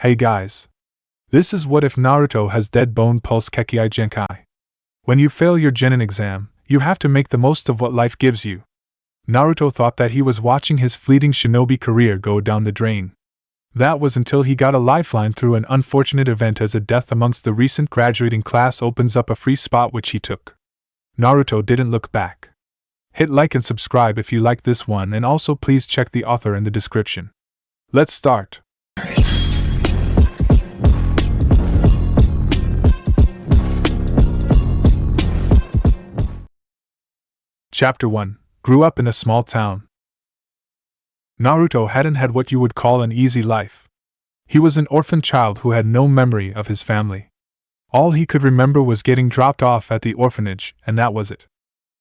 Hey guys. This is what if Naruto has dead bone pulse Kekkei Genkai. When you fail your Genin exam, you have to make the most of what life gives you. Naruto thought that he was watching his fleeting shinobi career go down the drain. That was until he got a lifeline through an unfortunate event as a death amongst the recent graduating class opens up a free spot which he took. Naruto didn't look back. Hit like and subscribe if you like this one, and also please check the author in the description. Let's start. Chapter 1. Grew up in a small town. Naruto hadn't had what you would call an easy life. He was an orphan child who had no memory of his family. All he could remember was getting dropped off at the orphanage, and that was it.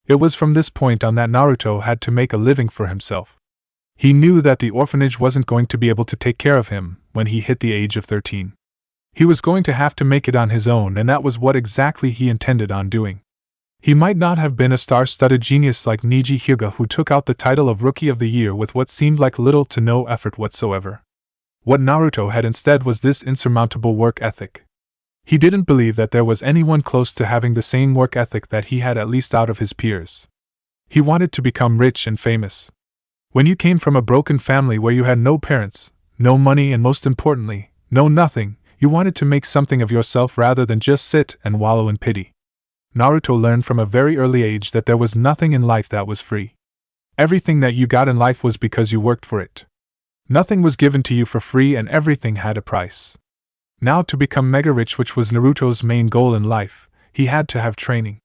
It was from this point on that Naruto had to make a living for himself. He knew that the orphanage wasn't going to be able to take care of him when he hit the age of 13. He was going to have to make it on his own, and that was what exactly he intended on doing. He might not have been a star-studded genius like Neji Hyuga, who took out the title of Rookie of the Year with what seemed like little to no effort whatsoever. What Naruto had instead was this insurmountable work ethic. He didn't believe that there was anyone close to having the same work ethic that he had, at least out of his peers. He wanted to become rich and famous. When you came from a broken family where you had no parents, no money, and most importantly, no nothing, you wanted to make something of yourself rather than just sit and wallow in pity. Naruto learned from a very early age that there was nothing in life that was free. Everything that you got in life was because you worked for it. Nothing was given to you for free, and everything had a price. Now, to become mega rich, which was Naruto's main goal in life, he had to have training.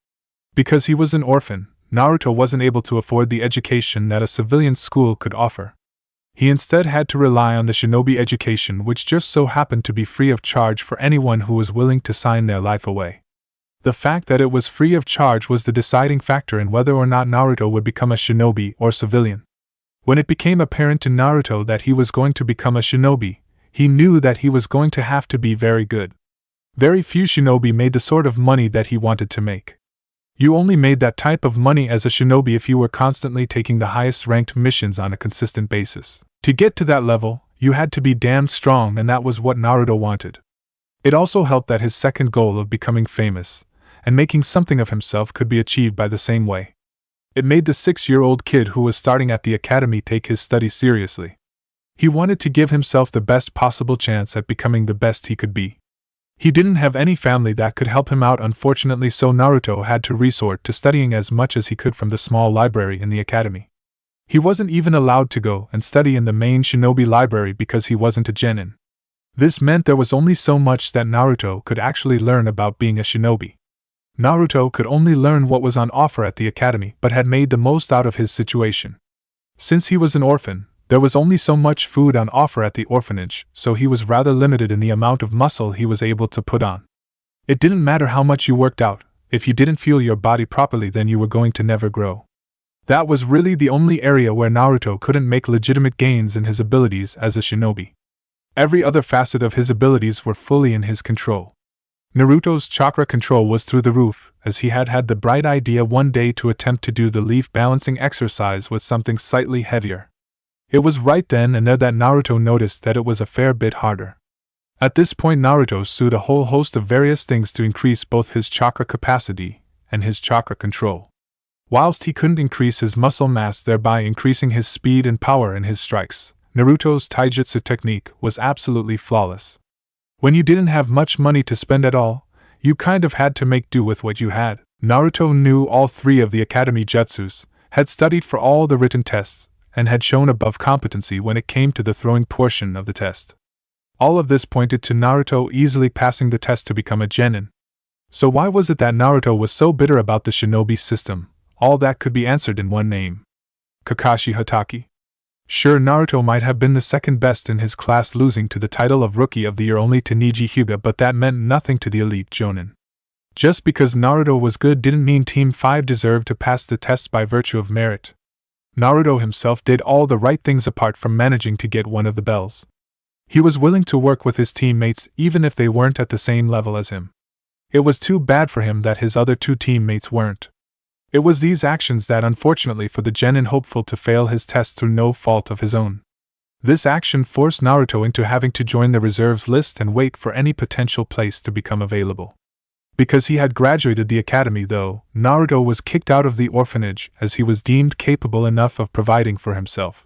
Because he was an orphan, Naruto wasn't able to afford the education that a civilian school could offer. He instead had to rely on the shinobi education, which just so happened to be free of charge for anyone who was willing to sign their life away. The fact that it was free of charge was the deciding factor in whether or not Naruto would become a shinobi or civilian. When it became apparent to Naruto that he was going to become a shinobi, he knew that he was going to have to be very good. Very few shinobi made the sort of money that he wanted to make. You only made that type of money as a shinobi if you were constantly taking the highest ranked missions on a consistent basis. To get to that level, you had to be damn strong, and that was what Naruto wanted. It also helped that his second goal of becoming famous and making something of himself could be achieved by the same way. It made the 6-year-old kid who was starting at the academy take his studies seriously. He wanted to give himself the best possible chance at becoming the best he could be. He didn't have any family that could help him out, unfortunately, so Naruto had to resort to studying as much as he could from the small library in the academy. He wasn't even allowed to go and study in the main shinobi library because he wasn't a genin. This meant there was only so much that Naruto could actually learn about being a shinobi. Naruto could only learn what was on offer at the academy, but had made the most out of his situation. Since he was an orphan, there was only so much food on offer at the orphanage, so he was rather limited in the amount of muscle he was able to put on. It didn't matter how much you worked out, if you didn't fuel your body properly, then you were going to never grow. That was really the only area where Naruto couldn't make legitimate gains in his abilities as a shinobi. Every other facet of his abilities were fully in his control. Naruto's chakra control was through the roof, as he had had the bright idea one day to attempt to do the leaf balancing exercise with something slightly heavier. It was right then and there that Naruto noticed that it was a fair bit harder. At this point, Naruto sued a whole host of various things to increase both his chakra capacity and his chakra control. Whilst he couldn't increase his muscle mass, thereby increasing his speed and power in his strikes, Naruto's taijutsu technique was absolutely flawless. When you didn't have much money to spend at all, you kind of had to make do with what you had. Naruto knew all 3 of the academy jutsus, had studied for all the written tests, and had shown above competency when it came to the throwing portion of the test. All of this pointed to Naruto easily passing the test to become a genin. So why was it that Naruto was so bitter about the shinobi system? All that could be answered in one name: Kakashi Hatake. Sure, Naruto might have been the second best in his class, losing to the title of Rookie of the Year only to Neji Hyuga, but that meant nothing to the elite jonin. Just because Naruto was good didn't mean Team 5 deserved to pass the test by virtue of merit. Naruto himself did all the right things apart from managing to get one of the bells. He was willing to work with his teammates even if they weren't at the same level as him. It was too bad for him that his other 2 teammates weren't. It was these actions that, unfortunately for the genin hopeful, to fail his test through no fault of his own. This action forced Naruto into having to join the reserves list and wait for any potential place to become available. Because he had graduated the academy, though, Naruto was kicked out of the orphanage as he was deemed capable enough of providing for himself.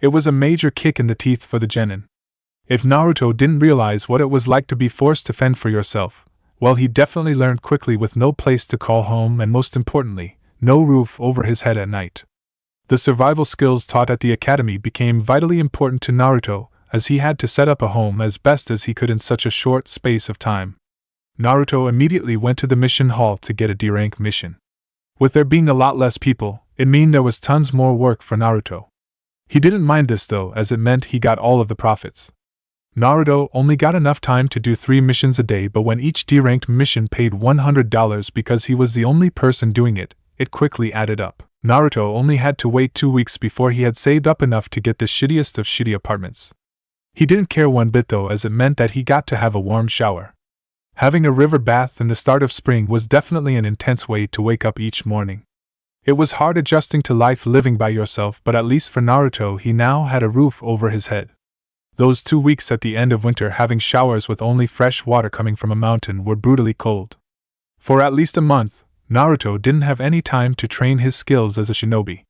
It was a major kick in the teeth for the genin. If Naruto didn't realize what it was like to be forced to fend for yourself, well, he definitely learned quickly with no place to call home and, most importantly, no roof over his head at night. The survival skills taught at the academy became vitally important to Naruto, as he had to set up a home as best as he could in such a short space of time. Naruto immediately went to the mission hall to get a D-rank mission. With there being a lot less people, it meant there was tons more work for Naruto. He didn't mind this though, as it meant he got all of the profits. Naruto only got enough time to do 3 missions a day, but when each D-ranked mission paid $100 because he was the only person doing it, it quickly added up. Naruto only had to wait 2 weeks before he had saved up enough to get the shittiest of shitty apartments. He didn't care one bit though, as it meant that he got to have a warm shower. Having a river bath in the start of spring was definitely an intense way to wake up each morning. It was hard adjusting to life living by yourself, but at least for Naruto he now had a roof over his head. Those 2 weeks at the end of winter having showers with only fresh water coming from a mountain were brutally cold. For at least a month, Naruto didn't have any time to train his skills as a shinobi.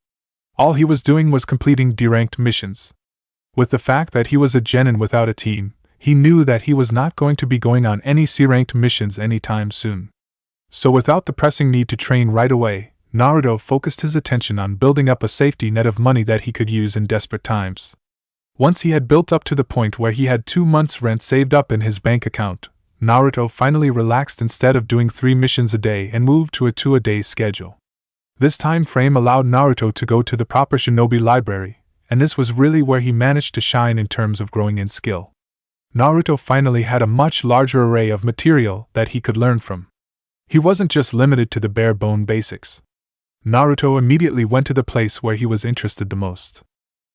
All he was doing was completing D-ranked missions. With the fact that he was a genin without a team, he knew that he was not going to be going on any C-ranked missions anytime soon. So without the pressing need to train right away, Naruto focused his attention on building up a safety net of money that he could use in desperate times. Once he had built up to the point where he had 2 months' rent saved up in his bank account, Naruto finally relaxed instead of doing 3 missions a day and moved to a 2-a-day schedule. This time frame allowed Naruto to go to the proper shinobi library, and this was really where he managed to shine in terms of growing in skill. Naruto finally had a much larger array of material that he could learn from. He wasn't just limited to the bare-bone basics. Naruto immediately went to the place where he was interested the most.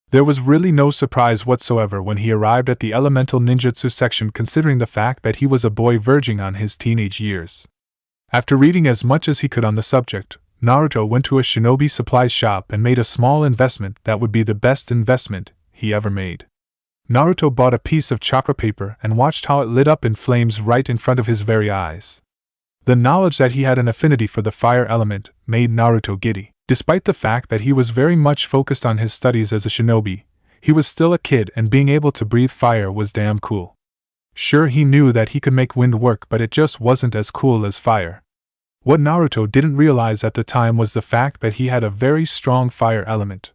There was really no surprise whatsoever when he arrived at the elemental ninjutsu section, considering the fact that he was a boy verging on his teenage years. After reading as much as he could on the subject, Naruto went to a shinobi supplies shop and made a small investment that would be the best investment he ever made. Naruto bought a piece of chakra paper and watched how it lit up in flames right in front of his very eyes. The knowledge that he had an affinity for the fire element made Naruto giddy. Despite the fact that he was very much focused on his studies as a shinobi, he was still a kid, and being able to breathe fire was damn cool. Sure, he knew that he could make wind work, but it just wasn't as cool as fire. What Naruto didn't realize at the time was the fact that he had a very strong fire element.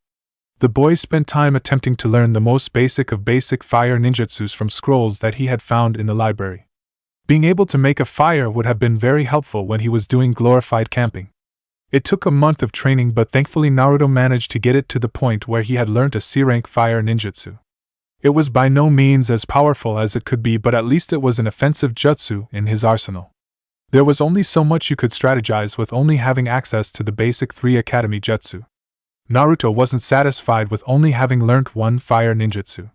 The boy spent time attempting to learn the most basic of basic fire ninjutsus from scrolls that he had found in the library. Being able to make a fire would have been very helpful when he was doing glorified camping. It took a month of training, but thankfully Naruto managed to get it to the point where he had learned a C-rank fire ninjutsu. It was by no means as powerful as it could be, but at least it was an offensive jutsu in his arsenal. There was only so much you could strategize with only having access to the basic 3 academy jutsu. Naruto wasn't satisfied with only having learnt 1 fire ninjutsu.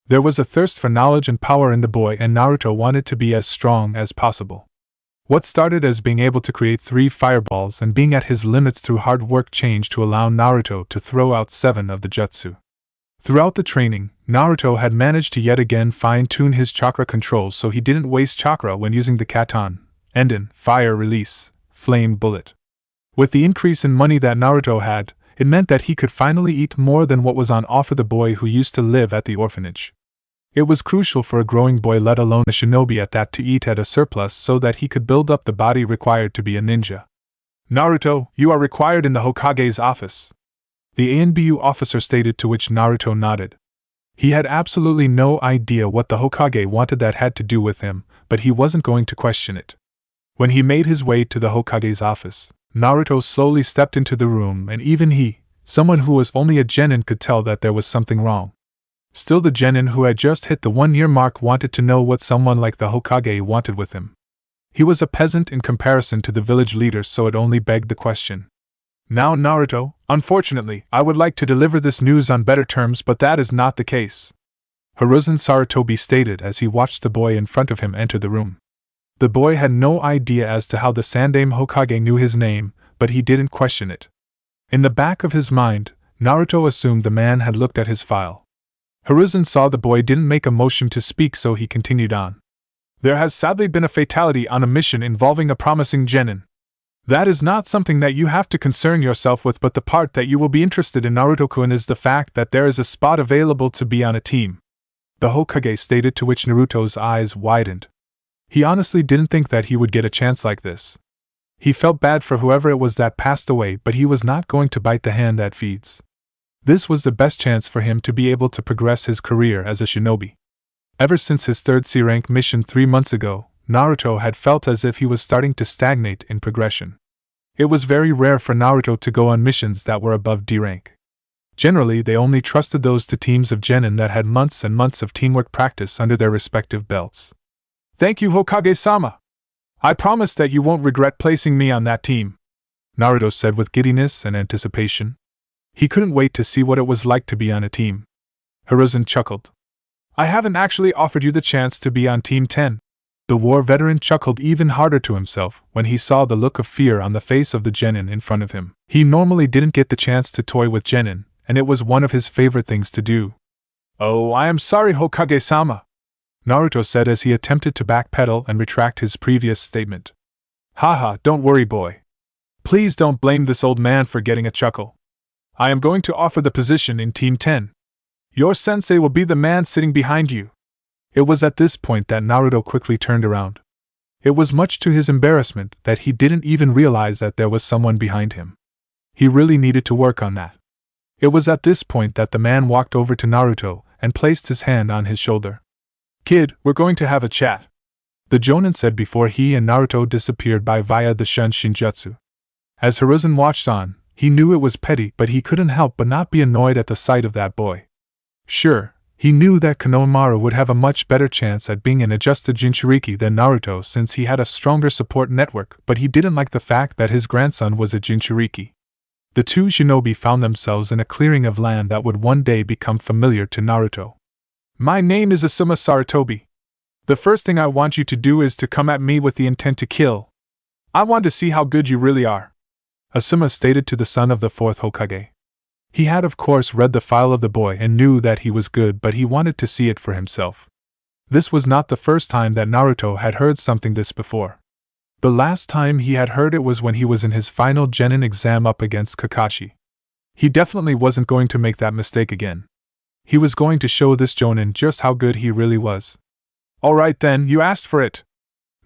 There was a thirst for knowledge and power in the boy, and Naruto wanted to be as strong as possible. What started as being able to create 3 fireballs and being at his limits through hard work changed to allow Naruto to throw out 7 of the jutsu. Throughout the training, Naruto had managed to yet again fine-tune his chakra controls so he didn't waste chakra when using the Katan, Enden, Fire Release, Flame Bullet. With the increase in money that Naruto had, it meant that he could finally eat more than what was on offer the boy who used to live at the orphanage. It was crucial for a growing boy, let alone a shinobi at that, to eat at a surplus so that he could build up the body required to be a ninja. Naruto, you are required in the Hokage's office, the ANBU officer stated, to which Naruto nodded. He had absolutely no idea what the Hokage wanted that had to do with him, but he wasn't going to question it. When he made his way to the Hokage's office, Naruto slowly stepped into the room, and even he, someone who was only a genin, could tell that there was something wrong. Still, the genin who had just hit the 1-year mark wanted to know what someone like the Hokage wanted with him. He was a peasant in comparison to the village leader, so it only begged the question. Now, Naruto, unfortunately, I would like to deliver this news on better terms, but that is not the case, Hiruzen Sarutobi stated as he watched the boy in front of him enter the room. The boy had no idea as to how the Sandaime Hokage knew his name, but he didn't question it. In the back of his mind, Naruto assumed the man had looked at his file. Hiruzen saw the boy didn't make a motion to speak, so he continued on. There has sadly been a fatality on a mission involving a promising genin. That is not something that you have to concern yourself with, but the part that you will be interested in, Naruto-kun, is the fact that there is a spot available to be on a team. The Hokage stated, to which Naruto's eyes widened. He honestly didn't think that he would get a chance like this. He felt bad for whoever it was that passed away, but he was not going to bite the hand that feeds. This was the best chance for him to be able to progress his career as a shinobi. Ever since his third C-rank mission 3 months ago, Naruto had felt as if he was starting to stagnate in progression. It was very rare for Naruto to go on missions that were above D rank. Generally, they only trusted those to teams of genin that had months and months of teamwork practice under their respective belts. Thank you, Hokage-sama. I promise that you won't regret placing me on that team, Naruto said with giddiness and anticipation. He couldn't wait to see what it was like to be on a team. Hiruzen chuckled. I haven't actually offered you the chance to be on Team 10. The war veteran chuckled even harder to himself when he saw the look of fear on the face of the genin in front of him. He normally didn't get the chance to toy with genin, and it was one of his favorite things to do. Oh, I am sorry, Hokage-sama, Naruto said as he attempted to backpedal and retract his previous statement. Haha, don't worry, boy. Please don't blame this old man for getting a chuckle. I am going to offer the position in Team 10. Your sensei will be the man sitting behind you. It was at this point that Naruto quickly turned around. It was much to his embarrassment that he didn't even realize that there was someone behind him. He really needed to work on that. It was at this point that the man walked over to Naruto and placed his hand on his shoulder. Kid, we're going to have a chat, the Jonin said before he and Naruto disappeared by via the Shun Shinjutsu. As Hiruzen watched on, he knew it was petty, but he couldn't help but not be annoyed at the sight of that boy. Sure, he knew that Konohamaru would have a much better chance at being an adjusted Jinchuriki than Naruto since he had a stronger support network, but he didn't like the fact that his grandson was a Jinchuriki. The two shinobi found themselves in a clearing of land that would one day become familiar to Naruto. My name is Asuma Sarutobi. The first thing I want you to do is to come at me with the intent to kill. I want to see how good you really are, Asuma stated to the son of the fourth Hokage. He had of course read the file of the boy and knew that he was good, but he wanted to see it for himself. This was not the first time that Naruto had heard something this before. The last time he had heard it was when he was in his final genin exam up against Kakashi. He definitely wasn't going to make that mistake again. He was going to show this Jonin just how good he really was. Alright then, you asked for it,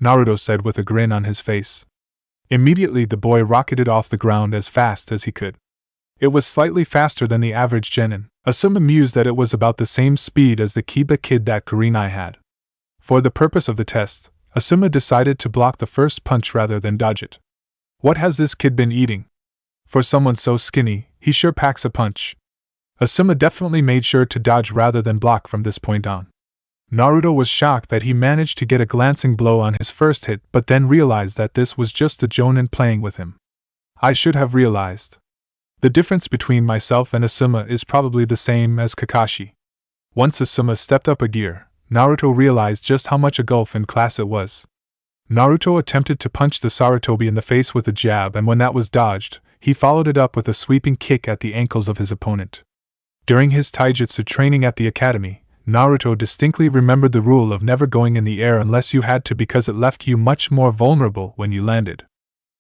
Naruto said with a grin on his face. Immediately the boy rocketed off the ground as fast as he could. It was slightly faster than the average genin. Asuma mused that it was about the same speed as the Kiba kid that Kurenai had. For the purpose of the test, Asuma decided to block the first punch rather than dodge it. What has this kid been eating? For someone so skinny, he sure packs a punch. Asuma definitely made sure to dodge rather than block from this point on. Naruto was shocked that he managed to get a glancing blow on his first hit, but then realized that this was just the Jonin playing with him. I should have realized. The difference between myself and Asuma is probably the same as Kakashi. Once Asuma stepped up a gear, Naruto realized just how much a gulf in class it was. Naruto attempted to punch the Sarutobi in the face with a jab, and when that was dodged, he followed it up with a sweeping kick at the ankles of his opponent. During his taijutsu training at the academy, Naruto distinctly remembered the rule of never going in the air unless you had to, because it left you much more vulnerable when you landed.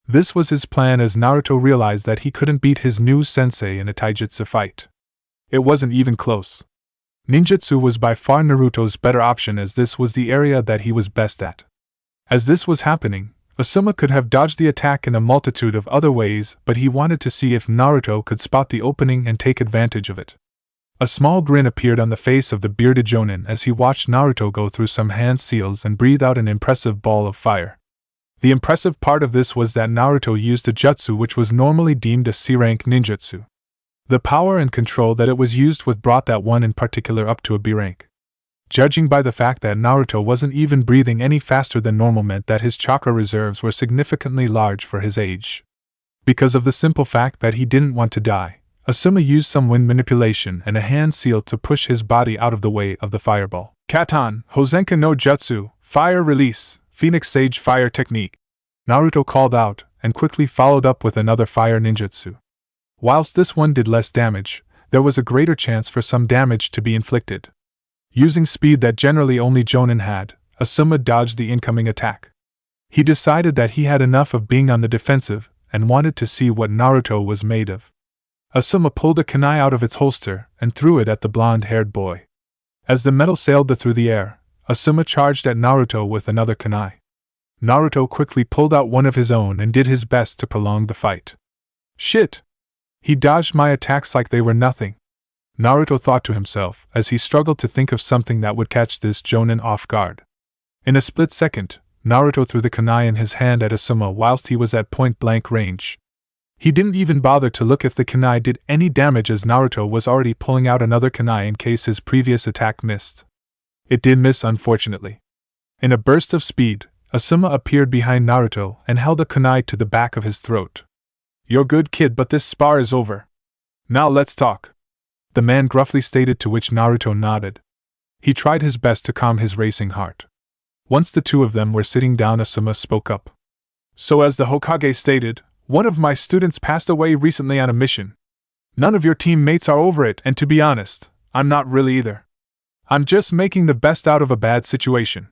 This was his plan, as Naruto realized that he couldn't beat his new sensei in a taijutsu fight. It wasn't even close. Ninjutsu was by far Naruto's better option, as this was the area that he was best at. As this was happening, Asuma could have dodged the attack in a multitude of other ways, but he wanted to see if Naruto could spot the opening and take advantage of it. A small grin appeared on the face of the bearded Jonin as he watched Naruto go through some hand seals and breathe out an impressive ball of fire. The impressive part of this was that Naruto used a jutsu which was normally deemed a C-rank ninjutsu. The power and control that it was used with brought that one in particular up to a B rank. Judging by the fact that Naruto wasn't even breathing any faster than normal meant that his chakra reserves were significantly large for his age. Because of the simple fact that he didn't want to die, Asuma used some wind manipulation and a hand seal to push his body out of the way of the fireball. Katan, Hozenka no Jutsu, Fire Release, Phoenix Sage Fire Technique, Naruto called out, and quickly followed up with another fire ninjutsu. Whilst this one did less damage, there was a greater chance for some damage to be inflicted. Using speed that generally only Jonin had, Asuma dodged the incoming attack. He decided that he had enough of being on the defensive and wanted to see what Naruto was made of. Asuma pulled a kunai out of its holster and threw it at the blonde-haired boy. As the metal sailed through the air, Asuma charged at Naruto with another kunai. Naruto quickly pulled out one of his own and did his best to prolong the fight. Shit! He dodged my attacks like they were nothing, Naruto thought to himself as he struggled to think of something that would catch this Jonin off guard. In a split second, Naruto threw the kunai in his hand at Asuma whilst he was at point-blank range. He didn't even bother to look if the kunai did any damage as Naruto was already pulling out another kunai in case his previous attack missed. It did miss, unfortunately. In a burst of speed, Asuma appeared behind Naruto and held a kunai to the back of his throat. "You're good, kid, but this spar is over. Now let's talk," the man gruffly stated, to which Naruto nodded. He tried his best to calm his racing heart. Once the two of them were sitting down, Asuma spoke up. "So as the Hokage stated, one of my students passed away recently on a mission. None of your teammates are over it, and to be honest, I'm not really either. I'm just making the best out of a bad situation.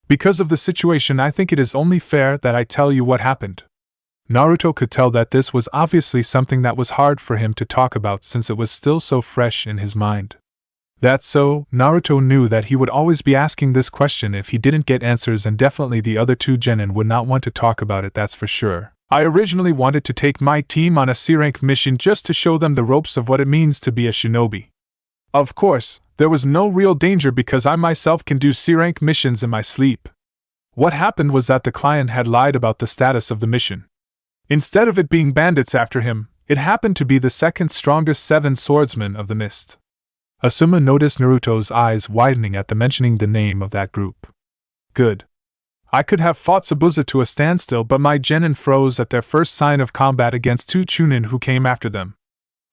Because of the situation, I think it is only fair that I tell you what happened." Naruto could tell that this was obviously something that was hard for him to talk about since it was still so fresh in his mind. That's so, Naruto knew that he would always be asking this question if he didn't get answers, and definitely the other two genin would not want to talk about it, that's for sure. "I originally wanted to take my team on a C-rank mission just to show them the ropes of what it means to be a shinobi. Of course, there was no real danger because I myself can do C-rank missions in my sleep. What happened was that the client had lied about the status of the mission. Instead of it being bandits after him, it happened to be the second strongest 7 swordsmen of the mist." Asuma noticed Naruto's eyes widening at the mentioning the name of that group. "Good. I could have fought Zabuza to a standstill, but my genin froze at their first sign of combat against 2 chunin who came after them.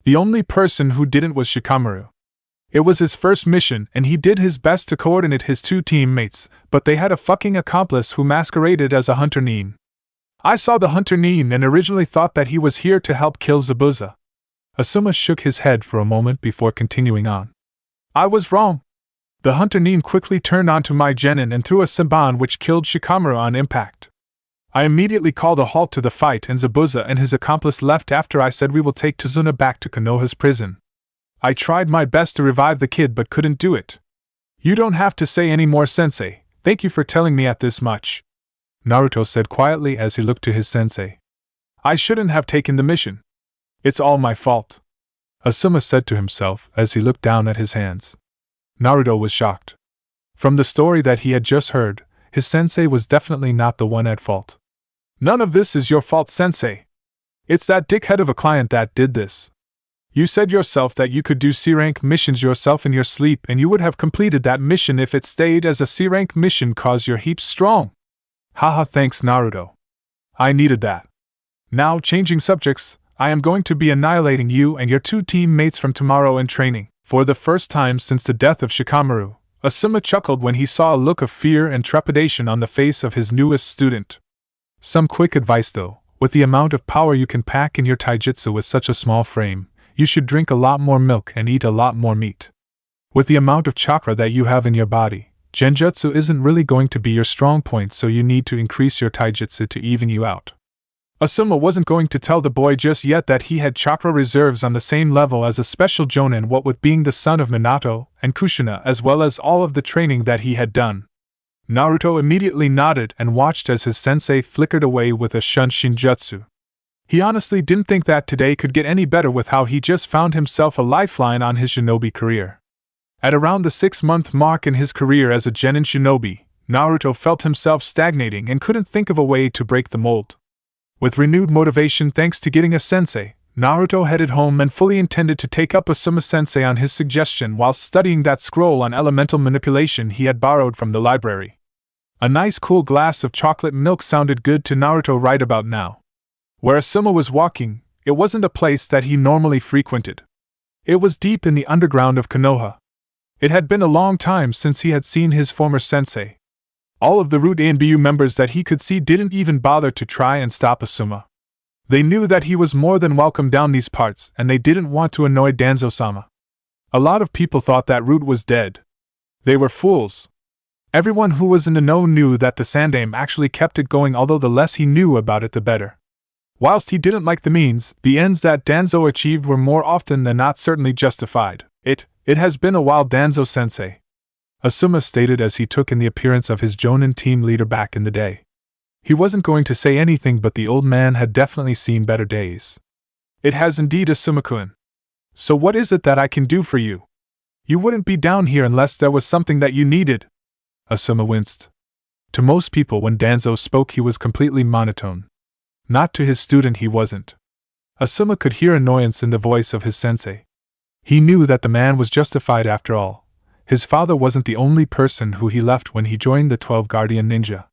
The only person who didn't was Shikamaru. It was his first mission, and he did his best to coordinate his 2 teammates, but they had a fucking accomplice who masqueraded as a hunter nin. I saw the hunter nin and originally thought that he was here to help kill Zabuza." Asuma shook his head for a moment before continuing on. "I was wrong. The hunter nin quickly turned onto my genin and threw a senbon which killed Shikamaru on impact. I immediately called a halt to the fight, and Zabuza and his accomplice left after I said we will take Tazuna back to Konoha's prison. I tried my best to revive the kid but couldn't do it. You don't have to say any more, sensei. Thank you for telling me at this much," Naruto said quietly as he looked to his sensei. "I shouldn't have taken the mission. It's all my fault," Asuma said to himself as he looked down at his hands. Naruto was shocked. From the story that he had just heard, his sensei was definitely not the one at fault. "None of this is your fault, sensei. It's that dickhead of a client that did this. You said yourself that you could do C-rank missions yourself in your sleep, and you would have completed that mission if it stayed as a C-rank mission cause you're heaps strong. Haha, thanks Naruto. I needed that. Now, changing subjects, I am going to be annihilating you and your 2 teammates from tomorrow in training." For the first time since the death of Shikamaru, Asuma chuckled when he saw a look of fear and trepidation on the face of his newest student. Some quick advice though: with the amount of power you can pack in your taijutsu with such a small frame, you should drink a lot more milk and eat a lot more meat. With the amount of chakra that you have in your body, genjutsu isn't really going to be your strong point, so you need to increase your taijutsu to even you out. Asuma wasn't going to tell the boy just yet that he had chakra reserves on the same level as a special jonin, what with being the son of Minato and Kushina, as well as all of the training that he had done. Naruto immediately nodded and watched as his sensei flickered away with a shun shinjutsu. He honestly didn't think that today could get any better with how he just found himself a lifeline on his shinobi career. At around the 6-month mark in his career as a genin shinobi, Naruto felt himself stagnating and couldn't think of a way to break the mold. With renewed motivation thanks to getting a sensei, Naruto headed home and fully intended to take up Asuma sensei on his suggestion while studying that scroll on elemental manipulation he had borrowed from the library. A nice cool glass of chocolate milk sounded good to Naruto right about now. Where Asuma was walking, it wasn't a place that he normally frequented. It was deep in the underground of Konoha. It had been a long time since he had seen his former sensei. All of the Root A and BU members that he could see didn't even bother to try and stop Asuma. They knew that he was more than welcome down these parts, and they didn't want to annoy Danzo-sama. A lot of people thought that Root was dead. They were fools. Everyone who was in the know knew that the Sandaime actually kept it going, although the less he knew about it the better. Whilst he didn't like the means, the ends that Danzo achieved were more often than not certainly justified. It has been a while, Danzo-sensei, Asuma stated as he took in the appearance of his Jonin team leader back in the day. He wasn't going to say anything, but the old man had definitely seen better days. It has indeed, Asuma-kun. So what is it that I can do for you? You wouldn't be down here unless there was something that you needed. Asuma winced. To most people, when Danzo spoke, he was completely monotone. Not to his student, he wasn't. Asuma could hear annoyance in the voice of his sensei. He knew that the man was justified after all. His father wasn't the only person who he left when he joined the 12 Guardian Ninja.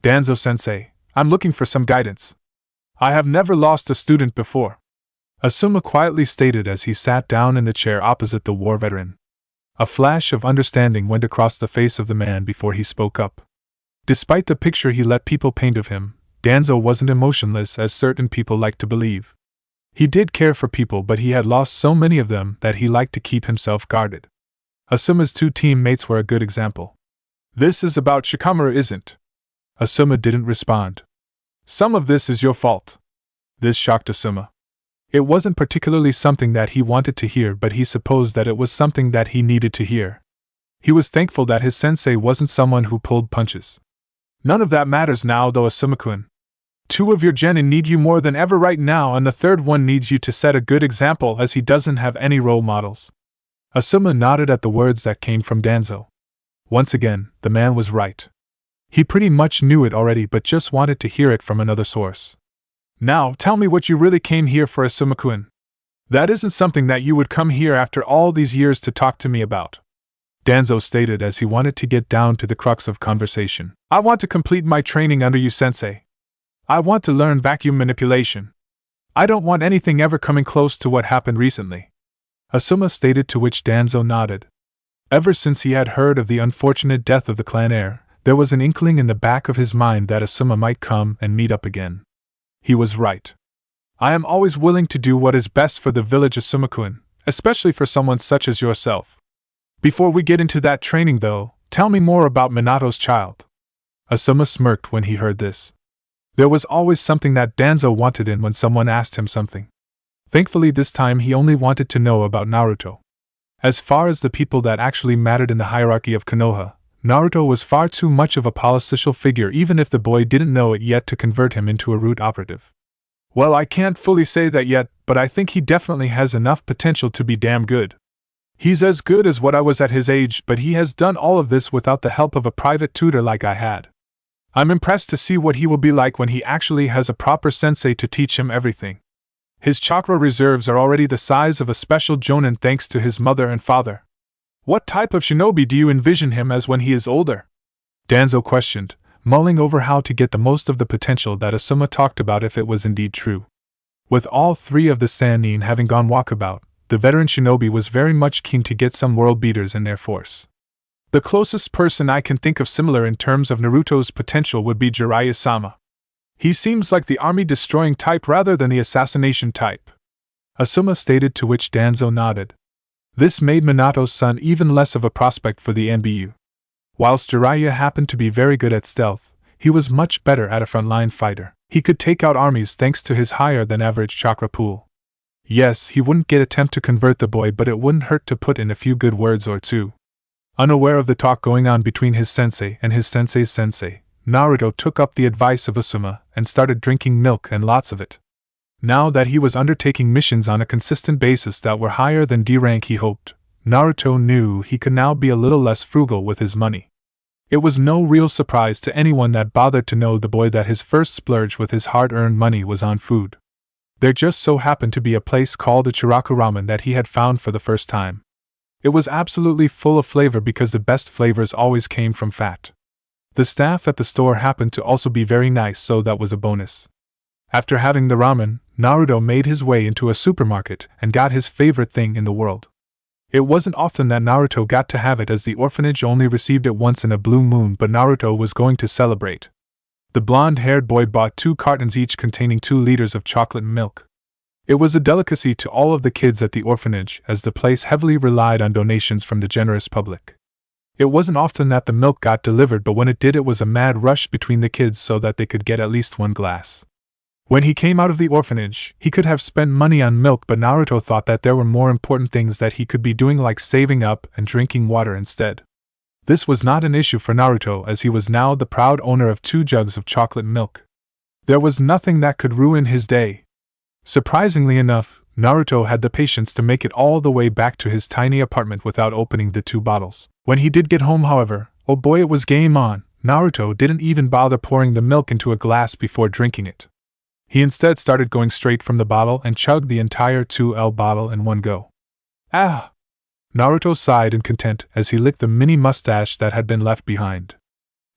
Danzo-sensei, I'm looking for some guidance. I have never lost a student before, Asuma quietly stated as he sat down in the chair opposite the war veteran. A flash of understanding went across the face of the man before he spoke up. Despite the picture he let people paint of him, Danzo wasn't emotionless as certain people like to believe. He did care for people, but he had lost so many of them that he liked to keep himself guarded. Asuma's two teammates were a good example. This is about Shikamura, isn't? Asuma didn't respond. Some of this is your fault. This shocked Asuma. It wasn't particularly something that he wanted to hear, but he supposed that it was something that he needed to hear. He was thankful that his sensei wasn't someone who pulled punches. None of that matters now, though, Asuma-kun. 2 of your genin need you more than ever right now, and the third one needs you to set a good example as he doesn't have any role models. Asuma nodded at the words that came from Danzo. Once again, the man was right. He pretty much knew it already, but just wanted to hear it from another source. Now, tell me what you really came here for, Asuma-kun. That isn't something that you would come here after all these years to talk to me about, Danzo stated as he wanted to get down to the crux of conversation. I want to complete my training under you, sensei. I want to learn vacuum manipulation. I don't want anything ever coming close to what happened recently, Asuma stated, to which Danzo nodded. Ever since he had heard of the unfortunate death of the clan heir, there was an inkling in the back of his mind that Asuma might come and meet up again. He was right. I am always willing to do what is best for the village, Asuma-kun, especially for someone such as yourself. Before we get into that training, though, tell me more about Minato's child. Asuma smirked when he heard this. There was always something that Danzo wanted in when someone asked him something. Thankfully, this time he only wanted to know about Naruto. As far as the people that actually mattered in the hierarchy of Konoha, Naruto was far too much of a political figure, even if the boy didn't know it yet, to convert him into a root operative. Well, I can't fully say that yet, but I think he definitely has enough potential to be damn good. He's as good as what I was at his age, but he has done all of this without the help of a private tutor like I had. I'm impressed to see what he will be like when he actually has a proper sensei to teach him everything. His chakra reserves are already the size of a special jonin thanks to his mother and father. What type of shinobi do you envision him as when he is older? Danzo questioned, mulling over how to get the most of the potential that Asuma talked about if it was indeed true. With all 3 of the Sannin having gone walkabout, the veteran shinobi was very much keen to get some world beaters in their force. The closest person I can think of similar in terms of Naruto's potential would be Jiraiya-sama. He seems like the army-destroying type rather than the assassination type, Asuma stated, to which Danzo nodded. This made Minato's son even less of a prospect for the NBU. Whilst Jiraiya happened to be very good at stealth, he was much better at a frontline fighter. He could take out armies thanks to his higher-than-average chakra pool. Yes, he wouldn't get attempt to convert the boy, but it wouldn't hurt to put in a few good words or two. Unaware of the talk going on between his sensei and his sensei's sensei, Naruto took up the advice of Asuma and started drinking milk, and lots of it. Now that he was undertaking missions on a consistent basis that were higher than D rank, he hoped, Naruto knew he could now be a little less frugal with his money. It was no real surprise to anyone that bothered to know the boy that his first splurge with his hard-earned money was on food. There just so happened to be a place called Ichiraku Ramen that he had found for the first time. It was absolutely full of flavor because the best flavors always came from fat. The staff at the store happened to also be very nice, so that was a bonus. After having the ramen, Naruto made his way into a supermarket and got his favorite thing in the world. It wasn't often that Naruto got to have it, as the orphanage only received it once in a blue moon, but Naruto was going to celebrate. The blonde-haired boy bought 2 cartons each containing 2 liters of chocolate milk. It was a delicacy to all of the kids at the orphanage, as the place heavily relied on donations from the generous public. It wasn't often that the milk got delivered, but when it did, it was a mad rush between the kids so that they could get at least 1 glass. When he came out of the orphanage, he could have spent money on milk, but Naruto thought that there were more important things that he could be doing, like saving up and drinking water instead. This was not an issue for Naruto, as he was now the proud owner of 2 jugs of chocolate milk. There was nothing that could ruin his day. Surprisingly enough, Naruto had the patience to make it all the way back to his tiny apartment without opening the 2 bottles. When he did get home, however, oh boy, it was game on. Naruto didn't even bother pouring the milk into a glass before drinking it. He instead started going straight from the bottle and chugged the entire 2L bottle in one go. Ah! Naruto sighed in content as he licked the mini mustache that had been left behind.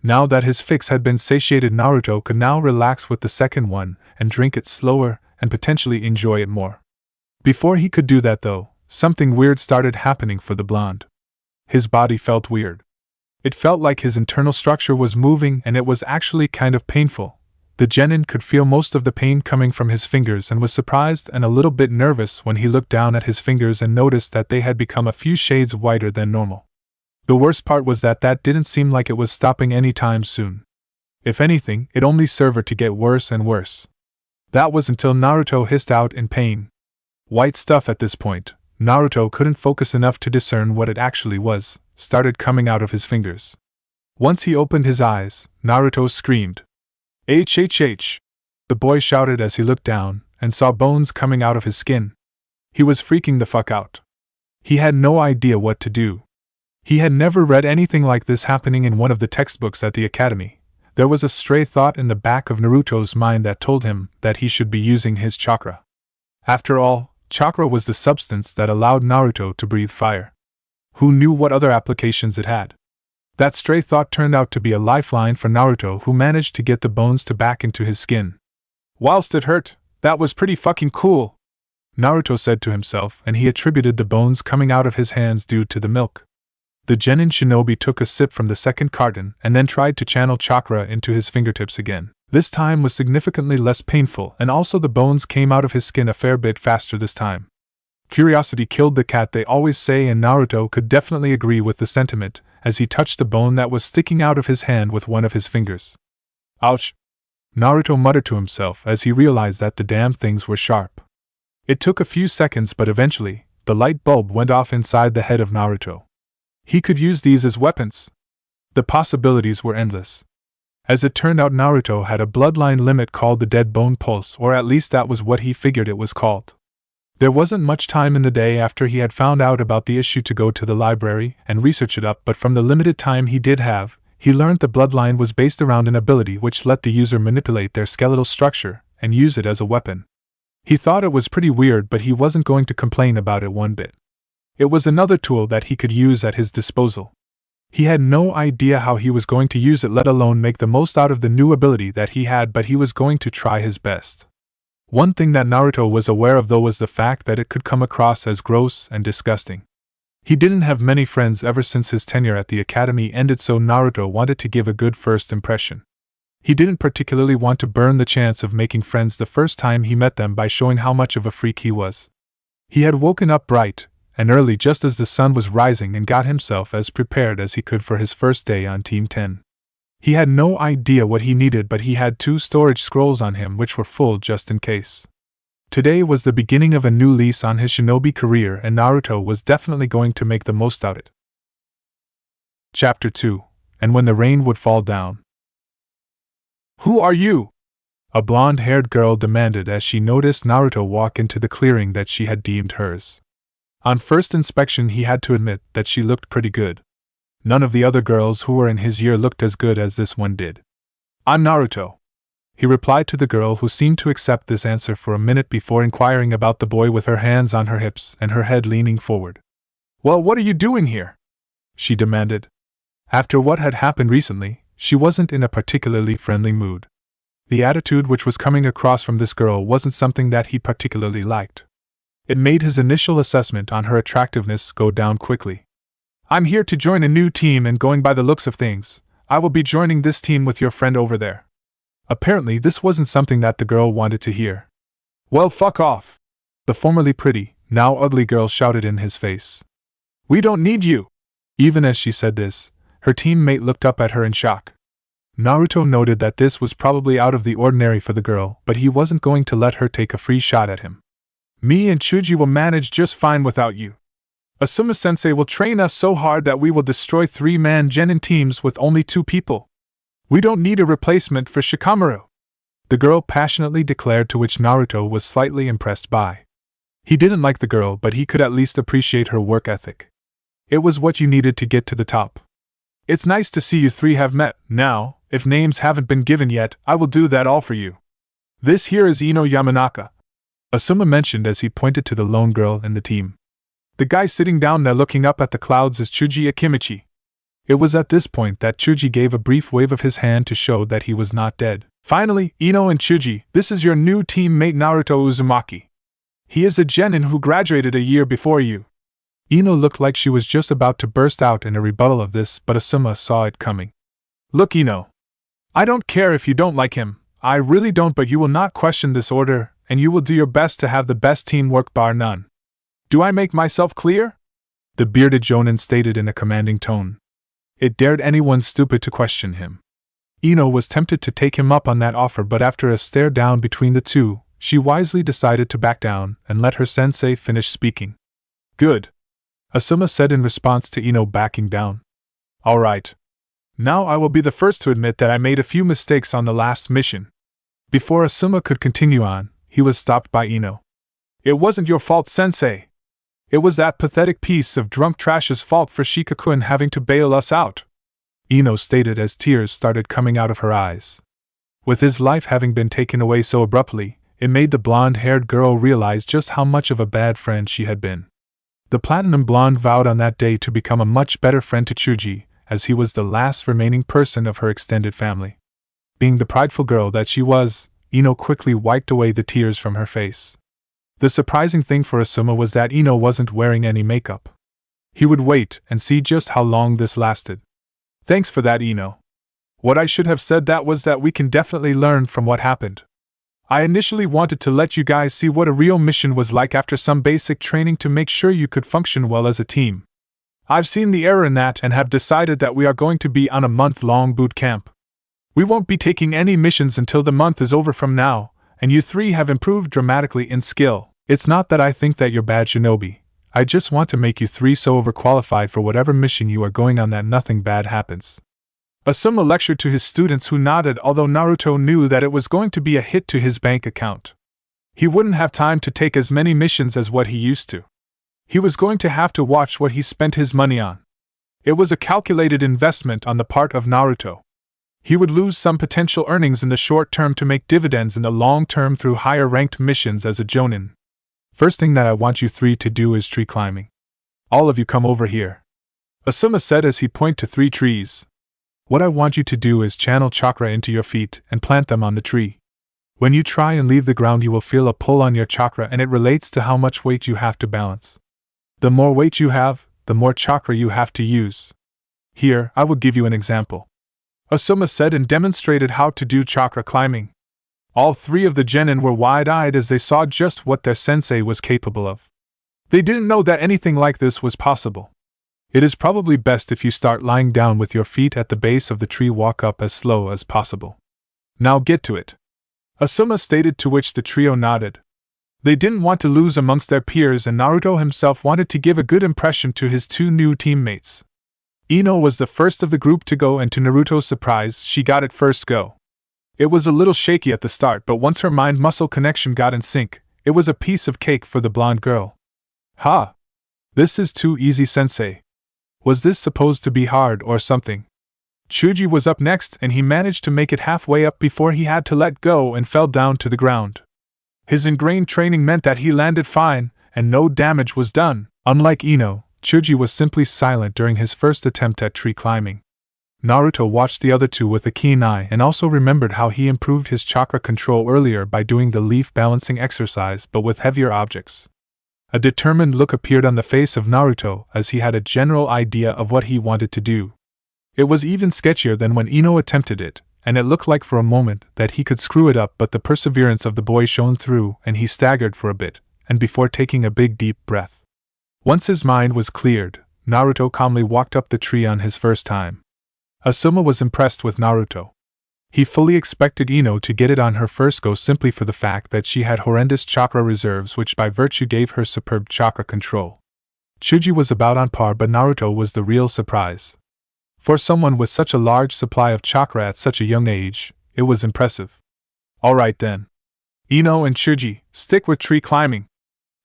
Now that his fix had been satiated, Naruto could now relax with the second one and drink it slower and potentially enjoy it more. Before he could do that, though, something weird started happening for the blonde. His body felt weird. It felt like his internal structure was moving, and it was actually kind of painful. The Genin could feel most of the pain coming from his fingers and was surprised and a little bit nervous when he looked down at his fingers and noticed that they had become a few shades whiter than normal. The worst part was that didn't seem like it was stopping anytime soon. If anything, it only served to get worse and worse. That was until Naruto hissed out in pain. White stuff. At this point, Naruto couldn't focus enough to discern what it actually was, started coming out of his fingers. Once he opened his eyes, Naruto screamed. HHH! The boy shouted as he looked down and saw bones coming out of his skin. He was freaking the fuck out. He had no idea what to do. He had never read anything like this happening in one of the textbooks at the academy. There was a stray thought in the back of Naruto's mind that told him that he should be using his chakra. After all, chakra was the substance that allowed Naruto to breathe fire. Who knew what other applications it had? That stray thought turned out to be a lifeline for Naruto, who managed to get the bones to back into his skin. Whilst it hurt, that was pretty fucking cool, Naruto said to himself, and he attributed the bones coming out of his hands due to the milk. The Genin shinobi took a sip from the second carton and then tried to channel chakra into his fingertips again. This time was significantly less painful, and also the bones came out of his skin a fair bit faster this time. Curiosity killed the cat, they always say, and Naruto could definitely agree with the sentiment, as he touched the bone that was sticking out of his hand with one of his fingers. Ouch! Naruto muttered to himself as he realized that the damn things were sharp. It took a few seconds, but eventually, the light bulb went off inside the head of Naruto. He could use these as weapons. The possibilities were endless. As it turned out, Naruto had a bloodline limit called the Dead Bone Pulse, or at least that was what he figured it was called. There wasn't much time in the day after he had found out about the issue to go to the library and research it up, but from the limited time he did have, he learned the bloodline was based around an ability which let the user manipulate their skeletal structure and use it as a weapon. He thought it was pretty weird, but he wasn't going to complain about it one bit. It was another tool that he could use at his disposal. He had no idea how he was going to use it, let alone make the most out of the new ability that he had, but he was going to try his best. One thing that Naruto was aware of, though, was the fact that it could come across as gross and disgusting. He didn't have many friends ever since his tenure at the academy ended, so Naruto wanted to give a good first impression. He didn't particularly want to burn the chance of making friends the first time he met them by showing how much of a freak he was. He had woken up bright and early just as the sun was rising and got himself as prepared as he could for his first day on Team 10. He had no idea what he needed, but he had 2 storage scrolls on him which were full just in case. Today was the beginning of a new lease on his shinobi career, and Naruto was definitely going to make the most out of it. Chapter 2. And when the rain would fall down. Who are you? A blonde-haired girl demanded as she noticed Naruto walk into the clearing that she had deemed hers. On first inspection, he had to admit that she looked pretty good. None of the other girls who were in his year looked as good as this one did. I'm Naruto, he replied to the girl, who seemed to accept this answer for a minute before inquiring about the boy with her hands on her hips and her head leaning forward. Well, what are you doing here? She demanded. After what had happened recently, she wasn't in a particularly friendly mood. The attitude which was coming across from this girl wasn't something that he particularly liked. It made his initial assessment on her attractiveness go down quickly. I'm here to join a new team, and going by the looks of things, I will be joining this team with your friend over there. Apparently, this wasn't something that the girl wanted to hear. Well, fuck off! The formerly pretty, now ugly girl shouted in his face. We don't need you! Even as she said this, her teammate looked up at her in shock. Naruto noted that this was probably out of the ordinary for the girl, but he wasn't going to let her take a free shot at him. Me and Chuji will manage just fine without you. Asuma-sensei will train us so hard that we will destroy 3-man Genin teams with only 2 people. We don't need a replacement for Shikamaru, the girl passionately declared, to which Naruto was slightly impressed by. He didn't like the girl, but he could at least appreciate her work ethic. It was what you needed to get to the top. It's nice to see you 3 have met. Now, if names haven't been given yet, I will do that all for you. This here is Ino Yamanaka, Asuma mentioned as he pointed to the lone girl in the team. The guy sitting down there looking up at the clouds is Chuji Akimichi. It was at this point that Chuji gave a brief wave of his hand to show that he was not dead. Finally, Ino and Chuji, this is your new teammate Naruto Uzumaki. He is a genin who graduated a year before you. Ino looked like she was just about to burst out in a rebuttal of this, but Asuma saw it coming. Look, Ino. I don't care if you don't like him, I really don't, but you will not question this order, and you will do your best to have the best teamwork bar none. Do I make myself clear? The bearded jonin stated in a commanding tone. It dared anyone stupid to question him. Ino was tempted to take him up on that offer, but after a stare down between the two, she wisely decided to back down and let her sensei finish speaking. Good, Asuma said in response to Ino backing down. All right. Now I will be the first to admit that I made a few mistakes on the last mission. Before Asuma could continue on, he was stopped by Ino. It wasn't your fault, sensei. It was that pathetic piece of drunk trash's fault for Shikakun having to bail us out, Ino stated as tears started coming out of her eyes. With his life having been taken away so abruptly, it made the blonde-haired girl realize just how much of a bad friend she had been. The platinum blonde vowed on that day to become a much better friend to Chuji, as he was the last remaining person of her extended family. Being the prideful girl that she was, Ino quickly wiped away the tears from her face. The surprising thing for Asuma was that Ino wasn't wearing any makeup. He would wait and see just how long this lasted. Thanks for that, Ino. What I should have said that was that we can definitely learn from what happened. I initially wanted to let you guys see what a real mission was like after some basic training to make sure you could function well as a team. I've seen the error in that and have decided that we are going to be on a month-long boot camp. We won't be taking any missions until the month is over from now, and you 3 have improved dramatically in skill. It's not that I think that you're bad shinobi. I just want to make you 3 so overqualified for whatever mission you are going on that nothing bad happens. Asuma lectured to his students, who nodded, although Naruto knew that it was going to be a hit to his bank account. He wouldn't have time to take as many missions as what he used to. He was going to have to watch what he spent his money on. It was a calculated investment on the part of Naruto. He would lose some potential earnings in the short term to make dividends in the long term through higher ranked missions as a jonin. First thing that I want you 3 to do is tree climbing. All of you come over here, Asuma said as he pointed to 3 trees. What I want you to do is channel chakra into your feet and plant them on the tree. When you try and leave the ground, you will feel a pull on your chakra, and it relates to how much weight you have to balance. The more weight you have, the more chakra you have to use. Here, I will give you an example, Asuma said and demonstrated how to do chakra climbing. All 3 of the genin were wide-eyed as they saw just what their sensei was capable of. They didn't know that anything like this was possible. It is probably best if you start lying down with your feet at the base of the tree. Walk up as slow as possible. Now get to it, Asuma stated, to which the trio nodded. They didn't want to lose amongst their peers, and Naruto himself wanted to give a good impression to his 2 new teammates. Ino was the first of the group to go, and to Naruto's surprise, she got it first go. It was a little shaky at the start, but once her mind-muscle connection got in sync, it was a piece of cake for the blonde girl. Ha! This is too easy, sensei. Was this supposed to be hard or something? Chuji was up next, and he managed to make it halfway up before he had to let go and fell down to the ground. His ingrained training meant that he landed fine, and no damage was done. Unlike Ino, Chuji was simply silent during his first attempt at tree climbing. Naruto watched the other 2 with a keen eye and also remembered how he improved his chakra control earlier by doing the leaf balancing exercise, but with heavier objects. A determined look appeared on the face of Naruto as he had a general idea of what he wanted to do. It was even sketchier than when Ino attempted it, and it looked like for a moment that he could screw it up, but the perseverance of the boy shone through, and he staggered for a bit, and before taking a big deep breath. Once his mind was cleared, Naruto calmly walked up the tree on his first time. Asuma was impressed with Naruto. He fully expected Ino to get it on her first go simply for the fact that she had horrendous chakra reserves, which by virtue gave her superb chakra control. Chuji was about on par, but Naruto was the real surprise. For someone with such a large supply of chakra at such a young age, it was impressive. Alright then. Ino and Chuji, stick with tree climbing.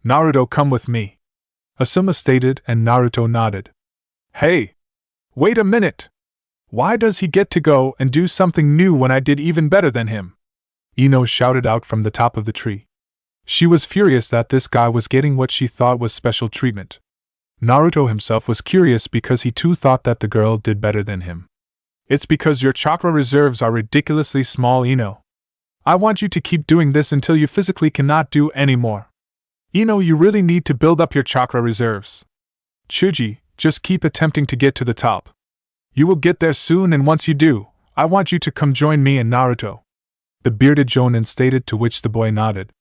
Naruto, come with me. Asuma stated, and Naruto nodded. Hey! Wait a minute! Why does he get to go and do something new when I did even better than him? Ino shouted out from the top of the tree. She was furious that this guy was getting what she thought was special treatment. Naruto himself was curious because he too thought that the girl did better than him. It's because your chakra reserves are ridiculously small, Ino. I want you to keep doing this until you physically cannot do any more. Ino, you really need to build up your chakra reserves. Chuji, just keep attempting to get to the top. You will get there soon, and once you do, I want you to come join me and Naruto. The bearded jonin stated, to which the boy nodded.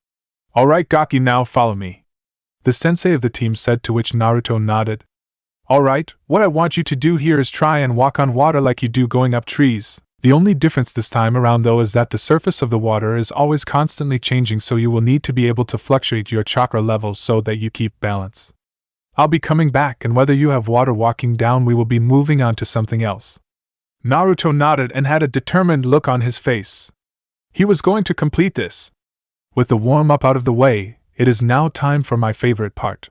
Alright Gaki, now follow me. The sensei of the team said, to which Naruto nodded. Alright, what I want you to do here is try and walk on water like you do going up trees. The only difference this time around though is that the surface of the water is always constantly changing, so you will need to be able to fluctuate your chakra levels so that you keep balance. I'll be coming back, and whether you have water walking down, we will be moving on to something else. Naruto nodded and had a determined look on his face. He was going to complete this. With the warm-up out of the way, it is now time for my favorite part.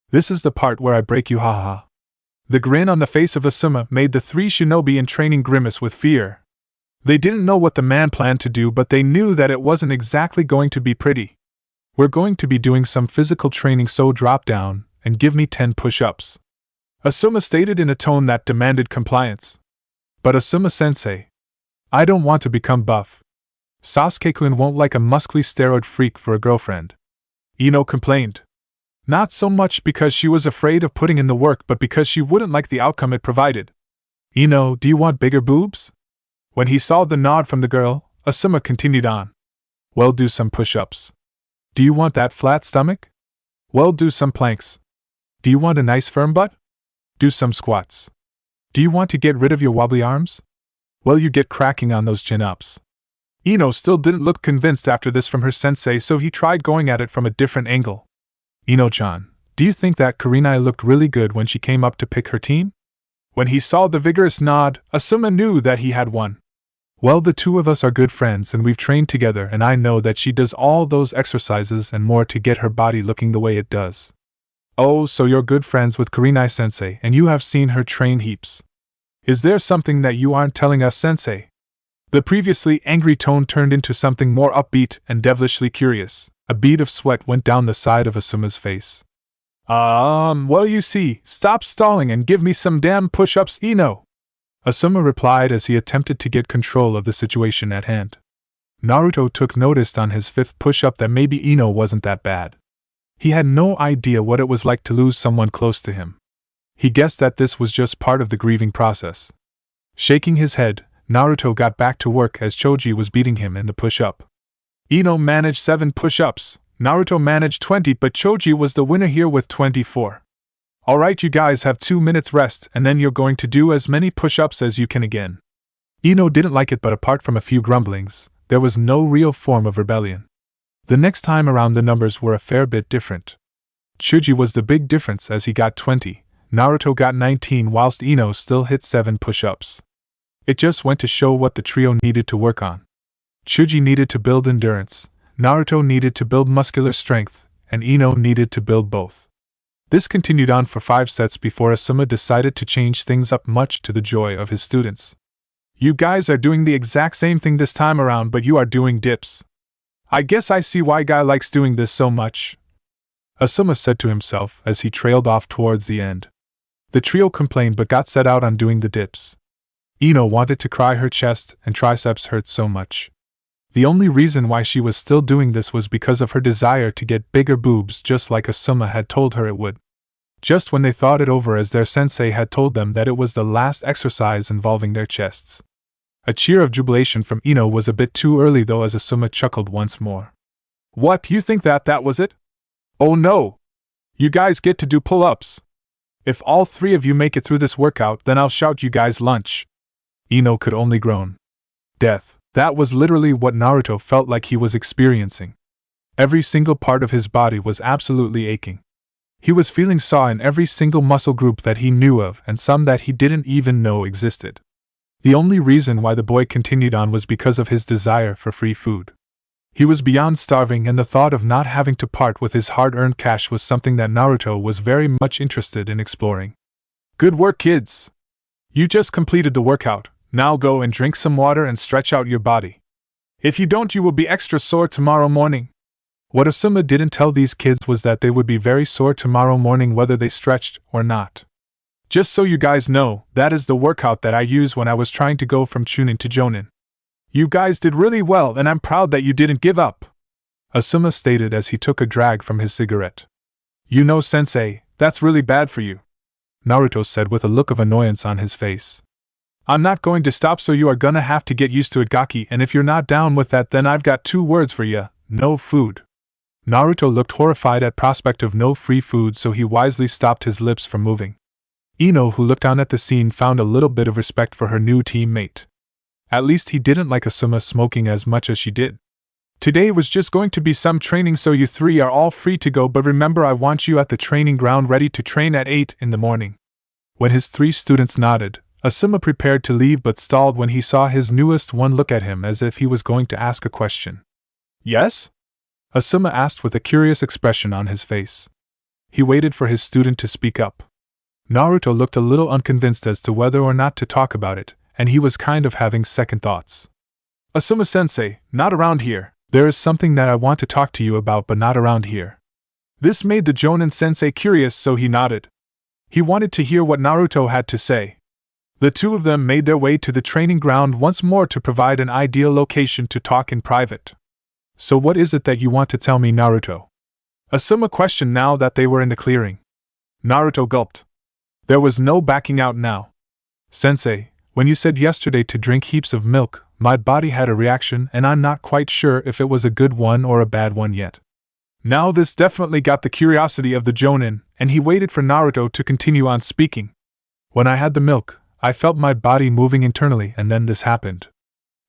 This is the part where I break you, haha. The grin on the face of Asuma made the three shinobi in training grimace with fear. They didn't know what the man planned to do, but they knew that it wasn't exactly going to be pretty. We're going to be doing some physical training, so drop down and give me 10 push-ups. Asuma stated in a tone that demanded compliance. But Asuma-sensei, I don't want to become buff. Sasuke-kun won't like a muscly steroid freak for a girlfriend. Ino complained. Not so much because she was afraid of putting in the work, but because she wouldn't like the outcome it provided. Ino, do you want bigger boobs? When he saw the nod from the girl, Asuma continued on. Well, do some push-ups. Do you want that flat stomach? Well, do some planks. Do you want a nice firm butt? Do some squats. Do you want to get rid of your wobbly arms? Well, you get cracking on those chin-ups. Ino still didn't look convinced after this from her sensei, so he tried going at it from a different angle. Ino-chan, do you think that Kurenai looked really good when she came up to pick her team? When he saw the vigorous nod, Asuma knew that he had won. Well, the two of us are good friends and we've trained together, and I know that she does all those exercises and more to get her body looking the way it does. Oh, so you're good friends with Kurenai-sensei and you have seen her train heaps. Is there something that you aren't telling us, sensei? The previously angry tone turned into something more upbeat and devilishly curious. A bead of sweat went down the side of Asuma's face. Well, you see, stop stalling and give me some damn push-ups, Ino. Asuma replied as he attempted to get control of the situation at hand. Naruto took notice on his fifth push-up that maybe Ino wasn't that bad. He had no idea what it was like to lose someone close to him. He guessed that this was just part of the grieving process. Shaking his head, Naruto got back to work as Choji was beating him in the push-up. Ino managed 7 push-ups, Naruto managed 20, but Choji was the winner here with 24. Alright, you guys have 2 minutes rest and then you're going to do as many push-ups as you can again. Ino didn't like it, but apart from a few grumblings, there was no real form of rebellion. The next time around the numbers were a fair bit different. Chuji was the big difference as he got 20, Naruto got 19 whilst Ino still hit 7 push-ups. It just went to show what the trio needed to work on. Chuji needed to build endurance, Naruto needed to build muscular strength, and Ino needed to build both. This continued on for 5 sets before Asuma decided to change things up, much to the joy of his students. You guys are doing the exact same thing this time around, but you are doing dips. I guess I see why Guy likes doing this so much, Asuma said to himself as he trailed off towards the end. The trio complained but got set out on doing the dips. Ino wanted to cry, her chest and triceps hurt so much. The only reason why she was still doing this was because of her desire to get bigger boobs, just like Asuma had told her it would. Just when they thought it over, as their sensei had told them that it was the last exercise involving their chests, A cheer of jubilation from Ino was a bit too early though as Asuma chuckled once more. What, you think that was it? Oh no! You guys get to do pull-ups. If all three of you make it through this workout, then I'll shout you guys lunch. Ino could only groan. Death, that was literally what Naruto felt like he was experiencing. Every single part of his body was absolutely aching. He was feeling sore in every single muscle group that he knew of and some that he didn't even know existed. The only reason why the boy continued on was because of his desire for free food. He was beyond starving, and the thought of not having to part with his hard-earned cash was something that Naruto was very much interested in exploring. Good work, kids! You just completed the workout. Now go and drink some water and stretch out your body. If you don't, you will be extra sore tomorrow morning. What Asuma didn't tell these kids was that they would be very sore tomorrow morning whether they stretched or not. Just so you guys know, that is the workout that I used when I was trying to go from Chunin to Jonin. You guys did really well, and I'm proud that you didn't give up, Asuma stated as he took a drag from his cigarette. You know, sensei, that's really bad for you, Naruto said with a look of annoyance on his face. I'm not going to stop, so you are gonna have to get used to it, Gaki, and if you're not down with that, then I've got 2 words for ya: no food. Naruto looked horrified at prospect of no free food, so he wisely stopped his lips from moving. Ino, who looked on at the scene, found a little bit of respect for her new teammate. At least he didn't like Asuma smoking as much as she did. Today was just going to be some training, so you 3 are all free to go, but remember, I want you at the training ground ready to train at 8 in the morning. When his 3 students nodded, Asuma prepared to leave but stalled when he saw his newest one look at him as if he was going to ask a question. Yes? Asuma asked with a curious expression on his face. He waited for his student to speak up. Naruto looked a little unconvinced as to whether or not to talk about it, and he was kind of having second thoughts. Asuma-sensei, not around here. There is something that I want to talk to you about, but not around here. This made the Jonin-sensei curious, so he nodded. He wanted to hear what Naruto had to say. The 2 of them made their way to the training ground once more to provide an ideal location to talk in private. So what is it that you want to tell me, Naruto? Asuma questioned now that they were in the clearing. Naruto gulped. There was no backing out now. Sensei, when you said yesterday to drink heaps of milk, my body had a reaction, and I'm not quite sure if it was a good one or a bad one yet. Now this definitely got the curiosity of the Jonin, and he waited for Naruto to continue on speaking. When I had the milk, I felt my body moving internally, and then this happened.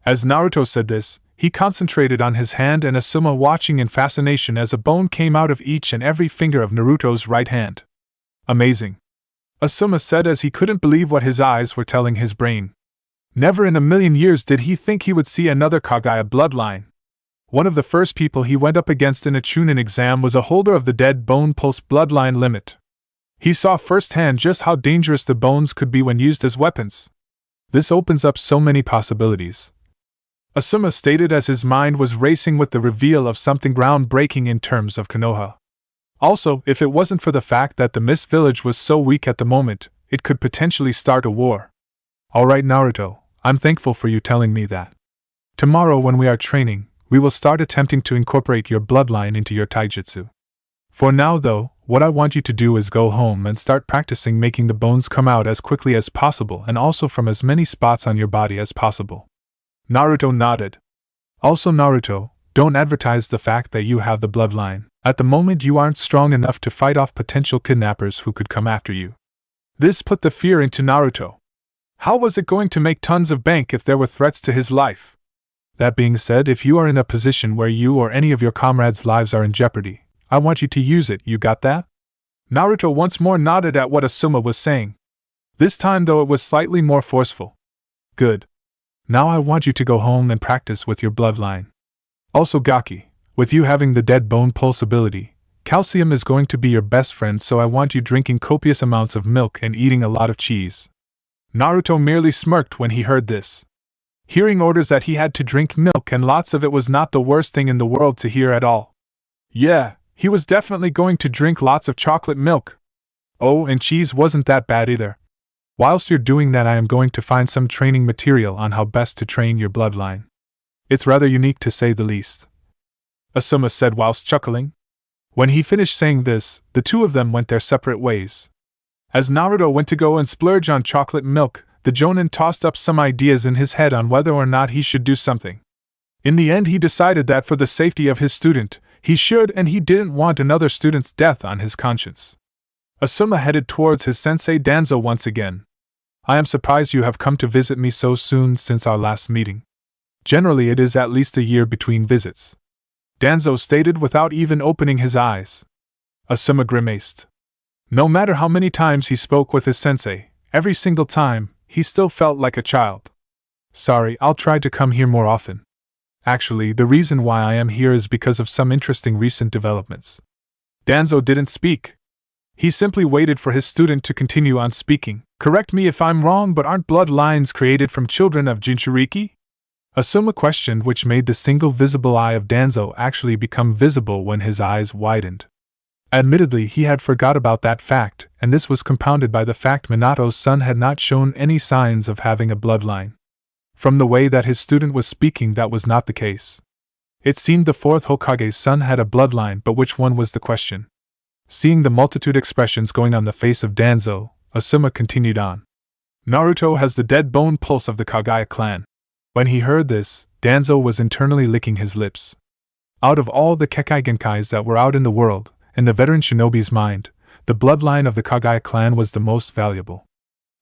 As Naruto said this, he concentrated on his hand, and Asuma watching in fascination as a bone came out of each and every finger of Naruto's right hand. Amazing, Asuma said as he couldn't believe what his eyes were telling his brain. Never in a million years did he think he would see another Kagaya bloodline. One of the first people he went up against in a Chunin exam was a holder of the dead bone pulse bloodline limit. He saw firsthand just how dangerous the bones could be when used as weapons. This opens up so many possibilities, Asuma stated as his mind was racing with the reveal of something groundbreaking in terms of Konoha. Also, if it wasn't for the fact that the Mist Village was so weak at the moment, it could potentially start a war. Alright, Naruto, I'm thankful for you telling me that. Tomorrow when we are training, we will start attempting to incorporate your bloodline into your taijutsu. For now though, what I want you to do is go home and start practicing making the bones come out as quickly as possible and also from as many spots on your body as possible. Naruto nodded. Also Naruto, don't advertise the fact that you have the bloodline. At the moment you aren't strong enough to fight off potential kidnappers who could come after you. This put the fear into Naruto. How was it going to make tons of bank if there were threats to his life? That being said, if you are in a position where you or any of your comrades' lives are in jeopardy, I want you to use it, you got that? Naruto once more nodded at what Asuma was saying. This time though it was slightly more forceful. Good. Now I want you to go home and practice with your bloodline. Also Gaki, with you having the dead bone pulse ability, calcium is going to be your best friend, so I want you drinking copious amounts of milk and eating a lot of cheese. Naruto merely smirked when he heard this. Hearing orders that he had to drink milk and lots of it was not the worst thing in the world to hear at all. Yeah, he was definitely going to drink lots of chocolate milk. Oh, and cheese wasn't that bad either. Whilst you're doing that, I am going to find some training material on how best to train your bloodline. It's rather unique to say the least, Asuma said whilst chuckling. When he finished saying this, the 2 of them went their separate ways. As Naruto went to go and splurge on chocolate milk, the Jonin tossed up some ideas in his head on whether or not he should do something. In the end, he decided that for the safety of his student, he should, and he didn't want another student's death on his conscience. Asuma headed towards his sensei Danzo once again. I am surprised you have come to visit me so soon since our last meeting. Generally, it is at least a year between visits. Danzo stated without even opening his eyes. Asuma grimaced. No matter how many times he spoke with his sensei, every single time, he still felt like a child. Sorry, I'll try to come here more often. Actually, the reason why I am here is because of some interesting recent developments. Danzo didn't speak. He simply waited for his student to continue on speaking. Correct me if I'm wrong, but aren't bloodlines created from children of Jinchuriki? Asuma questioned, which made the single visible eye of Danzo actually become visible when his eyes widened. Admittedly, he had forgot about that fact, and this was compounded by the fact Minato's son had not shown any signs of having a bloodline. From the way that his student was speaking, that was not the case. It seemed the fourth Hokage's son had a bloodline, but which one was the question? Seeing the multitude expressions going on the face of Danzo, Asuma continued on. Naruto has the dead bone pulse of the Kagaya clan. When he heard this, Danzo was internally licking his lips. Out of all the Kekkei Genkais that were out in the world, in the veteran shinobi's mind, the bloodline of the Kagaya clan was the most valuable.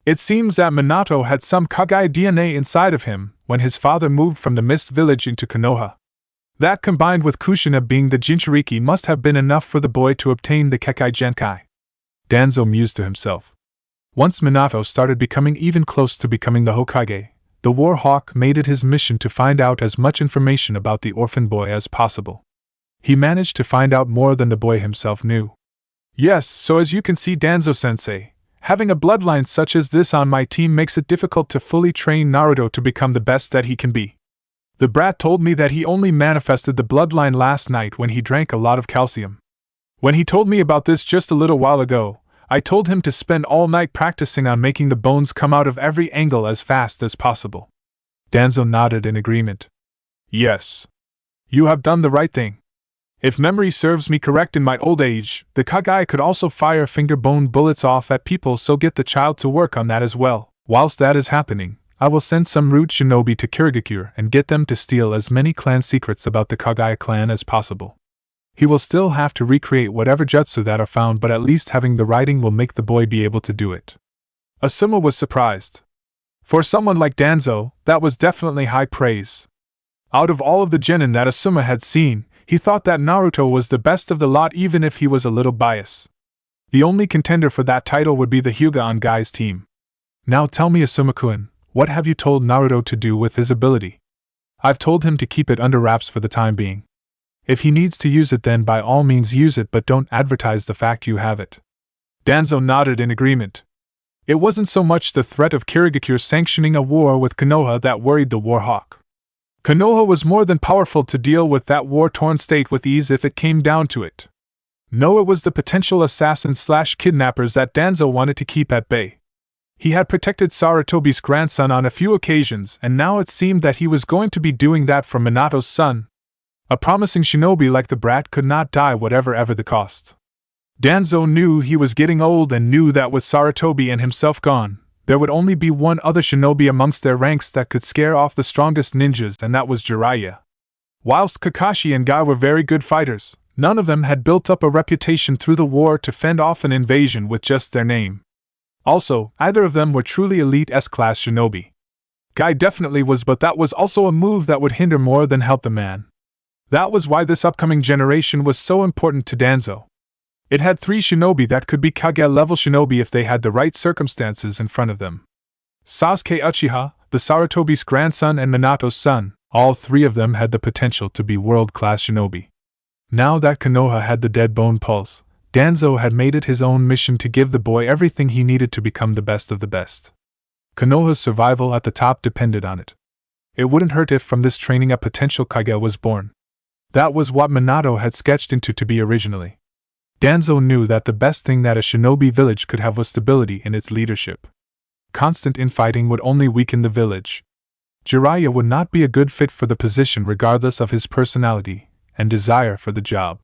It seems that Minato had some Kagaya DNA inside of him when his father moved from the Mist Village into Konoha. That combined with Kushina being the Jinchuriki must have been enough for the boy to obtain the Kekkei Genkai. Danzo mused to himself. Once Minato started becoming even close to becoming the Hokage, the War Hawk made it his mission to find out as much information about the orphan boy as possible. He managed to find out more than the boy himself knew. Yes, so as you can see, Danzo-sensei, having a bloodline such as this on my team makes it difficult to fully train Naruto to become the best that he can be. The brat told me that he only manifested the bloodline last night when he drank a lot of calcium. When he told me about this just a little while ago, I told him to spend all night practicing on making the bones come out of every angle as fast as possible. Danzo nodded in agreement. Yes. You have done the right thing. If memory serves me correct, in my old age, the Kagaya could also fire finger bone bullets off at people, so get the child to work on that as well. Whilst that is happening, I will send some rude shinobi to Kirigakure and get them to steal as many clan secrets about the Kagaya clan as possible. He will still have to recreate whatever jutsu that are found, but at least having the writing will make the boy be able to do it. Asuma was surprised. For someone like Danzo, that was definitely high praise. Out of all of the genin that Asuma had seen, he thought that Naruto was the best of the lot, even if he was a little biased. The only contender for that title would be the Hyuga on Guy's team. Now tell me, Asuma-kun, what have you told Naruto to do with his ability? I've told him to keep it under wraps for the time being. If he needs to use it, then by all means use it, but don't advertise the fact you have it. Danzo nodded in agreement. It wasn't so much the threat of Kirigakure sanctioning a war with Konoha that worried the War Hawk. Konoha was more than powerful to deal with that war-torn state with ease if it came down to it. No, it was the potential assassins/kidnappers that Danzo wanted to keep at bay. He had protected Sarutobi's grandson on a few occasions, and now it seemed that he was going to be doing that for Minato's son. A promising shinobi like the brat could not die whatever the cost. Danzo knew he was getting old and knew that with Sarutobi and himself gone, there would only be one other shinobi amongst their ranks that could scare off the strongest ninjas, and that was Jiraiya. Whilst Kakashi and Guy were very good fighters, none of them had built up a reputation through the war to fend off an invasion with just their name. Also, either of them were truly elite S-class shinobi. Guy definitely was, but that was also a move that would hinder more than help the man. That was why this upcoming generation was so important to Danzo. It had 3 shinobi that could be Kage-level shinobi if they had the right circumstances in front of them. Sasuke Uchiha, the Sarutobi's grandson, and Minato's son, all 3 of them had the potential to be world-class shinobi. Now that Konoha had the dead bone pulse, Danzo had made it his own mission to give the boy everything he needed to become the best of the best. Konoha's survival at the top depended on it. It wouldn't hurt if from this training a potential Kage was born. That was what Minato had sketched into to be originally. Danzo knew that the best thing that a shinobi village could have was stability in its leadership. Constant infighting would only weaken the village. Jiraiya would not be a good fit for the position regardless of his personality and desire for the job.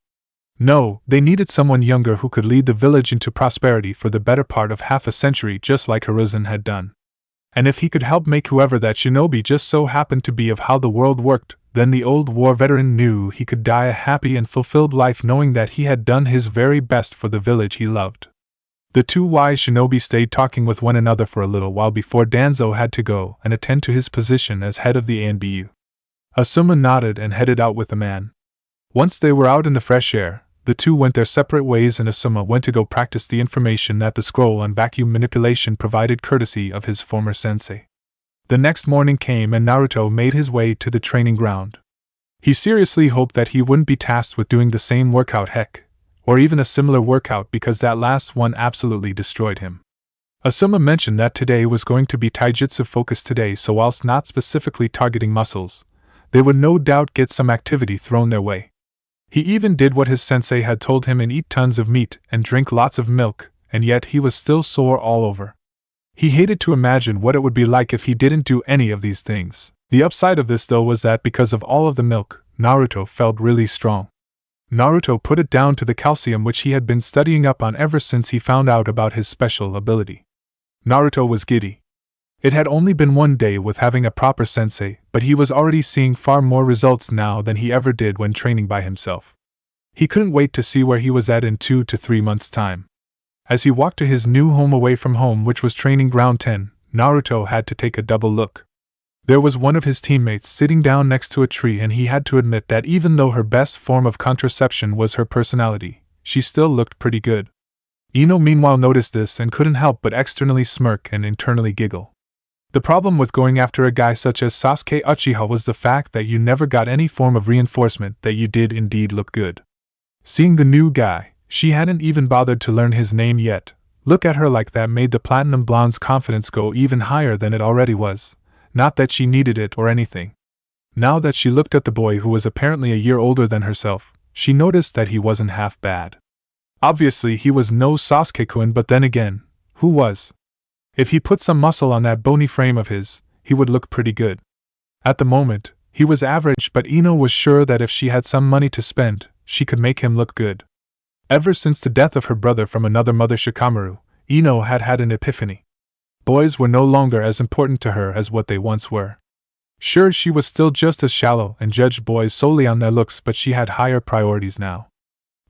No, they needed someone younger who could lead the village into prosperity for the better part of half a century, just like Hiruzen had done. And if he could help make whoever that shinobi just so happened to be of how the world worked, then the old war veteran knew he could die a happy and fulfilled life knowing that he had done his very best for the village he loved. The two wise shinobi stayed talking with one another for a little while before Danzo had to go and attend to his position as head of the ANBU. Asuma nodded and headed out with the man. Once they were out in the fresh air, the two went their separate ways and Asuma went to go practice the information that the scroll on vacuum manipulation provided courtesy of his former sensei. The next morning came and Naruto made his way to the training ground. He seriously hoped that he wouldn't be tasked with doing the same workout or even a similar workout because that last one absolutely destroyed him. Asuma mentioned that today was going to be taijutsu focused today, so whilst not specifically targeting muscles, they would no doubt get some activity thrown their way. He even did what his sensei had told him and eat tons of meat and drink lots of milk, and yet he was still sore all over. He hated to imagine what it would be like if he didn't do any of these things. The upside of this though was that because of all of the milk, Naruto felt really strong. Naruto put it down to the calcium which he had been studying up on ever since he found out about his special ability. Naruto was giddy. It had only been one day with having a proper sensei, but he was already seeing far more results now than he ever did when training by himself. He couldn't wait to see where he was at in 2 to 3 months' time. As he walked to his new home away from home, which was training ground 10, Naruto had to take a double look. There was one of his teammates sitting down next to a tree, and he had to admit that even though her best form of contraception was her personality, she still looked pretty good. Ino meanwhile noticed this and couldn't help but externally smirk and internally giggle. The problem with going after a guy such as Sasuke Uchiha was the fact that you never got any form of reinforcement that you did indeed look good. Seeing the new guy, she hadn't even bothered to learn his name yet. Look at her like that made the platinum blonde's confidence go even higher than it already was. Not that she needed it or anything. Now that she looked at the boy who was apparently a year older than herself, she noticed that he wasn't half bad. Obviously he was no Sasuke-kun, but then again, who was? If he put some muscle on that bony frame of his, he would look pretty good. At the moment, he was average, but Ino was sure that if she had some money to spend, she could make him look good. Ever since the death of her brother from another mother, Shikamaru, Ino had had an epiphany. Boys were no longer as important to her as what they once were. Sure, she was still just as shallow and judged boys solely on their looks, but she had higher priorities now.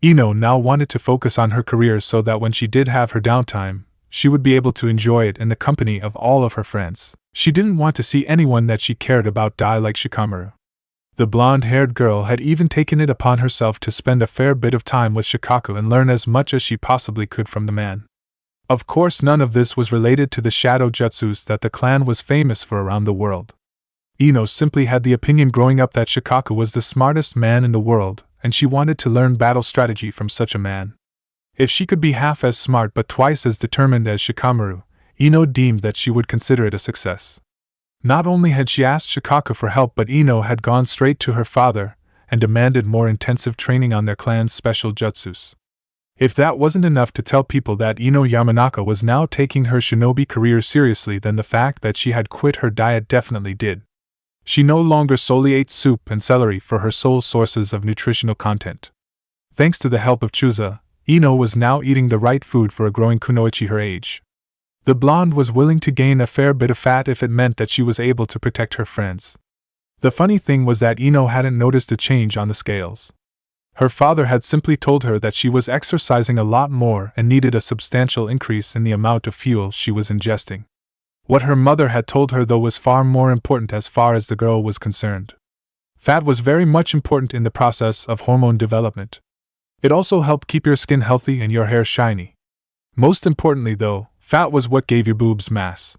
Ino now wanted to focus on her career so that when she did have her downtime, she would be able to enjoy it in the company of all of her friends. She didn't want to see anyone that she cared about die like Shikamaru. The blonde-haired girl had even taken it upon herself to spend a fair bit of time with Shikaku and learn as much as she possibly could from the man. Of course, none of this was related to the shadow jutsus that the clan was famous for around the world. Ino simply had the opinion growing up that Shikaku was the smartest man in the world, and she wanted to learn battle strategy from such a man. If she could be half as smart but twice as determined as Shikamaru, Ino deemed that she would consider it a success. Not only had she asked Shikaku for help, but Ino had gone straight to her father and demanded more intensive training on their clan's special jutsus. If that wasn't enough to tell people that Ino Yamanaka was now taking her shinobi career seriously, then the fact that she had quit her diet definitely did. She no longer solely ate soup and celery for her sole sources of nutritional content. Thanks to the help of Chusa, Ino was now eating the right food for a growing kunoichi her age. The blonde was willing to gain a fair bit of fat if it meant that she was able to protect her friends. The funny thing was that Ino hadn't noticed a change on the scales. Her father had simply told her that she was exercising a lot more and needed a substantial increase in the amount of fuel she was ingesting. What her mother had told her, though, was far more important as far as the girl was concerned. Fat was very much important in the process of hormone development. It also helped keep your skin healthy and your hair shiny. Most importantly, though, fat was what gave your boobs mass.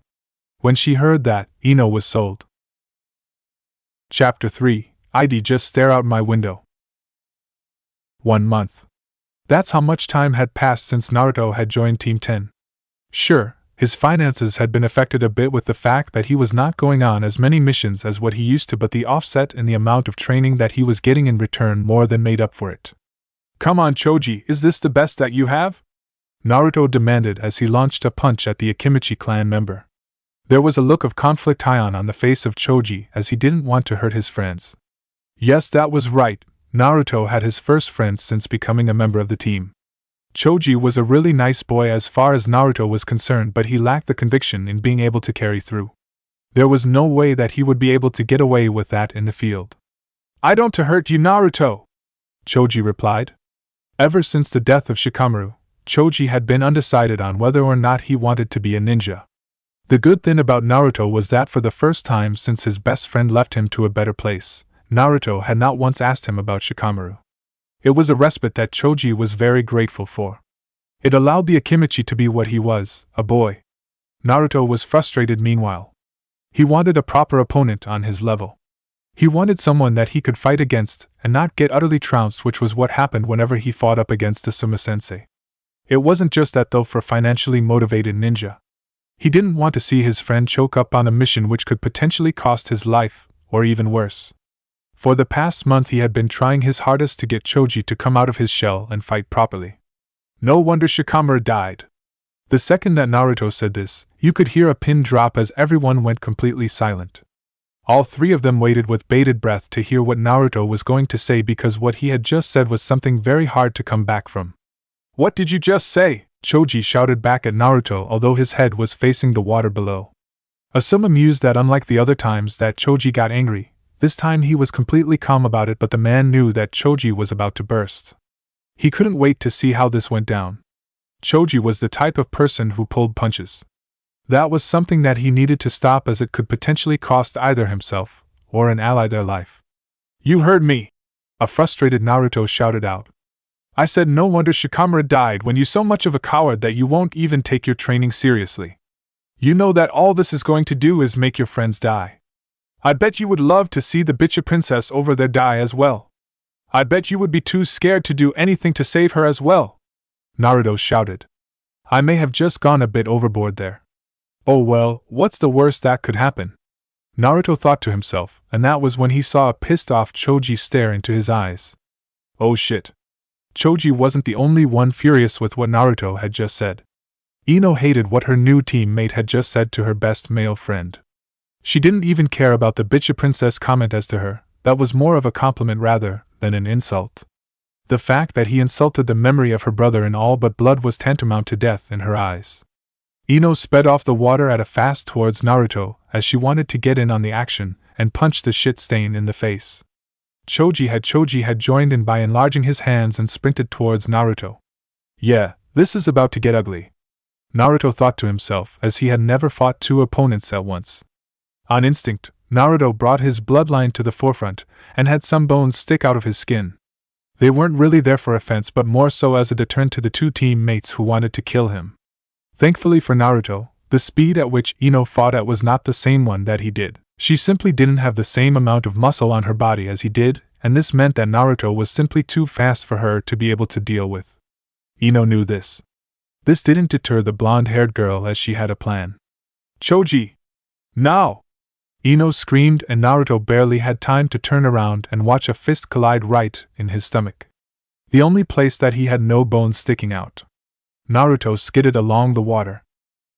When she heard that, Ino was sold. Chapter 3. I'd just stare out my window. 1 month. That's how much time had passed since Naruto had joined Team 10. Sure, his finances had been affected a bit with the fact that he was not going on as many missions as what he used to, but the offset in the amount of training that he was getting in return more than made up for it. "Come on, Choji, is this the best that you have?" Naruto demanded as he launched a punch at the Akimichi clan member. There was a look of conflict high on the face of Choji as he didn't want to hurt his friends. Yes, that was right. Naruto had his first friend since becoming a member of the team. Choji was a really nice boy as far as Naruto was concerned, but he lacked the conviction in being able to carry through. There was no way that he would be able to get away with that in the field. "I don't to hurt you, Naruto," Choji replied. Ever since the death of Shikamaru, Choji had been undecided on whether or not he wanted to be a ninja. The good thing about Naruto was that for the first time since his best friend left him to a better place, Naruto had not once asked him about Shikamaru. It was a respite that Choji was very grateful for. It allowed the Akimichi to be what he was, a boy. Naruto was frustrated meanwhile. He wanted a proper opponent on his level. He wanted someone that he could fight against and not get utterly trounced, which was what happened whenever he fought up against Asuma-sensei. It wasn't just that though for financially motivated ninja. He didn't want to see his friend choke up on a mission which could potentially cost his life, or even worse. For the past month he had been trying his hardest to get Choji to come out of his shell and fight properly. No wonder Shikamaru died. The second that Naruto said this, you could hear a pin drop as everyone went completely silent. All three of them waited with bated breath to hear what Naruto was going to say, because what he had just said was something very hard to come back from. "What did you just say?" Choji shouted back at Naruto, although his head was facing the water below. Asuma mused that unlike the other times that Choji got angry, this time he was completely calm about it, but the man knew that Choji was about to burst. He couldn't wait to see how this went down. Choji was the type of person who pulled punches. That was something that he needed to stop, as it could potentially cost either himself or an ally their life. "You heard me!" a frustrated Naruto shouted out. "I said no wonder Shikamaru died when you're so much of a coward that you won't even take your training seriously. You know that all this is going to do is make your friends die. I bet you would love to see the bitcha princess over there die as well. I bet you would be too scared to do anything to save her as well," Naruto shouted. "I may have just gone a bit overboard there. Oh well, what's the worst that could happen?" Naruto thought to himself, and that was when he saw a pissed-off Choji stare into his eyes. Oh shit. Choji wasn't the only one furious with what Naruto had just said. Ino hated what her new teammate had just said to her best male friend. She didn't even care about the bitcha princess comment as to her. That was more of a compliment rather than an insult. The fact that he insulted the memory of her brother in all but blood was tantamount to death in her eyes. Ino sped off the water at a fast towards Naruto, as she wanted to get in on the action and punch the shit stain in the face. Choji had joined in by enlarging his hands and sprinted towards Naruto. Yeah, this is about to get ugly, Naruto thought to himself, as he had never fought two opponents at once. On instinct, Naruto brought his bloodline to the forefront and had some bones stick out of his skin. They weren't really there for offense, but more so as a deterrent to the two teammates who wanted to kill him. Thankfully for Naruto, the speed at which Ino fought at was not the same one that he did. She simply didn't have the same amount of muscle on her body as he did, and this meant that Naruto was simply too fast for her to be able to deal with. Ino knew this. This didn't deter the blonde-haired girl, as she had a plan. "Choji! Now!" Ino screamed, and Naruto barely had time to turn around and watch a fist collide right in his stomach, the only place that he had no bones sticking out. Naruto skidded along the water.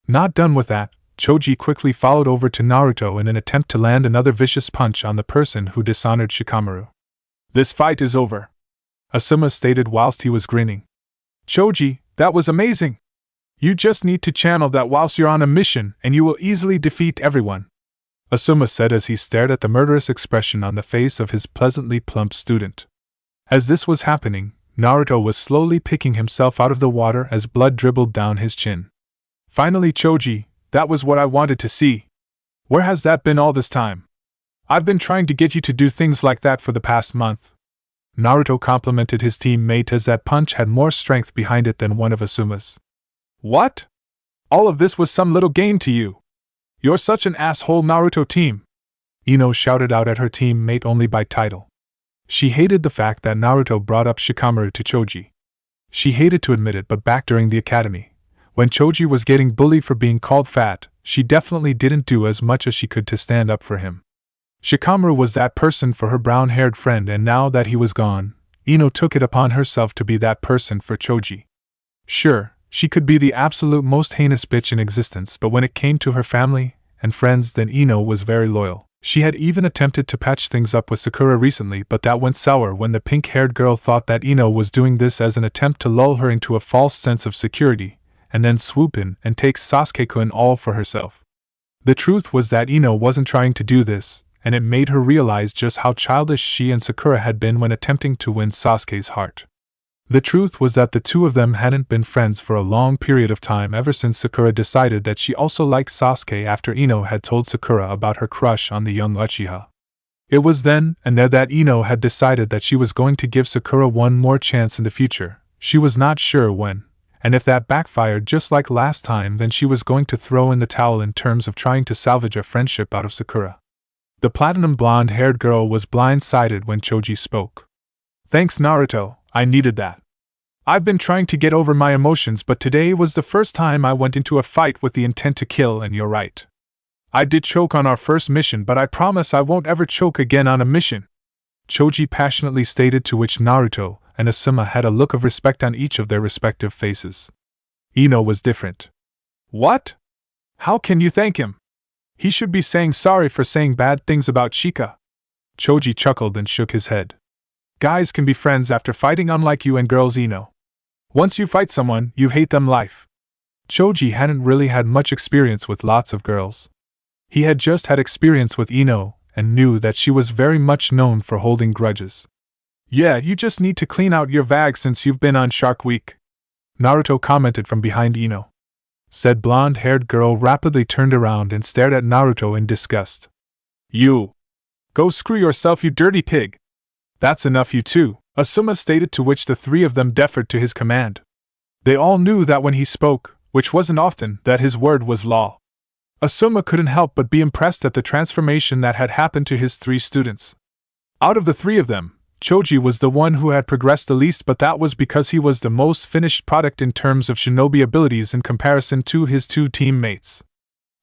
Not done with that, Choji quickly followed over to Naruto in an attempt to land another vicious punch on the person who dishonored Shikamaru. "This fight is over," Asuma stated whilst he was grinning. "Choji, that was amazing! You just need to channel that whilst you're on a mission and you will easily defeat everyone," Asuma said as he stared at the murderous expression on the face of his pleasantly plump student. As this was happening, Naruto was slowly picking himself out of the water as blood dribbled down his chin. "Finally, Choji, that was what I wanted to see. Where has that been all this time? I've been trying to get you to do things like that for the past month." Naruto complimented his teammate as that punch had more strength behind it than one of Asuma's. "What? All of this was some little game to you? You're such an asshole, Naruto team!" Ino shouted out at her teammate only by title. She hated the fact that Naruto brought up Shikamaru to Choji. She hated to admit it, but back during the academy, when Choji was getting bullied for being called fat, she definitely didn't do as much as she could to stand up for him. Shikamaru was that person for her brown-haired friend, and now that he was gone, Ino took it upon herself to be that person for Choji. Sure, she could be the absolute most heinous bitch in existence, but when it came to her family and friends, then Ino was very loyal. She had even attempted to patch things up with Sakura recently, but that went sour when the pink-haired girl thought that Ino was doing this as an attempt to lull her into a false sense of security, and then swoop in and take Sasuke-kun all for herself. The truth was that Ino wasn't trying to do this, and it made her realize just how childish she and Sakura had been when attempting to win Sasuke's heart. The truth was that the two of them hadn't been friends for a long period of time ever since Sakura decided that she also liked Sasuke after Ino had told Sakura about her crush on the young Uchiha. It was then and there that Ino had decided that she was going to give Sakura one more chance in the future. She was not sure when, and if that backfired just like last time, then she was going to throw in the towel in terms of trying to salvage a friendship out of Sakura. The platinum blonde-haired girl was blindsided when Choji spoke. "Thanks, Naruto, I needed that. I've been trying to get over my emotions, but today was the first time I went into a fight with the intent to kill, and you're right. I did choke on our first mission, but I promise I won't ever choke again on a mission," Choji passionately stated, to which Naruto and Asuma had a look of respect on each of their respective faces. Ino was different. "What? How can you thank him? He should be saying sorry for saying bad things about Chika." Choji chuckled and shook his head. "Guys can be friends after fighting, unlike you and girls, Ino. Once you fight someone, you hate them life." Choji hadn't really had much experience with lots of girls. He had just had experience with Ino, and knew that she was very much known for holding grudges. "Yeah, you just need to clean out your bag since you've been on Shark Week," Naruto commented from behind Ino. Said blonde-haired girl rapidly turned around and stared at Naruto in disgust. "You! Go screw yourself, you dirty pig! That's enough, you two," Asuma stated, to which the three of them deferred to his command. They all knew that when he spoke, which wasn't often, that his word was law. Asuma couldn't help but be impressed at the transformation that had happened to his three students. Out of the three of them, Choji was the one who had progressed the least, but that was because he was the most finished product in terms of shinobi abilities in comparison to his two teammates.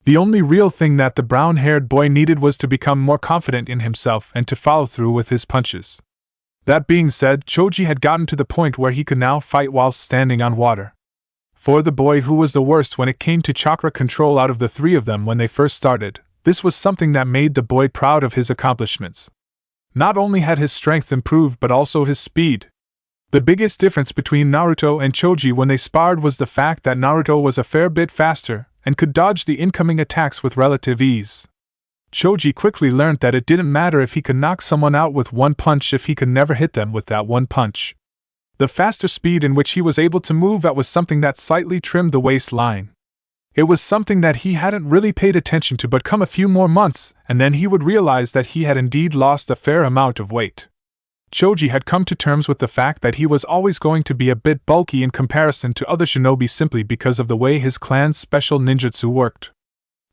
The only real thing that the brown-haired boy needed was to become more confident in himself and to follow through with his punches. That being said, Choji had gotten to the point where he could now fight whilst standing on water. For the boy who was the worst when it came to chakra control out of the three of them when they first started, this was something that made the boy proud of his accomplishments. Not only had his strength improved but also his speed. The biggest difference between Naruto and Choji when they sparred was the fact that Naruto was a fair bit faster and could dodge the incoming attacks with relative ease. Choji quickly learned that it didn't matter if he could knock someone out with one punch if he could never hit them with that one punch. The faster speed in which he was able to move at was something that slightly trimmed the waistline. It was something that he hadn't really paid attention to, but come a few more months, and then he would realize that he had indeed lost a fair amount of weight. Choji had come to terms with the fact that he was always going to be a bit bulky in comparison to other shinobi simply because of the way his clan's special ninjutsu worked.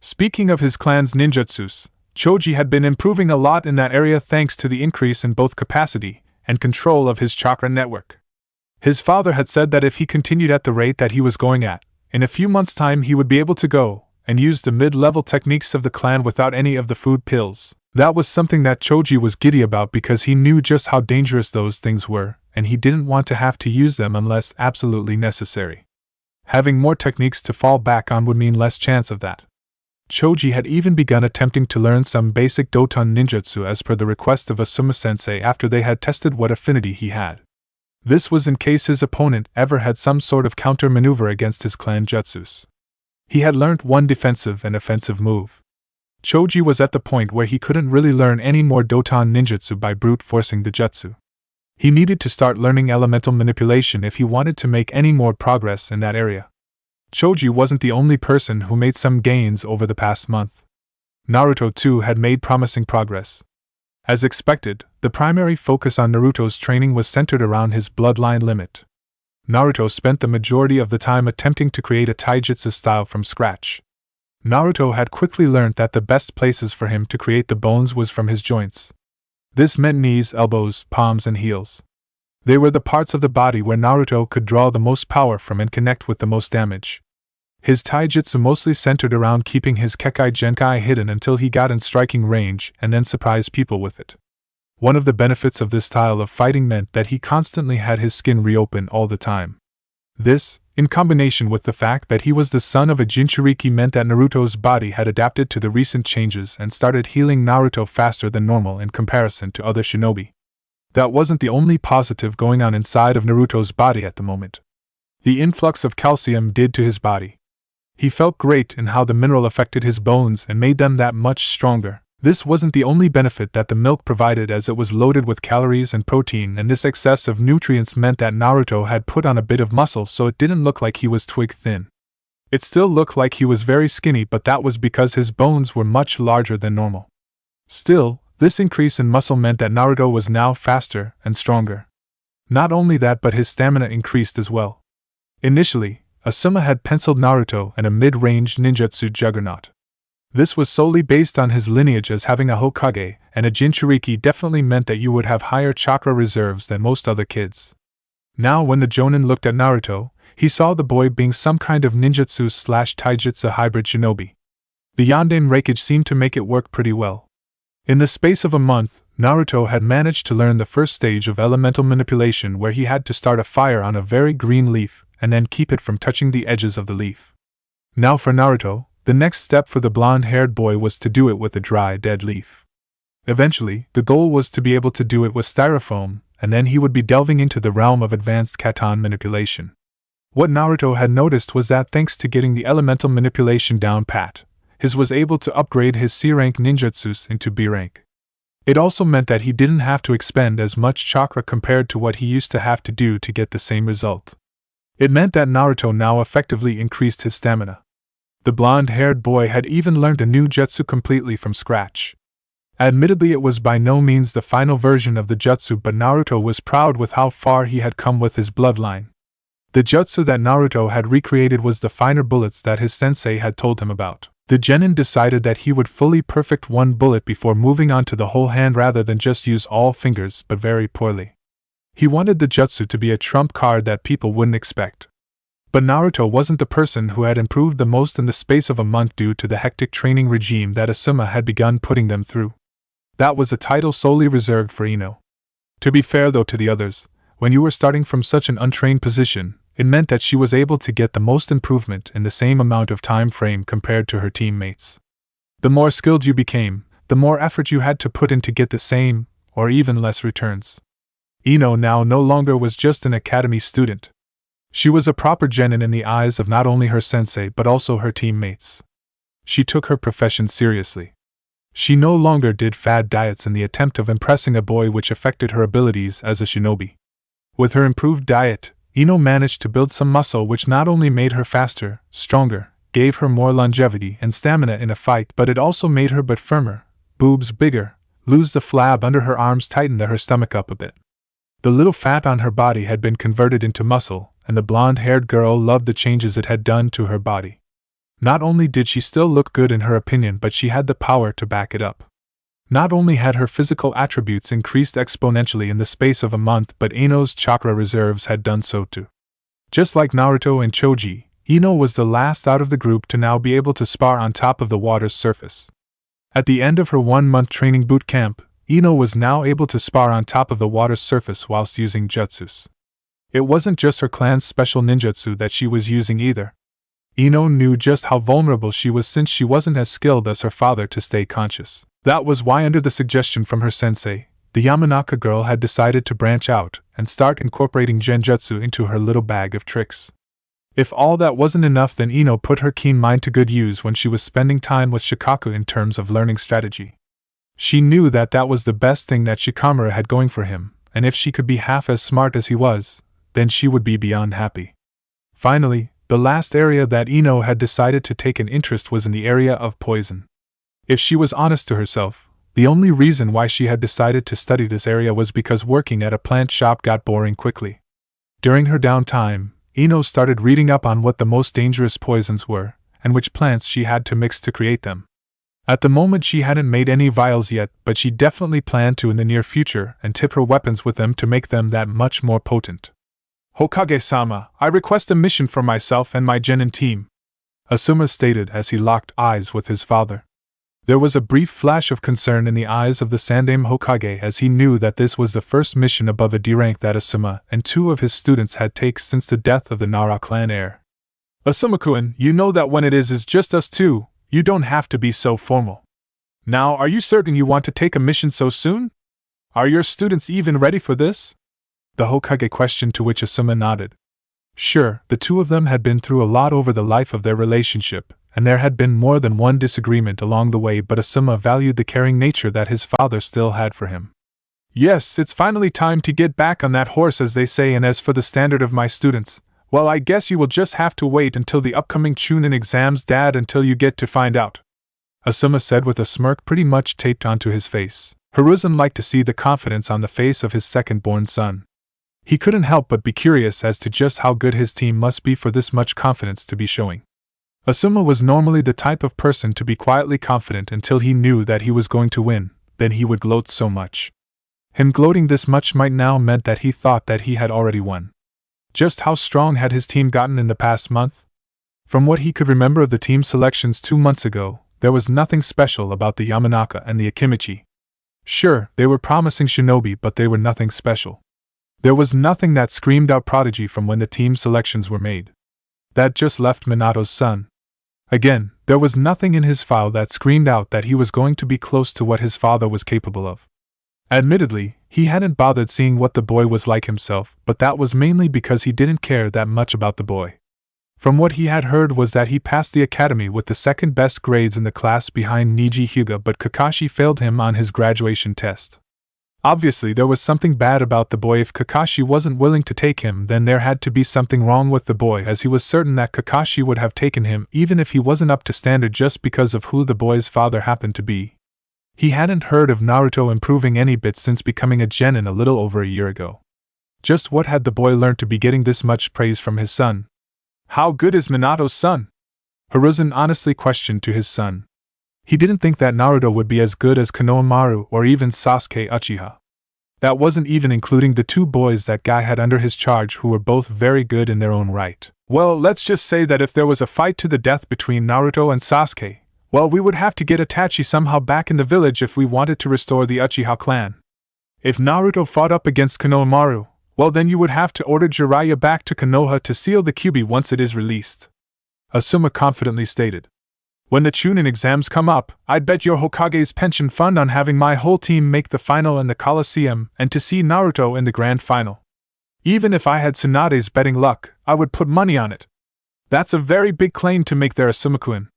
Speaking of his clan's ninjutsus, Choji had been improving a lot in that area thanks to the increase in both capacity and control of his chakra network. His father had said that if he continued at the rate that he was going at, in a few months' time he would be able to go and use the mid-level techniques of the clan without any of the food pills. That was something that Choji was giddy about because he knew just how dangerous those things were, and he didn't want to have to use them unless absolutely necessary. Having more techniques to fall back on would mean less chance of that. Choji had even begun attempting to learn some basic Doton ninjutsu as per the request of Asuma-sensei after they had tested what affinity he had. This was in case his opponent ever had some sort of counter-maneuver against his clan jutsus. He had learnt one defensive and offensive move. Choji was at the point where he couldn't really learn any more Doton ninjutsu by brute forcing the jutsu. He needed to start learning elemental manipulation if he wanted to make any more progress in that area. Choji wasn't the only person who made some gains over the past month. Naruto too had made promising progress. As expected, the primary focus on Naruto's training was centered around his bloodline limit. Naruto spent the majority of the time attempting to create a taijutsu style from scratch. Naruto had quickly learned that the best places for him to create the bones was from his joints. This meant knees, elbows, palms, and heels. They were the parts of the body where Naruto could draw the most power from and connect with the most damage. His taijutsu mostly centered around keeping his Kekkei Genkai hidden until he got in striking range and then surprise people with it. One of the benefits of this style of fighting meant that he constantly had his skin reopen all the time. This, In combination with the fact that he was the son of a Jinchuriki meant that Naruto's body had adapted to the recent changes and started healing Naruto faster than normal in comparison to other shinobi. That wasn't the only positive going on inside of Naruto's body at the moment. The influx of calcium did to his body. He felt great in how the mineral affected his bones and made them that much stronger. This wasn't the only benefit that the milk provided, as it was loaded with calories and protein, and this excess of nutrients meant that Naruto had put on a bit of muscle, so it didn't look like he was twig thin. It still looked like he was very skinny, but that was because his bones were much larger than normal. Still, this increase in muscle meant that Naruto was now faster and stronger. Not only that, but his stamina increased as well. Initially, Asuma had penciled Naruto in a mid-range ninjutsu juggernaut. This was solely based on his lineage, as having a Hokage and a Jinchuriki definitely meant that you would have higher chakra reserves than most other kids. Now when the Jonin looked at Naruto, he saw the boy being some kind of ninjutsu/taijutsu hybrid shinobi. The Yanden Reikage seemed to make it work pretty well. In the space of a month, Naruto had managed to learn the first stage of elemental manipulation, where he had to start a fire on a very green leaf and then keep it from touching the edges of the leaf. Now for Naruto, the next step for the blonde-haired boy was to do it with a dry, dead leaf. Eventually, the goal was to be able to do it with styrofoam, and then he would be delving into the realm of advanced katan manipulation. What Naruto had noticed was that thanks to getting the elemental manipulation down pat, his was able to upgrade his C-rank ninjutsus into B-rank. It also meant that he didn't have to expend as much chakra compared to what he used to have to do to get the same result. It meant that Naruto now effectively increased his stamina. The blonde-haired boy had even learned a new jutsu completely from scratch. Admittedly, it was by no means the final version of the jutsu, but Naruto was proud with how far he had come with his bloodline. The jutsu that Naruto had recreated was the finer bullets that his sensei had told him about. The Genin decided that he would fully perfect one bullet before moving on to the whole hand rather than just use all fingers, but very poorly. He wanted the jutsu to be a trump card that people wouldn't expect. But Naruto wasn't the person who had improved the most in the space of a month due to the hectic training regime that Asuma had begun putting them through. That was a title solely reserved for Ino. To be fair though to the others, when you were starting from such an untrained position, it meant that she was able to get the most improvement in the same amount of time frame compared to her teammates. The more skilled you became, the more effort you had to put in to get the same, or even less returns. Ino now no longer was just an academy student. She was a proper genin in the eyes of not only her sensei but also her teammates. She took her profession seriously. She no longer did fad diets in the attempt of impressing a boy, which affected her abilities as a shinobi. With her improved diet, Ino managed to build some muscle, which not only made her faster, stronger, gave her more longevity and stamina in a fight, but it also made her but firmer, boobs bigger, lose the flab under her arms, tighten her stomach up a bit. The little fat on her body had been converted into muscle, and the blonde-haired girl loved the changes it had done to her body. Not only did she still look good in her opinion, but she had the power to back it up. Not only had her physical attributes increased exponentially in the space of a month, but Ino's chakra reserves had done so too. Just like Naruto and Choji, Ino was the last out of the group to now be able to spar on top of the water's surface. At the end of her 1-month training boot camp, Ino was now able to spar on top of the water's surface whilst using jutsus. It wasn't just her clan's special ninjutsu that she was using either. Ino knew just how vulnerable she was since she wasn't as skilled as her father to stay conscious. That was why, under the suggestion from her sensei, the Yamanaka girl had decided to branch out and start incorporating genjutsu into her little bag of tricks. If all that wasn't enough, then Ino put her keen mind to good use when she was spending time with Shikaku in terms of learning strategy. She knew that that was the best thing that Shikamaru had going for him, and if she could be half as smart as he was, then she would be beyond happy. Finally, the last area that Ino had decided to take an interest was in the area of poison. If she was honest to herself, the only reason why she had decided to study this area was because working at a plant shop got boring quickly. During her downtime, Ino started reading up on what the most dangerous poisons were, and which plants she had to mix to create them. At the moment she hadn't made any vials yet, but she definitely planned to in the near future and tip her weapons with them to make them that much more potent. "Hokage-sama, I request a mission for myself and my genin team," Asuma stated as he locked eyes with his father. There was a brief flash of concern in the eyes of the Sandaime Hokage as he knew that this was the first mission above a D rank that Asuma and 2 of his students had taken since the death of the Nara clan heir. Asuma-kun, you know that when it is just us 2, you don't have to be so formal. Now, are you certain you want to take a mission so soon? Are your students even ready for this? The Hokage questioned, to which Asuma nodded. Sure, the 2 of them had been through a lot over the life of their relationship, and there had been more than one disagreement along the way, but Asuma valued the caring nature that his father still had for him. Yes, it's finally time to get back on that horse, as they say, and as for the standard of my students, well, I guess you will just have to wait until the upcoming Chunin exams, Dad, until you get to find out. Asuma said with a smirk pretty much taped onto his face. Hiruzen liked to see the confidence on the face of his second-born son. He couldn't help but be curious as to just how good his team must be for this much confidence to be showing. Asuma was normally the type of person to be quietly confident until he knew that he was going to win, then he would gloat so much. Him gloating this much might now meant that he thought that he had already won. Just how strong had his team gotten in the past month? From what he could remember of the team selections 2 months ago, there was nothing special about the Yamanaka and the Akimichi. Sure, they were promising shinobi, but they were nothing special. There was nothing that screamed out prodigy from when the team selections were made. That just left Minato's son. Again, there was nothing in his file that screamed out that he was going to be close to what his father was capable of. Admittedly, he hadn't bothered seeing what the boy was like himself, but that was mainly because he didn't care that much about the boy. From what he had heard was that he passed the academy with the second best grades in the class behind Niji Hyuga, but Kakashi failed him on his graduation test. Obviously, there was something bad about the boy. If Kakashi wasn't willing to take him, then there had to be something wrong with the boy, as he was certain that Kakashi would have taken him even if he wasn't up to standard just because of who the boy's father happened to be. He hadn't heard of Naruto improving any bit since becoming a genin a little over a year ago. Just what had the boy learned to be getting this much praise from his son? How good is Minato's son? Hiruzen honestly questioned to his son. He didn't think that Naruto would be as good as Konohamaru or even Sasuke Uchiha. That wasn't even including the 2 boys that guy had under his charge, who were both very good in their own right. Well, let's just say that if there was a fight to the death between Naruto and Sasuke, well, we would have to get Itachi somehow back in the village if we wanted to restore the Uchiha clan. If Naruto fought up against Konohamaru, well, then you would have to order Jiraiya back to Konoha to seal the Kyuubi once it is released. Asuma confidently stated. When the Chunin exams come up, I'd bet your Hokage's pension fund on having my whole team make the final in the Coliseum and to see Naruto in the grand final. Even if I had Tsunade's betting luck, I would put money on it. That's a very big claim to make there, Asuma-kun.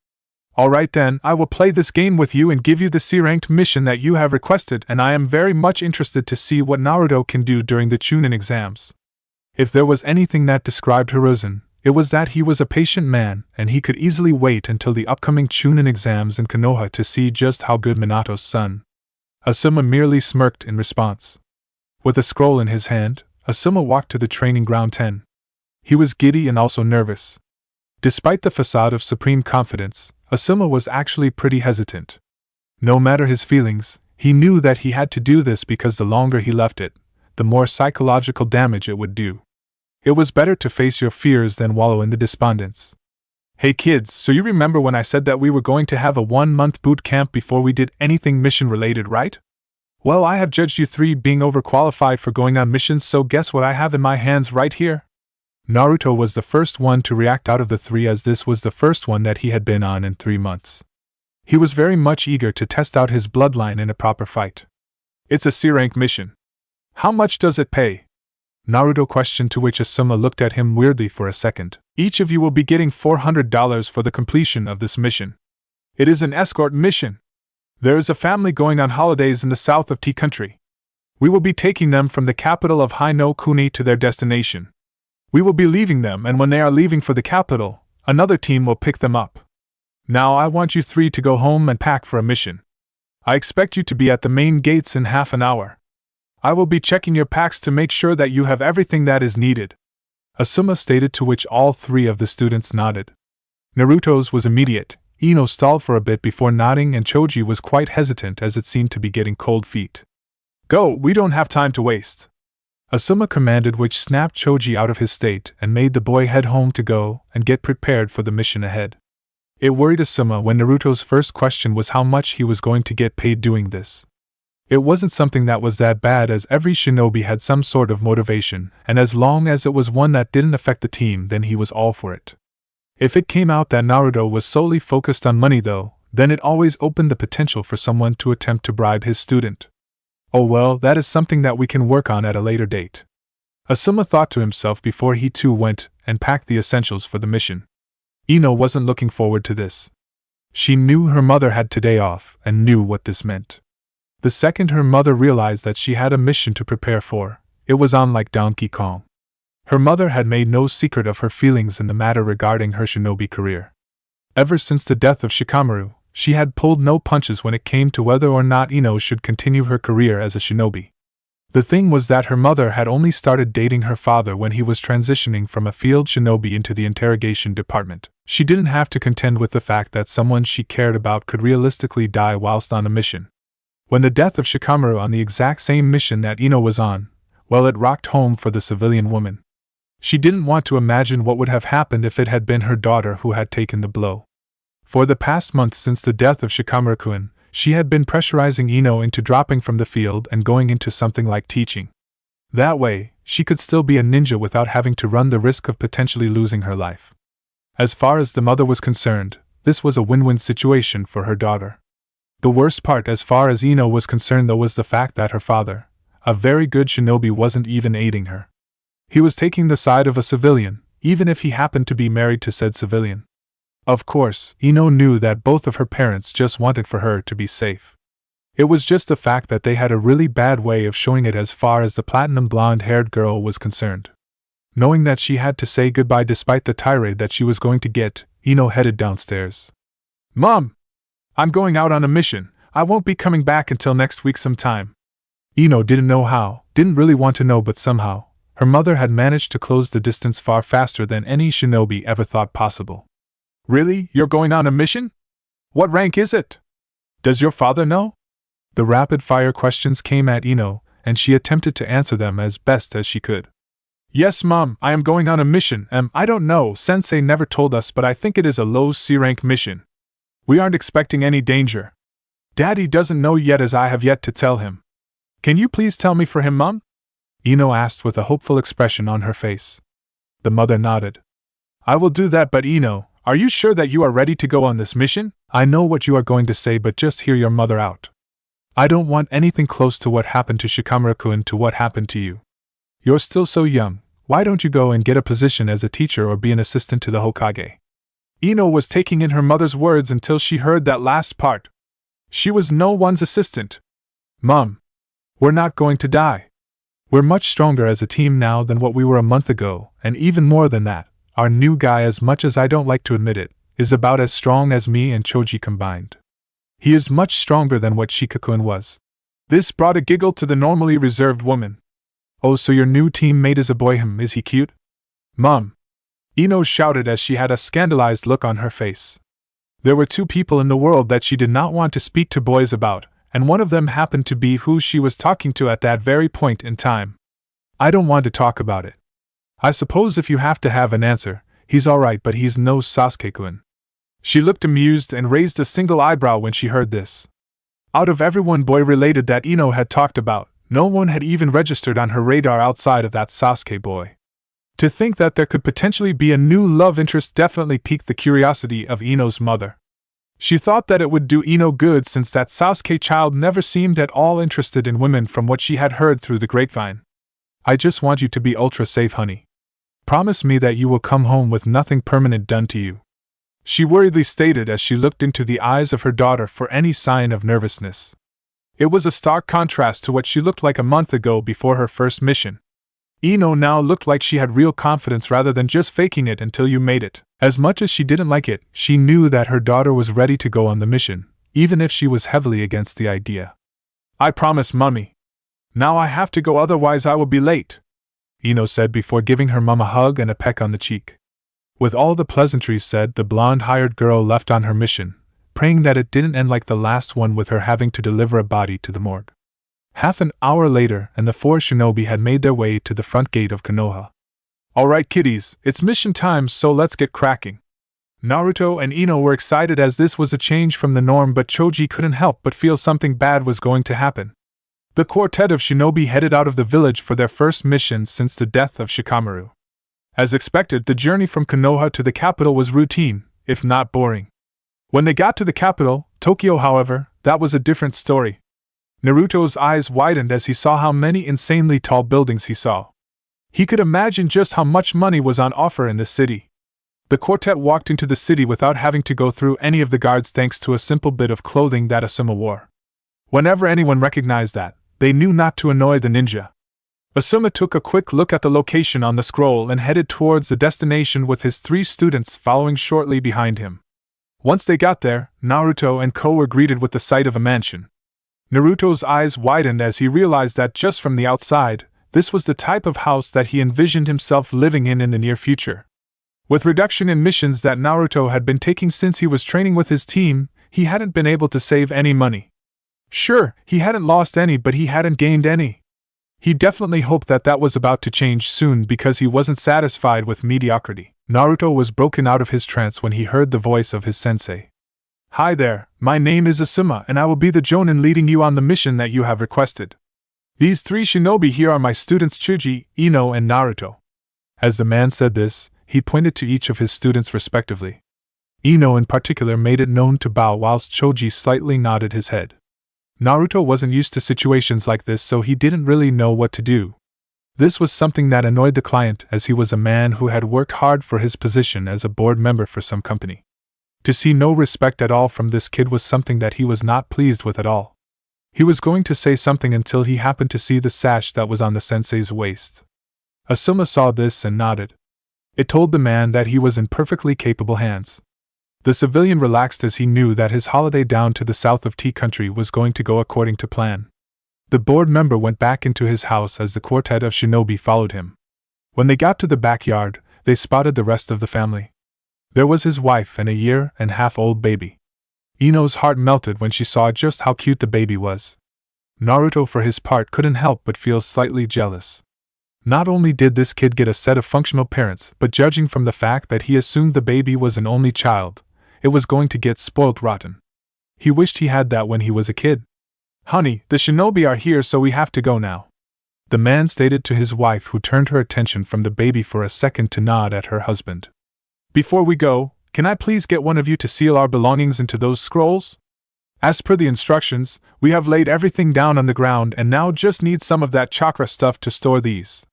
Alright then, I will play this game with you and give you the C-ranked mission that you have requested, and I am very much interested to see what Naruto can do during the Chunin exams. If there was anything that described Hiruzen, it was that he was a patient man, and he could easily wait until the upcoming Chunin exams in Konoha to see just how good Minato's son. Asuma merely smirked in response. With a scroll in his hand, Asuma walked to the training ground 10. He was giddy and also nervous. Despite the facade of supreme confidence, Asuma was actually pretty hesitant. No matter his feelings, he knew that he had to do this because the longer he left it, the more psychological damage it would do. It was better to face your fears than wallow in the despondence. Hey kids, so you remember when I said that we were going to have a 1-month boot camp before we did anything mission related, right? Well, I have judged you 3 being overqualified for going on missions, so guess what I have in my hands right here? Naruto was the first one to react out of the 3, as this was the first one that he had been on in 3 months. He was very much eager to test out his bloodline in a proper fight. It's a C-rank mission. How much does it pay? Naruto questioned, to which Asuma looked at him weirdly for a second. Each of you will be getting $400 for the completion of this mission. It is an escort mission. There is a family going on holidays in the south of Tea Country. We will be taking them from the capital of Hai no Kuni to their destination. We will be leaving them, and when they are leaving for the capital, another team will pick them up. Now I want you 3 to go home and pack for a mission. I expect you to be at the main gates in half an hour. I will be checking your packs to make sure that you have everything that is needed. Asuma stated, to which all 3 of the students nodded. Naruto's was immediate. Ino stalled for a bit before nodding, and Choji was quite hesitant as it seemed to be getting cold feet. Go, we don't have time to waste. Asuma commanded, which snapped Choji out of his state and made the boy head home to go and get prepared for the mission ahead. It worried Asuma when Naruto's first question was how much he was going to get paid doing this. It wasn't something that was that bad, as every shinobi had some sort of motivation, and as long as it was one that didn't affect the team, then he was all for it. If it came out that Naruto was solely focused on money though, then it always opened the potential for someone to attempt to bribe his student. Oh well, that is something that we can work on at a later date. Asuma thought to himself before he too went and packed the essentials for the mission. Ino wasn't looking forward to this. She knew her mother had today off and knew what this meant. The second her mother realized that she had a mission to prepare for, it was on like Donkey Kong. Her mother had made no secret of her feelings in the matter regarding her shinobi career. Ever since the death of Shikamaru, she had pulled no punches when it came to whether or not Ino should continue her career as a shinobi. The thing was that her mother had only started dating her father when he was transitioning from a field shinobi into the interrogation department. She didn't have to contend with the fact that someone she cared about could realistically die whilst on a mission. When the death of Shikamaru on the exact same mission that Ino was on, well, it rocked home for the civilian woman. She didn't want to imagine what would have happened if it had been her daughter who had taken the blow. For the past month since the death of Shikamaru-kun, she had been pressurizing Ino into dropping from the field and going into something like teaching. That way, she could still be a ninja without having to run the risk of potentially losing her life. As far as the mother was concerned, this was a win-win situation for her daughter. The worst part as far as Ino was concerned though was the fact that her father, a very good shinobi, wasn't even aiding her. He was taking the side of a civilian, even if he happened to be married to said civilian. Of course, Ino knew that both of her parents just wanted for her to be safe. It was just the fact that they had a really bad way of showing it as far as the platinum blonde-haired girl was concerned. Knowing that she had to say goodbye despite the tirade that she was going to get, Ino headed downstairs. "Mom! I'm going out on a mission. I won't be coming back until next week sometime." Ino didn't know how, didn't really want to know, but somehow, her mother had managed to close the distance far faster than any shinobi ever thought possible. "Really? You're going on a mission? What rank is it? Does your father know?" The rapid-fire questions came at Ino, and she attempted to answer them as best as she could. "Yes, Mom, I am going on a mission. I don't know, Sensei never told us, but I think it is a low C-rank mission. We aren't expecting any danger. Daddy doesn't know yet, as I have yet to tell him. Can you please tell me for him, Mom?" Ino asked with a hopeful expression on her face. The mother nodded. "I will do that, but Ino, are you sure that you are ready to go on this mission? I know what you are going to say, but just hear your mother out. I don't want anything close to what happened to Shikamaru-kun to what happened to you. You're still so young. Why don't you go and get a position as a teacher or be an assistant to the Hokage?" Ino was taking in her mother's words until she heard that last part. She was no one's assistant. "Mom, we're not going to die. We're much stronger as a team now than what we were a month ago, and even more than that, our new guy, as much as I don't like to admit it, is about as strong as me and Choji combined. He is much stronger than what Shikakun was." This brought a giggle to the normally reserved woman. "Oh, so your new teammate is a boy? Is he cute?" "Mom!" Ino shouted as she had a scandalized look on her face. There were two people in the world that she did not want to speak to boys about, and one of them happened to be who she was talking to at that very point in time. "I don't want to talk about it. I suppose if you have to have an answer, he's alright, but he's no Sasuke-kun." She looked amused and raised a single eyebrow when she heard this. Out of everyone boy-related that Ino had talked about, no one had even registered on her radar outside of that Sasuke boy. To think that there could potentially be a new love interest definitely piqued the curiosity of Ino's mother. She thought that it would do Ino good, since that Sasuke child never seemed at all interested in women from what she had heard through the grapevine. "I just want you to be ultra safe, honey. Promise me that you will come home with nothing permanent done to you," she worriedly stated as she looked into the eyes of her daughter for any sign of nervousness. It was a stark contrast to what she looked like a month ago before her first mission. Ino now looked like she had real confidence rather than just faking it until you made it. As much as she didn't like it, she knew that her daughter was ready to go on the mission, even if she was heavily against the idea. "I promise, Mummy. Now I have to go, otherwise I will be late," Ino said before giving her mum a hug and a peck on the cheek. With all the pleasantries said, the blonde-haired girl left on her mission, praying that it didn't end like the last one with her having to deliver a body to the morgue. Half an hour later, and the four shinobi had made their way to the front gate of Konoha. "Alright kiddies, it's mission time, so let's get cracking. Naruto and Ino were excited as this was a change from the norm, but Choji couldn't help but feel something bad was going to happen. The quartet of shinobi headed out of the village for their first mission since the death of Shikamaru. As expected, the journey from Konoha to the capital was routine, if not boring. When they got to the capital, Tokyo, however, that was a different story. Naruto's eyes widened as he saw how many insanely tall buildings he saw. He could imagine just how much money was on offer in the city. The quartet walked into the city without having to go through any of the guards thanks to a simple bit of clothing that Asuma wore. Whenever anyone recognized that, they knew not to annoy the ninja. Asuma took a quick look at the location on the scroll and headed towards the destination with his 3 students following shortly behind him. Once they got there, Naruto and Ko were greeted with the sight of a mansion. Naruto's eyes widened as he realized that just from the outside, this was the type of house that he envisioned himself living in the near future. With reduction in missions that Naruto had been taking since he was training with his team, he hadn't been able to save any money. Sure, he hadn't lost any, but he hadn't gained any. He definitely hoped that that was about to change soon because he wasn't satisfied with mediocrity. Naruto was broken out of his trance when he heard the voice of his sensei. Hi there, my name is Asuma and I will be the Jonin leading you on the mission that you have requested. These 3 shinobi here are my students Chuji, Ino and Naruto. As the man said this, he pointed to each of his students respectively. Ino in particular made it known to bow whilst Choji slightly nodded his head. Naruto wasn't used to situations like this, so he didn't really know what to do. This was something that annoyed the client, as he was a man who had worked hard for his position as a board member for some company. To see no respect at all from this kid was something that he was not pleased with at all. He was going to say something until he happened to see the sash that was on the sensei's waist. Asuma saw this and nodded. It told the man that he was in perfectly capable hands. The civilian relaxed as he knew that his holiday down to the south of Tea Country was going to go according to plan. The board member went back into his house as the quartet of shinobi followed him. When they got to the backyard, they spotted the rest of the family. There was his wife and a 1.5-year-old baby. Ino's heart melted when she saw just how cute the baby was. Naruto for his part couldn't help but feel slightly jealous. Not only did this kid get a set of functional parents, but judging from the fact that he assumed the baby was an only child, it was going to get spoiled rotten. He wished he had that when he was a kid. Honey, the shinobi are here, so we have to go now, the man stated to his wife, who turned her attention from the baby for a second to nod at her husband. Before we go, can I please get one of you to seal our belongings into those scrolls? As per the instructions, we have laid everything down on the ground and now just need some of that chakra stuff to store these,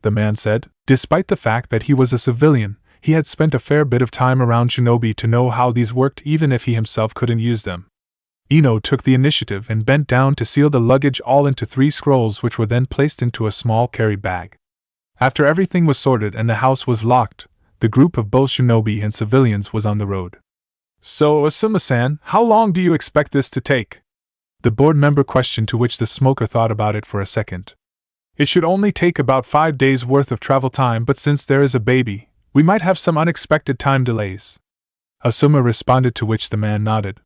the man said. Despite the fact that he was a civilian, he had spent a fair bit of time around shinobi to know how these worked, even if he himself couldn't use them. Ino took the initiative and bent down to seal the luggage all into 3 scrolls, which were then placed into a small carry bag. After everything was sorted and the house was locked, the group of both shinobi and civilians was on the road. So, Asuma-san, how long do you expect this to take? The board member questioned, to which the smoker thought about it for a second. It should only take about 5 days worth of travel time, but since there is a baby, we might have some unexpected time delays. Asuma responded, to which the man nodded.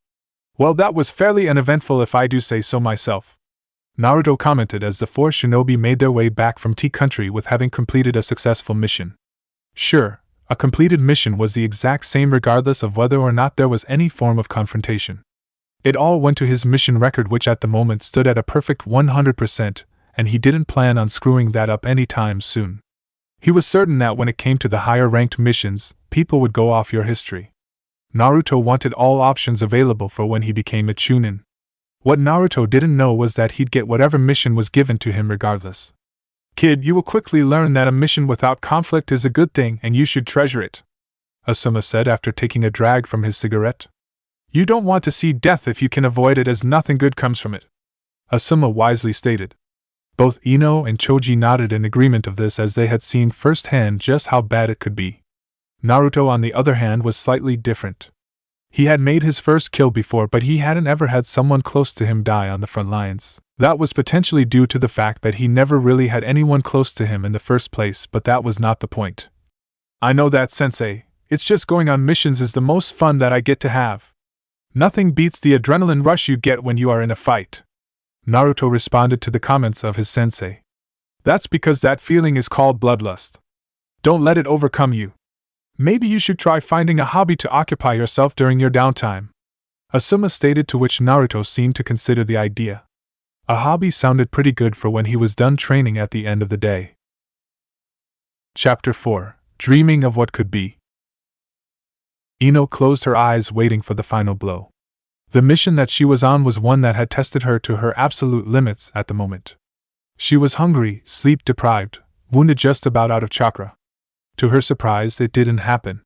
Well, that was fairly uneventful if I do say so myself, Naruto commented as the 4 shinobi made their way back from Tea Country with having completed a successful mission. Sure, a completed mission was the exact same regardless of whether or not there was any form of confrontation. It all went to his mission record, which at the moment stood at a perfect 100%, and he didn't plan on screwing that up anytime soon. He was certain that when it came to the higher-ranked missions, people would go off your history. Naruto wanted all options available for when he became a Chunin. What Naruto didn't know was that he'd get whatever mission was given to him regardless. Kid, you will quickly learn that a mission without conflict is a good thing and you should treasure it, Asuma said after taking a drag from his cigarette. You don't want to see death if you can avoid it, as nothing good comes from it, Asuma wisely stated. Both Ino and Choji nodded in agreement of this, as they had seen firsthand just how bad it could be. Naruto, on the other hand, was slightly different. He had made his first kill before, but he hadn't ever had someone close to him die on the front lines. That was potentially due to the fact that he never really had anyone close to him in the first place, but that was not the point. I know that, sensei. It's just going on missions is the most fun that I get to have. Nothing beats the adrenaline rush you get when you are in a fight, Naruto responded to the comments of his sensei. That's because that feeling is called bloodlust. Don't let it overcome you. Maybe you should try finding a hobby to occupy yourself during your downtime, Asuma stated, to which Naruto seemed to consider the idea. A hobby sounded pretty good for when he was done training at the end of the day. Chapter 4: Dreaming of What Could Be. Ino closed her eyes, waiting for the final blow. The mission that she was on was one that had tested her to her absolute limits at the moment. She was hungry, sleep-deprived, wounded, just about out of chakra. To her surprise, it didn't happen.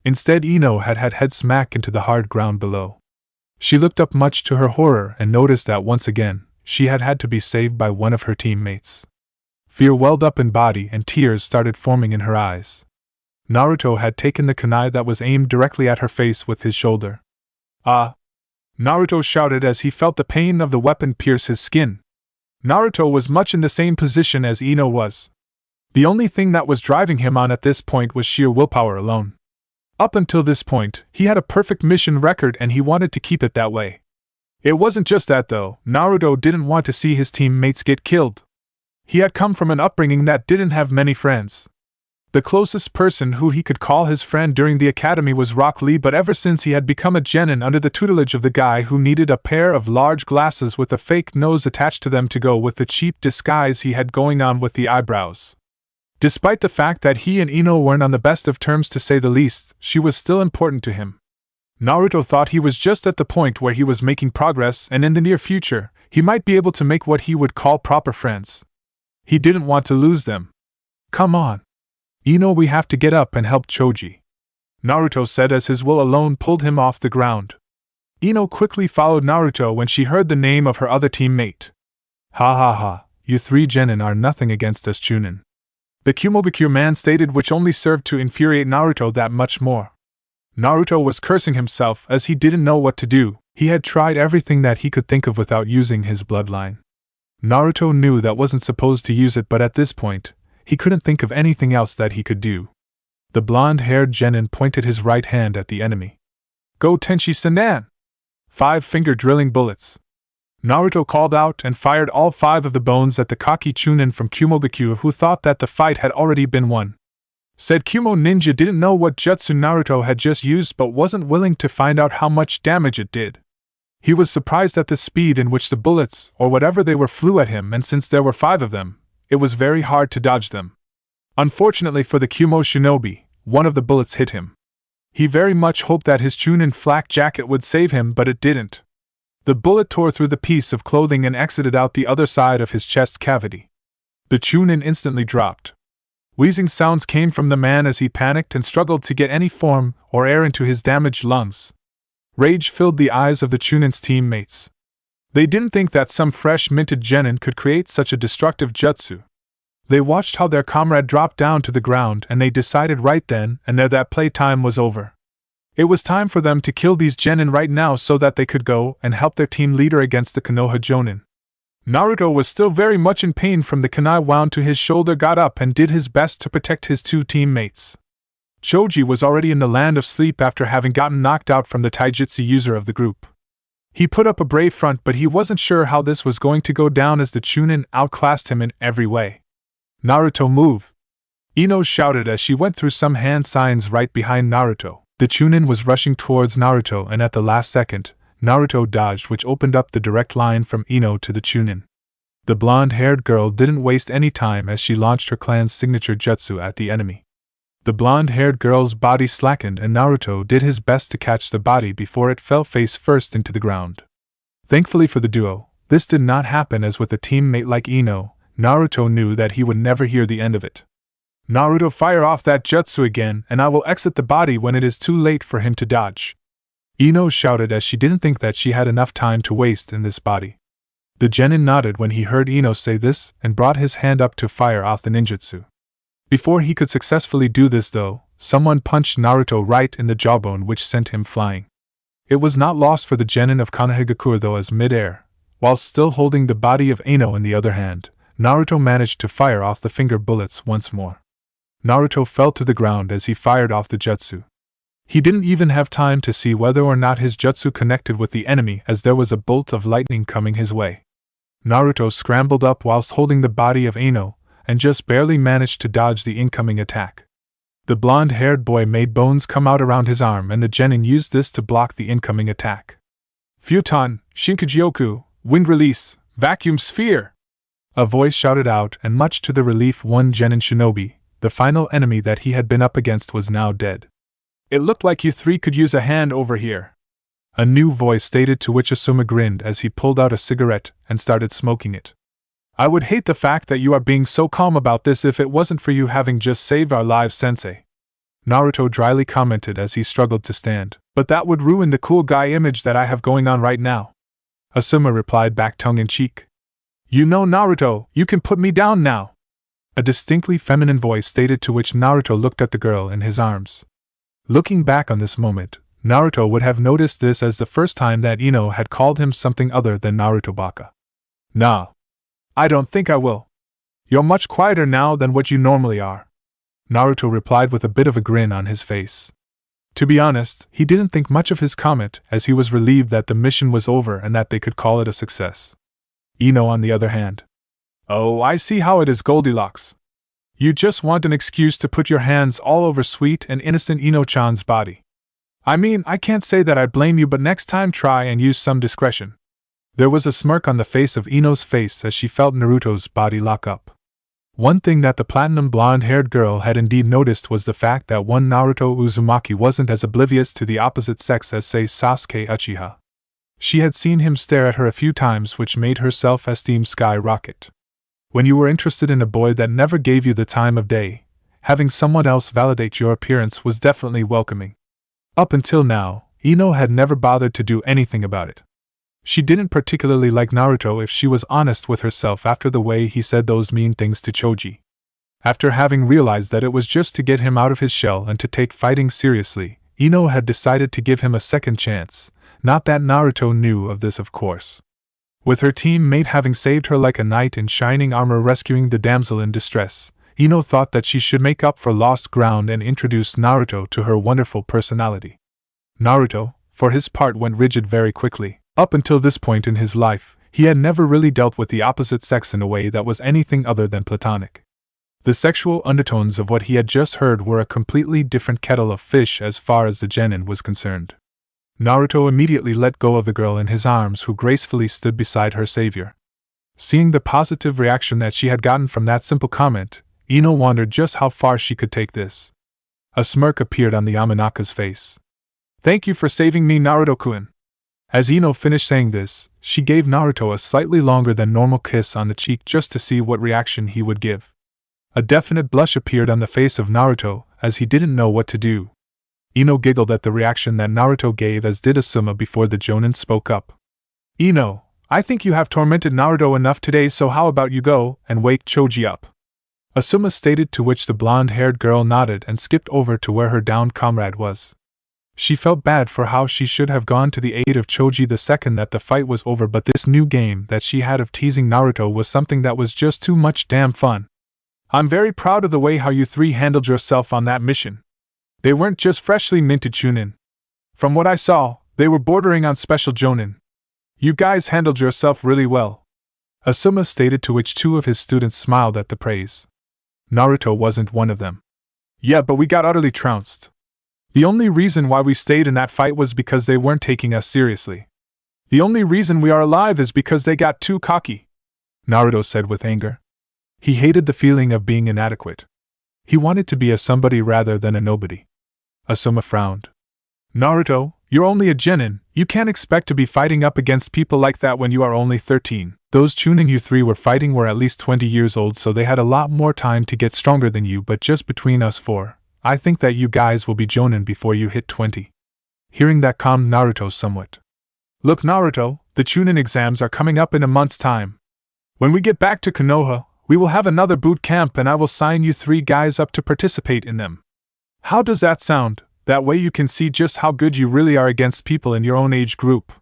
Instead, Ino had head smack into the hard ground below. She looked up, much to her horror, and noticed that once again, she had to be saved by one of her teammates. Fear welled up in body and tears started forming in her eyes. Naruto had taken the kunai that was aimed directly at her face with his shoulder. "Ah!" Naruto shouted as he felt the pain of the weapon pierce his skin. Naruto was much in the same position as Ino was. The only thing that was driving him on at this point was sheer willpower alone. Up until this point, he had a perfect mission record and he wanted to keep it that way. It wasn't just that though, Naruto didn't want to see his teammates get killed. He had come from an upbringing that didn't have many friends. The closest person who he could call his friend during the academy was Rock Lee, but ever since he had become a genin under the tutelage of the guy who needed a pair of large glasses with a fake nose attached to them to go with the cheap disguise he had going on with the eyebrows. Despite the fact that he and Ino weren't on the best of terms, to say the least, she was still important to him. Naruto thought he was just at the point where he was making progress, and in the near future, he might be able to make what he would call proper friends. He didn't want to lose them. "Come on, Ino, we have to get up and help Choji," Naruto said as his will alone pulled him off the ground. Ino quickly followed Naruto when she heard the name of her other teammate. "Ha ha ha, you three genin are nothing against us Chunin," the Kumobikure man stated, which only served to infuriate Naruto that much more. Naruto was cursing himself as he didn't know what to do. He had tried everything that he could think of without using his bloodline. Naruto knew that wasn't supposed to use it, but at this point, he couldn't think of anything else that he could do. The blonde-haired genin pointed his right hand at the enemy. "Go Tenshi Sanan! 5-finger drilling bullets!" Naruto called out and fired all 5 of the bones at the cocky Chunin from Kumobikure, who thought that the fight had already been won. Said Kumo ninja didn't know what jutsu Naruto had just used but wasn't willing to find out how much damage it did. He was surprised at the speed in which the bullets, or whatever they were, flew at him, and since there were 5 of them, it was very hard to dodge them. Unfortunately for the Kumo shinobi, one of the bullets hit him. He very much hoped that his Chunin flak jacket would save him, but it didn't. The bullet tore through the piece of clothing and exited out the other side of his chest cavity. The Chunin instantly dropped. Wheezing sounds came from the man as he panicked and struggled to get any form or air into his damaged lungs. Rage filled the eyes of the Chunin's teammates. They didn't think that some fresh minted genin could create such a destructive jutsu. They watched how their comrade dropped down to the ground and they decided right then and there that playtime was over. It was time for them to kill these genin right now so that they could go and help their team leader against the Konoha Jonin. Naruto was still very much in pain from the kunai wound to his shoulder, got up and did his best to protect his 2 teammates. Choji was already in the land of sleep after having gotten knocked out from the taijutsu user of the group. He put up a brave front, but he wasn't sure how this was going to go down as the Chunin outclassed him in every way. "Naruto, move!" Ino shouted as she went through some hand signs right behind Naruto. The Chunin was rushing towards Naruto, and at the last second, Naruto dodged, which opened up the direct line from Ino to the Chunin. The blonde-haired girl didn't waste any time as she launched her clan's signature jutsu at the enemy. The blonde-haired girl's body slackened and Naruto did his best to catch the body before it fell face first into the ground. Thankfully for the duo, this did not happen, as with a teammate like Ino, Naruto knew that he would never hear the end of it. "Naruto, fire off that jutsu again and I will exit the body when it is too late for him to dodge," Ino shouted as she didn't think that she had enough time to waste in this body. The genin nodded when he heard Ino say this and brought his hand up to fire off the ninjutsu. Before he could successfully do this though, someone punched Naruto right in the jawbone, which sent him flying. It was not lost for the genin of Konohagakure though, as mid-air, while still holding the body of Ino in the other hand, Naruto managed to fire off the finger bullets once more. Naruto fell to the ground as he fired off the jutsu. He didn't even have time to see whether or not his jutsu connected with the enemy, as there was a bolt of lightning coming his way. Naruto scrambled up whilst holding the body of Ino, and just barely managed to dodge the incoming attack. The blonde-haired boy made bones come out around his arm, and the genin used this to block the incoming attack. Futon, Shinkajioku, Wind Release, Vacuum Sphere! A voice shouted out, and much to the relief one genin shinobi, the final enemy that he had been up against, was now dead. It looked like you three could use a hand over here. A new voice stated, to which Asuma grinned as he pulled out a cigarette and started smoking it. I would hate the fact that you are being so calm about this if it wasn't for you having just saved our lives, sensei. Naruto dryly commented as he struggled to stand. But that would ruin the cool guy image that I have going on right now. Asuma replied back tongue-in-cheek. You know, Naruto, you can put me down now. A distinctly feminine voice stated, to which Naruto looked at the girl in his arms. Looking back on this moment, Naruto would have noticed this as the first time that Ino had called him something other than Naruto Baka. Nah. I don't think I will. You're much quieter now than what you normally are. Naruto replied with a bit of a grin on his face. To be honest, he didn't think much of his comment, as he was relieved that the mission was over and that they could call it a success. Ino, on the other hand. Oh, I see how it is, Goldilocks. You just want an excuse to put your hands all over sweet and innocent Ino-chan's body. I mean, I can't say that I blame you, but next time try and use some discretion. There was a smirk on the face of Ino's face as she felt Naruto's body lock up. One thing that the platinum blonde-haired girl had indeed noticed was the fact that one Naruto Uzumaki wasn't as oblivious to the opposite sex as, say, Sasuke Uchiha. She had seen him stare at her a few times, which made her self-esteem skyrocket. When you were interested in a boy that never gave you the time of day, having someone else validate your appearance was definitely welcoming. Up until now, Ino had never bothered to do anything about it. She didn't particularly like Naruto, if she was honest with herself, after the way he said those mean things to Choji. After having realized that it was just to get him out of his shell and to take fighting seriously, Ino had decided to give him a second chance, not that Naruto knew of this, of course. With her teammate having saved her like a knight in shining armor rescuing the damsel in distress, Ino thought that she should make up for lost ground and introduce Naruto to her wonderful personality. Naruto, for his part, went rigid very quickly. Up until this point in his life, he had never really dealt with the opposite sex in a way that was anything other than platonic. The sexual undertones of what he had just heard were a completely different kettle of fish as far as the genin was concerned. Naruto immediately let go of the girl in his arms, who gracefully stood beside her savior. Seeing the positive reaction that she had gotten from that simple comment, Ino wondered just how far she could take this. A smirk appeared on the Yamanaka's face. Thank you for saving me, Naruto-kun. As Ino finished saying this, she gave Naruto a slightly longer than normal kiss on the cheek just to see what reaction he would give. A definite blush appeared on the face of Naruto, as he didn't know what to do. Ino giggled at the reaction that Naruto gave, as did Asuma before the Jonin spoke up. Ino, I think you have tormented Naruto enough today, so how about you go and wake Choji up? Asuma stated, to which the blonde-haired girl nodded and skipped over to where her downed comrade was. She felt bad for how she should have gone to the aid of Choji the second that the fight was over, but this new game that she had of teasing Naruto was something that was just too much damn fun. I'm very proud of the way how you three handled yourself on that mission. They weren't just freshly minted chunin. From what I saw, they were bordering on special jonin. You guys handled yourself really well. Asuma stated, to which two of his students smiled at the praise. Naruto wasn't one of them. Yeah, but we got utterly trounced. The only reason why we stayed in that fight was because they weren't taking us seriously. The only reason we are alive is because they got too cocky, Naruto said with anger. He hated the feeling of being inadequate. He wanted to be a somebody rather than a nobody. Asuma frowned. Naruto, you're only a genin, you can't expect to be fighting up against people like that when you are only 13. Those chunin you three were fighting were at least 20 years old, so they had a lot more time to get stronger than you, but just between us four, I think that you guys will be jonin before you hit 20. Hearing that calmed Naruto somewhat. Look, Naruto, the chunin exams are coming up in a month's time. When we get back to Konoha, we will have another boot camp and I will sign you three guys up to participate in them. How does that sound? That way you can see just how good you really are against people in your own age group.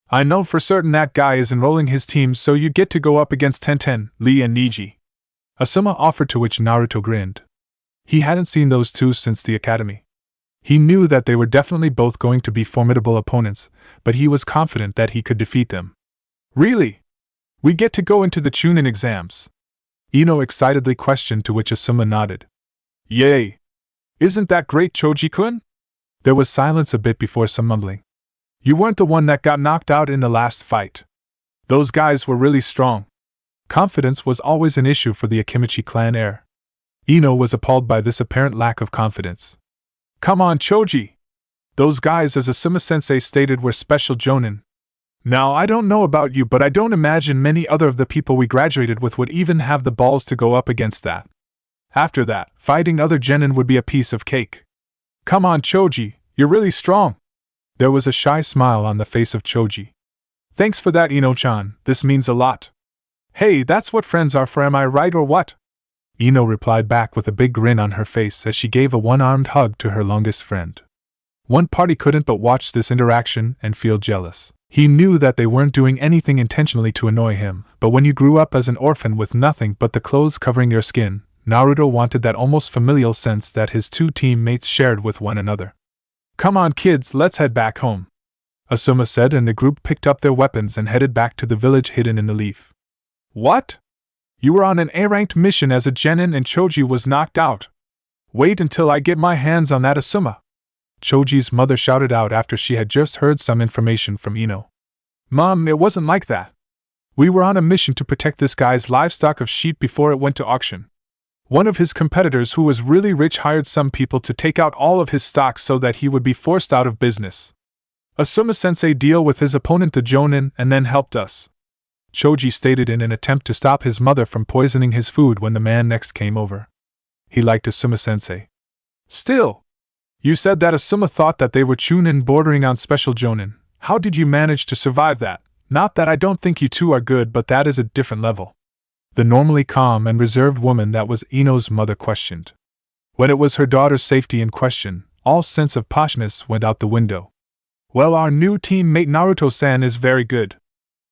I know for certain that guy is enrolling his team, so you get to go up against Tenten, Lee and Niji. Asuma offered, to which Naruto grinned. He hadn't seen those two since the academy. He knew that they were definitely both going to be formidable opponents, but he was confident that he could defeat them. Really? We get to go into the chunin exams? Ino excitedly questioned, to which Asuma nodded. Yay! Isn't that great, Choji-kun? There was silence a bit before some mumbling. You weren't the one that got knocked out in the last fight. Those guys were really strong. Confidence was always an issue for the Akimichi clan heir. Ino was appalled by this apparent lack of confidence. Come on, Choji! Those guys, as Asuma-sensei stated, were special jonin. Now, I don't know about you, but I don't imagine many other of the people we graduated with would even have the balls to go up against that. After that, fighting other genin would be a piece of cake. Come on, Choji, you're really strong. There was a shy smile on the face of Choji. Thanks for that, Ino-chan, this means a lot. Hey, that's what friends are for, am I right or what? Ino replied back with a big grin on her face as she gave a one-armed hug to her longest friend. One party couldn't but watch this interaction and feel jealous. He knew that they weren't doing anything intentionally to annoy him, but when you grew up as an orphan with nothing but the clothes covering your skin, Naruto wanted that almost familial sense that his two teammates shared with one another. Come on, kids, let's head back home, Asuma said, and the group picked up their weapons and headed back to the village hidden in the leaf. What? You were on an A-ranked mission as a genin and Choji was knocked out. Wait until I get my hands on that Asuma, Choji's mother shouted out after she had just heard some information from Ino. Mom, it wasn't like that. We were on a mission to protect this guy's livestock of sheep before it went to auction. One of his competitors who was really rich hired some people to take out all of his stock so that he would be forced out of business. Asuma-sensei deal with his opponent the Jonin and then helped us, Choji stated in an attempt to stop his mother from poisoning his food when the man next came over. He liked Asuma-sensei. Still, you said that Asuma thought that they were Chunin bordering on special Jonin. How did you manage to survive that? Not that I don't think you two are good, but that is a different level. The normally calm and reserved woman that was Ino's mother questioned. When it was her daughter's safety in question, all sense of poshness went out the window. Well, our new teammate Naruto-san is very good.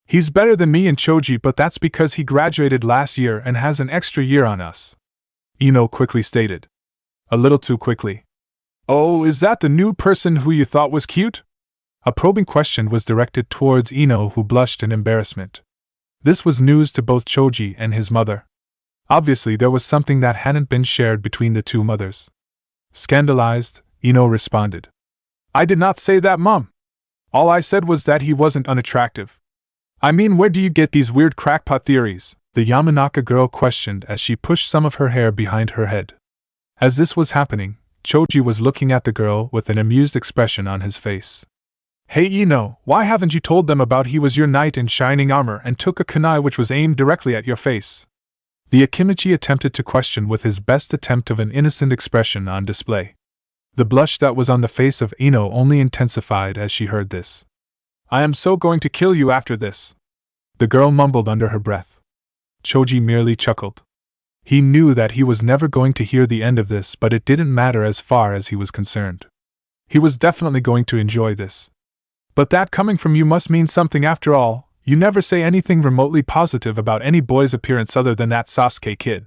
He's better than me and Choji, but that's because he graduated last year and has an extra year on us, Ino quickly stated. A little too quickly. Oh, is that the new person who you thought was cute? A probing question was directed towards Ino, who blushed in embarrassment. This was news to both Choji and his mother. Obviously, there was something that hadn't been shared between the two mothers. Scandalized, Ino responded. I did not say that, Mom. All I said was that he wasn't unattractive. I mean, where do you get these weird crackpot theories? The Yamanaka girl questioned as she pushed some of her hair behind her head. As this was happening, Choji was looking at the girl with an amused expression on his face. Hey Ino, why haven't you told them about he was your knight in shining armor and took a kunai which was aimed directly at your face? The Akimichi attempted to question with his best attempt of an innocent expression on display. The blush that was on the face of Ino only intensified as she heard this. I am so going to kill you after this, the girl mumbled under her breath. Choji merely chuckled. He knew that he was never going to hear the end of this, but it didn't matter as far as he was concerned. He was definitely going to enjoy this. But that coming from you must mean something after all. You never say anything remotely positive about any boy's appearance other than that Sasuke kid.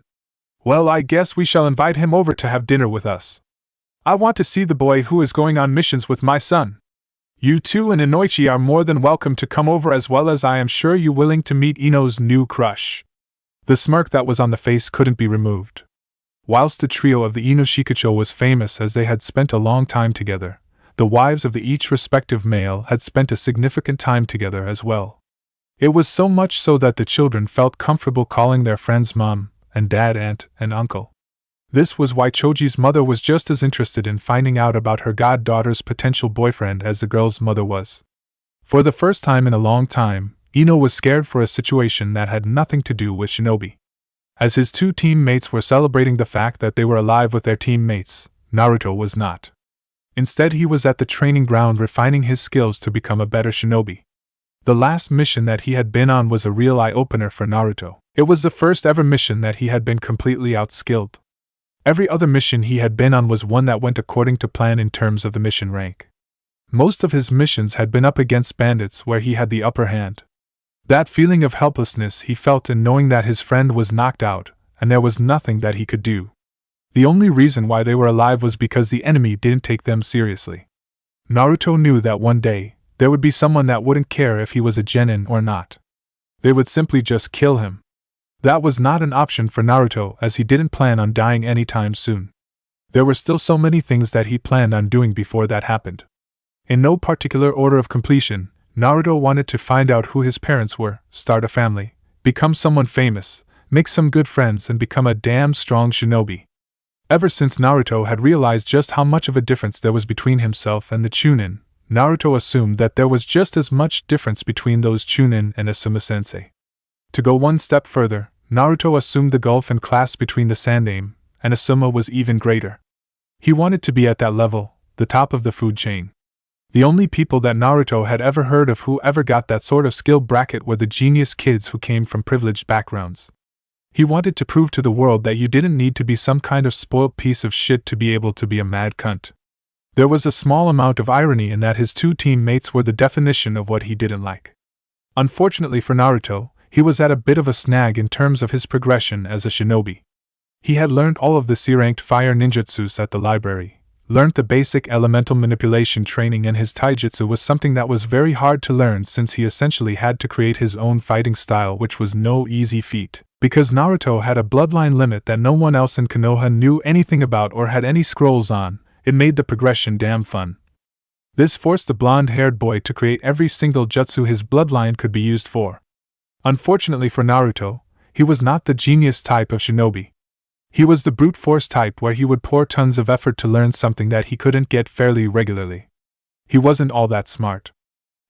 Well, I guess we shall invite him over to have dinner with us. I want to see the boy who is going on missions with my son. You two and Inoichi are more than welcome to come over, as well as I am sure you willing to meet Ino's new crush. The smirk that was on the face couldn't be removed. Whilst the trio of the Ino Shikucho was famous as they had spent a long time together, the wives of the each respective male had spent a significant time together as well. It was so much so that the children felt comfortable calling their friends mom and dad, aunt and uncle. This was why Choji's mother was just as interested in finding out about her goddaughter's potential boyfriend as the girl's mother was. For the first time in a long time, Ino was scared for a situation that had nothing to do with shinobi. As his two teammates were celebrating the fact that they were alive with their teammates, Naruto was not. Instead, he was at the training ground refining his skills to become a better shinobi. The last mission that he had been on was a real eye-opener for Naruto. It was the first ever mission that he had been completely outskilled. Every other mission he had been on was one that went according to plan in terms of the mission rank. Most of his missions had been up against bandits where he had the upper hand. That feeling of helplessness he felt in knowing that his friend was knocked out, and there was nothing that he could do. The only reason why they were alive was because the enemy didn't take them seriously. Naruto knew that one day, there would be someone that wouldn't care if he was a genin or not. They would simply just kill him. That was not an option for Naruto, as he didn't plan on dying anytime soon. There were still so many things that he planned on doing before that happened. In no particular order of completion, Naruto wanted to find out who his parents were, start a family, become someone famous, make some good friends, and become a damn strong shinobi. Ever since Naruto had realized just how much of a difference there was between himself and the Chunin, Naruto assumed that there was just as much difference between those Chunin and Asuma-sensei. To go one step further, Naruto assumed the gulf and class between the Sandaime and Asuma was even greater. He wanted to be at that level, the top of the food chain. The only people that Naruto had ever heard of who ever got that sort of skill bracket were the genius kids who came from privileged backgrounds. He wanted to prove to the world that you didn't need to be some kind of spoiled piece of shit to be able to be a mad cunt. There was a small amount of irony in that his two teammates were the definition of what he didn't like. Unfortunately for Naruto, he was at a bit of a snag in terms of his progression as a shinobi. He had learned all of the C-ranked fire ninjutsus at the library, learned the basic elemental manipulation training, and his taijutsu was something that was very hard to learn since he essentially had to create his own fighting style, which was no easy feat. Because Naruto had a bloodline limit that no one else in Konoha knew anything about or had any scrolls on, it made the progression damn fun. This forced the blonde-haired boy to create every single jutsu his bloodline could be used for. Unfortunately for Naruto, he was not the genius type of shinobi. He was the brute force type where he would pour tons of effort to learn something that he couldn't get fairly regularly. He wasn't all that smart.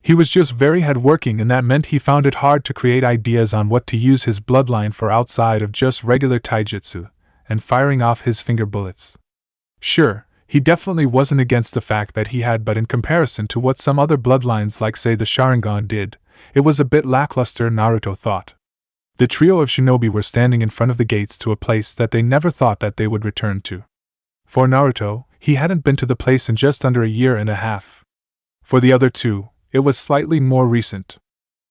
He was just very hardworking, and that meant he found it hard to create ideas on what to use his bloodline for outside of just regular taijutsu and firing off his finger bullets. Sure, he definitely wasn't against the fact that he had, but in comparison to what some other bloodlines like say the Sharingan did, it was a bit lackluster, Naruto thought. The trio of shinobi were standing in front of the gates to a place that they never thought that they would return to. For Naruto, he hadn't been to the place in just under a year and a half. For the other two, it was slightly more recent.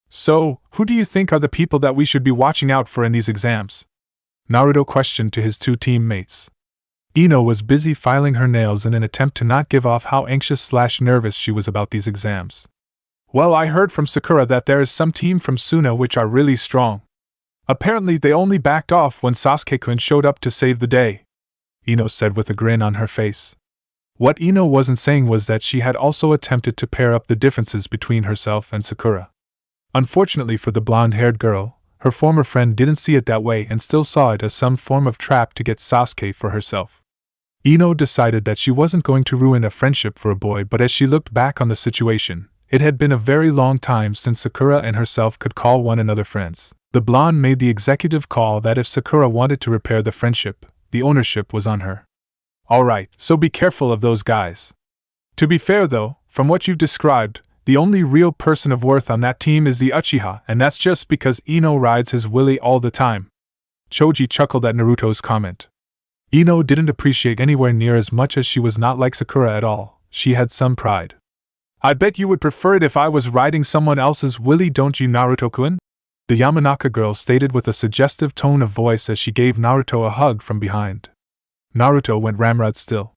So, who do you think are the people that we should be watching out for in these exams? Naruto questioned to his two teammates. Ino was busy filing her nails in an attempt to not give off how anxious/nervous she was about these exams. Well, I heard from Sakura that there is some team from Suna which are really strong. Apparently they only backed off when Sasuke-kun showed up to save the day, Ino said with a grin on her face. What Ino wasn't saying was that she had also attempted to pair up the differences between herself and Sakura. Unfortunately for the blonde-haired girl, her former friend didn't see it that way and still saw it as some form of trap to get Sasuke for herself. Ino decided that she wasn't going to ruin a friendship for a boy, but as she looked back on the situation, it had been a very long time since Sakura and herself could call one another friends. The blonde made the executive call that if Sakura wanted to repair the friendship, the ownership was on her. Alright, so be careful of those guys. To be fair though, from what you've described, the only real person of worth on that team is the Uchiha, and that's just because Ino rides his willy all the time. Choji chuckled at Naruto's comment. Ino didn't appreciate anywhere near as much as she was not like Sakura at all. She had some pride. I bet you would prefer it if I was riding someone else's willy, don't you, Naruto-kun? The Yamanaka girl stated with a suggestive tone of voice as she gave Naruto a hug from behind. Naruto went ramrod still.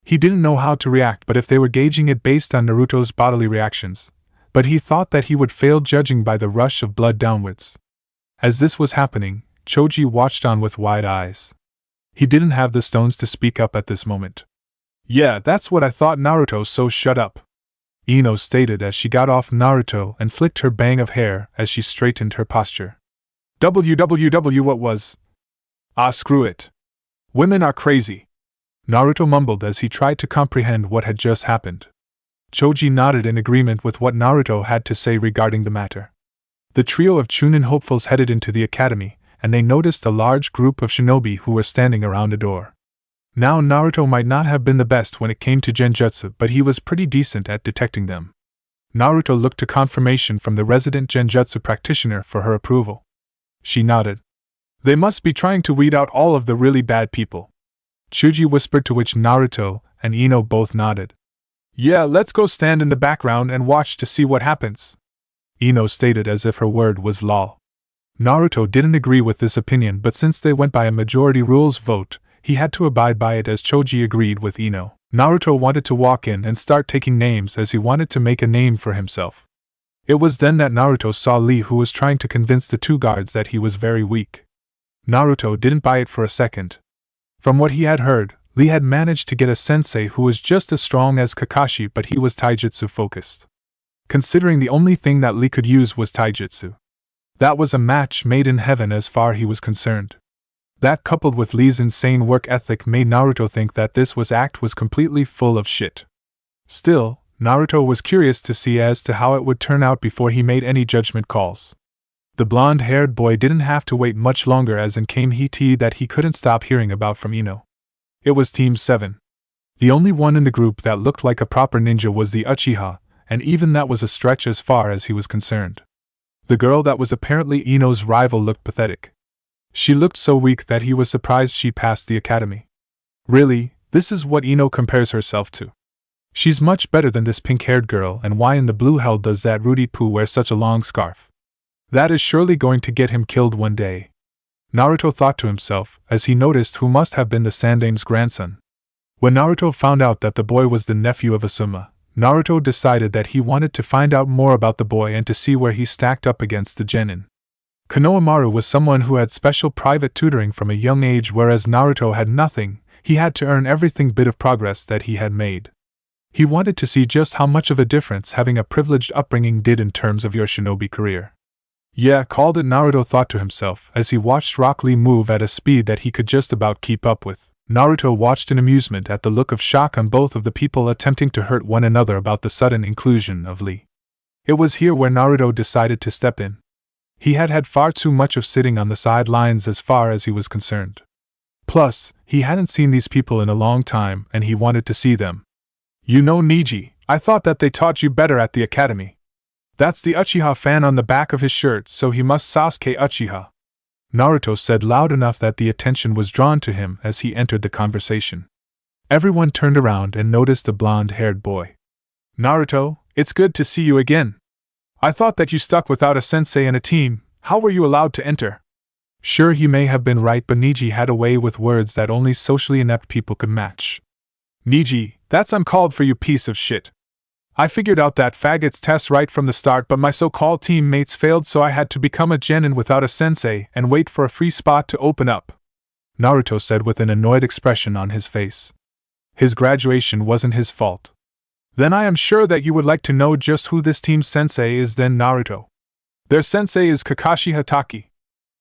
He didn't know how to react, but if they were gauging it based on Naruto's bodily reactions, but he thought that he would fail judging by the rush of blood downwards. As this was happening, Choji watched on with wide eyes. He didn't have the stones to speak up at this moment. Yeah, that's what I thought, Naruto, so shut up, Ino stated as she got off Naruto and flicked her bang of hair as she straightened her posture. WWW, what was? Ah, screw it. Women are crazy, Naruto mumbled as he tried to comprehend what had just happened. Choji nodded in agreement with what Naruto had to say regarding the matter. The trio of Chunin hopefuls headed into the academy, and they noticed a large group of shinobi who were standing around a door. Now Naruto might not have been the best when it came to genjutsu, but he was pretty decent at detecting them. Naruto looked to confirmation from the resident genjutsu practitioner for her approval. She nodded. They must be trying to weed out all of the really bad people, Chuji whispered, to which Naruto and Ino both nodded. Yeah, let's go stand in the background and watch to see what happens, Ino stated as if her word was law. Naruto didn't agree with this opinion, but since they went by a majority rules vote, he had to abide by it as Choji agreed with Ino. Naruto wanted to walk in and start taking names as he wanted to make a name for himself. It was then that Naruto saw Lee, who was trying to convince the two guards that he was very weak. Naruto didn't buy it for a second. From what he had heard, Lee had managed to get a sensei who was just as strong as Kakashi, but he was taijutsu focused. Considering the only thing that Lee could use was taijutsu. That was a match made in heaven as far as he was concerned. That, coupled with Lee's insane work ethic, made Naruto think that this act was completely full of shit. Still, Naruto was curious to see as to how it would turn out before he made any judgment calls. The blonde-haired boy didn't have to wait much longer, as in came he that he couldn't stop hearing about from Ino. It was Team 7. The only one in the group that looked like a proper ninja was the Uchiha, and even that was a stretch as far as he was concerned. The girl that was apparently Ino's rival looked pathetic. She looked so weak that he was surprised she passed the academy. Really, this is what Ino compares herself to. She's much better than this pink-haired girl, and why in the blue hell does that Rudy Poo wear such a long scarf? That is surely going to get him killed one day. Naruto thought to himself, as he noticed who must have been the Sandame's grandson. When Naruto found out that the boy was the nephew of Asuma, Naruto decided that he wanted to find out more about the boy and to see where he stacked up against the Genin. Konohamaru was someone who had special private tutoring from a young age, whereas Naruto had nothing. He had to earn every bit of progress that he had made. He wanted to see just how much of a difference having a privileged upbringing did in terms of your shinobi career. Yeah, called it, Naruto thought to himself as he watched Rock Lee move at a speed that he could just about keep up with. Naruto watched in amusement at the look of shock on both of the people attempting to hurt one another about the sudden inclusion of Lee. It was here where Naruto decided to step in. He had had far too much of sitting on the sidelines as far as he was concerned. Plus, he hadn't seen these people in a long time and he wanted to see them. You know, Niji, I thought that they taught you better at the academy. That's the Uchiha fan on the back of his shirt, so he must Sasuke Uchiha. Naruto said loud enough that the attention was drawn to him as he entered the conversation. Everyone turned around and noticed the blonde-haired boy. Naruto, it's good to see you again. I thought that you stuck without a sensei and a team. How were you allowed to enter? Sure, he may have been right, but Niji had a way with words that only socially inept people could match. Niji, that's uncalled for, you piece of shit. I figured out that faggot's test right from the start, but my so-called teammates failed, so I had to become a genin without a sensei and wait for a free spot to open up. Naruto said with an annoyed expression on his face. His graduation wasn't his fault. Then I am sure that you would like to know just who this team's sensei is then, Naruto. Their sensei is Kakashi Hatake.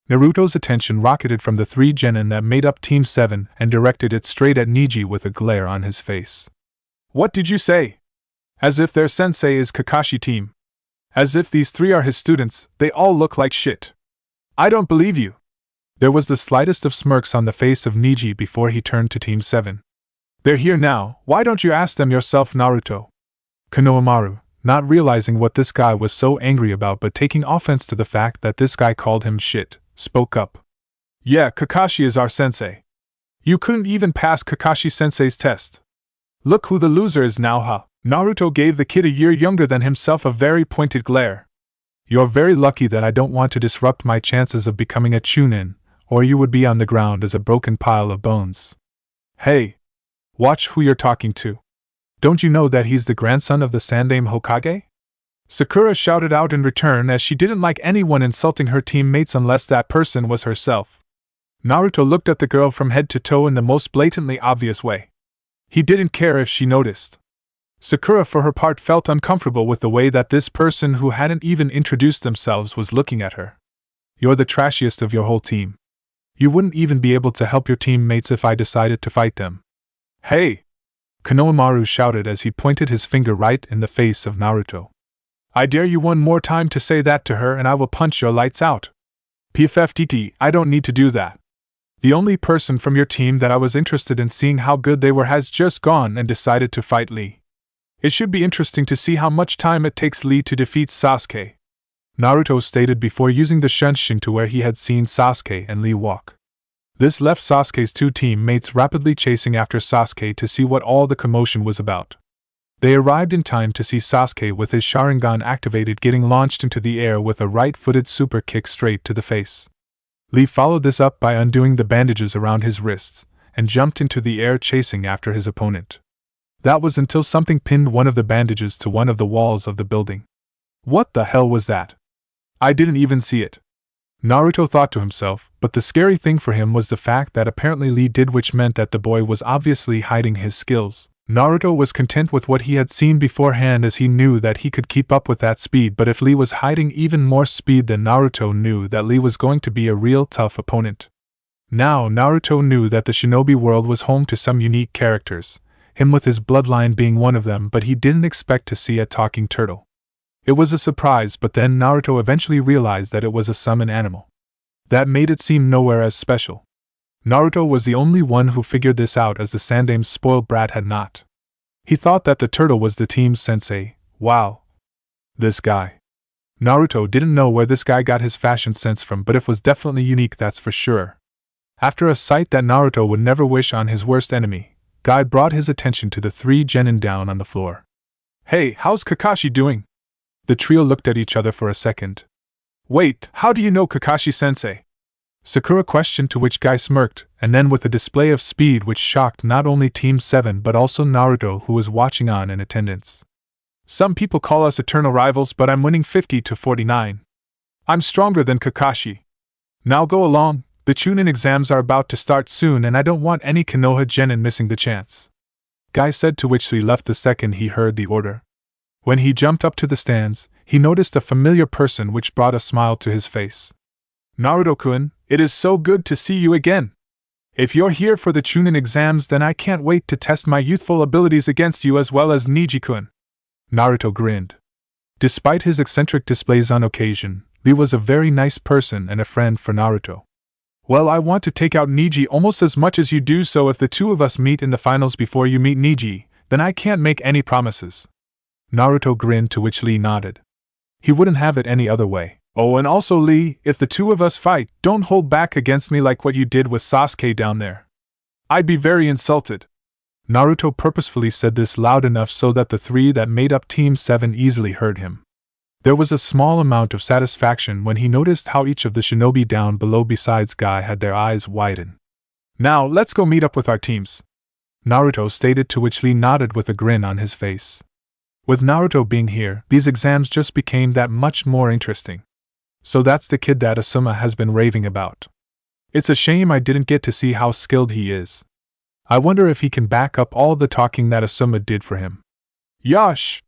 Naruto's attention rocketed from the 3 genin that made up Team 7 and directed it straight at Niji with a glare on his face. What did you say? As if their sensei is Kakashi team. As if these 3 are his students, they all look like shit. I don't believe you. There was the slightest of smirks on the face of Niji before he turned to Team 7. They're here now, why don't you ask them yourself, Naruto? Konohamaru, not realizing what this guy was so angry about but taking offense to the fact that this guy called him shit, spoke up. Yeah, Kakashi is our sensei. You couldn't even pass Kakashi-sensei's test. Look who the loser is now, huh? Naruto gave the kid a year younger than himself a very pointed glare. You're very lucky that I don't want to disrupt my chances of becoming a chunin, or you would be on the ground as a broken pile of bones. Hey! Watch who you're talking to. Don't you know that he's the grandson of the Sandame Hokage? Sakura shouted out in return, as she didn't like anyone insulting her teammates unless that person was herself. Naruto looked at the girl from head to toe in the most blatantly obvious way. He didn't care if she noticed. Sakura, for her part, felt uncomfortable with the way that this person who hadn't even introduced themselves was looking at her. You're the trashiest of your whole team. You wouldn't even be able to help your teammates if I decided to fight them. Hey! Konohamaru shouted as he pointed his finger right in the face of Naruto. I dare you one more time to say that to her and I will punch your lights out. PFFTT, I don't need to do that. The only person from your team that I was interested in seeing how good they were has just gone and decided to fight Lee. It should be interesting to see how much time it takes Lee to defeat Sasuke. Naruto stated before using the Shunshin to where he had seen Sasuke and Lee walk. This left Sasuke's 2 teammates rapidly chasing after Sasuke to see what all the commotion was about. They arrived in time to see Sasuke with his Sharingan activated getting launched into the air with a right-footed super kick straight to the face. Lee followed this up by undoing the bandages around his wrists and jumped into the air chasing after his opponent. That was until something pinned one of the bandages to one of the walls of the building. What the hell was that? I didn't even see it. Naruto thought to himself, but the scary thing for him was the fact that apparently Lee did, which meant that the boy was obviously hiding his skills. Naruto was content with what he had seen beforehand, as he knew that he could keep up with that speed, but if Lee was hiding even more speed, then Naruto knew that Lee was going to be a real tough opponent. Now Naruto knew that the shinobi world was home to some unique characters, him with his bloodline being one of them, but he didn't expect to see a talking turtle. It was a surprise, but then Naruto eventually realized that it was a summon animal. That made it seem nowhere as special. Naruto was the only one who figured this out, as the Sandame's spoiled brat had not. He thought that the turtle was the team's sensei. Wow. This guy. Naruto didn't know where this guy got his fashion sense from, but it was definitely unique, that's for sure. After a sight that Naruto would never wish on his worst enemy, Guy brought his attention to the three genin down on the floor. Hey, how's Kakashi doing? The trio looked at each other for a second. Wait, how do you know Kakashi-sensei? Sakura questioned, to which Guy smirked, and then with a display of speed which shocked not only Team 7 but also Naruto, who was watching on in attendance. Some people call us eternal rivals, but I'm winning 50-49. I'm stronger than Kakashi. Now go along, the Chunin exams are about to start soon and I don't want any Konoha genin missing the chance. Guy said, to which he left the second he heard the order. When he jumped up to the stands, he noticed a familiar person which brought a smile to his face. Naruto-kun, it is so good to see you again. If you're here for the Chunin exams, then I can't wait to test my youthful abilities against you as well as Neji-kun. Naruto grinned. Despite his eccentric displays on occasion, Lee was a very nice person and a friend for Naruto. Well, I want to take out Neji almost as much as you do, so if the two of us meet in the finals before you meet Neji, then I can't make any promises. Naruto grinned, to which Lee nodded. He wouldn't have it any other way. Oh, and also Lee, if the two of us fight, don't hold back against me like what you did with Sasuke down there. I'd be very insulted. Naruto purposefully said this loud enough so that the three that made up Team 7 easily heard him. There was a small amount of satisfaction when he noticed how each of the shinobi down below besides Guy had their eyes widen. Now, let's go meet up with our teams, Naruto stated, to which Lee nodded with a grin on his face. With Naruto being here, these exams just became that much more interesting. So that's the kid that Asuma has been raving about. It's a shame I didn't get to see how skilled he is. I wonder if he can back up all the talking that Asuma did for him. Yosh!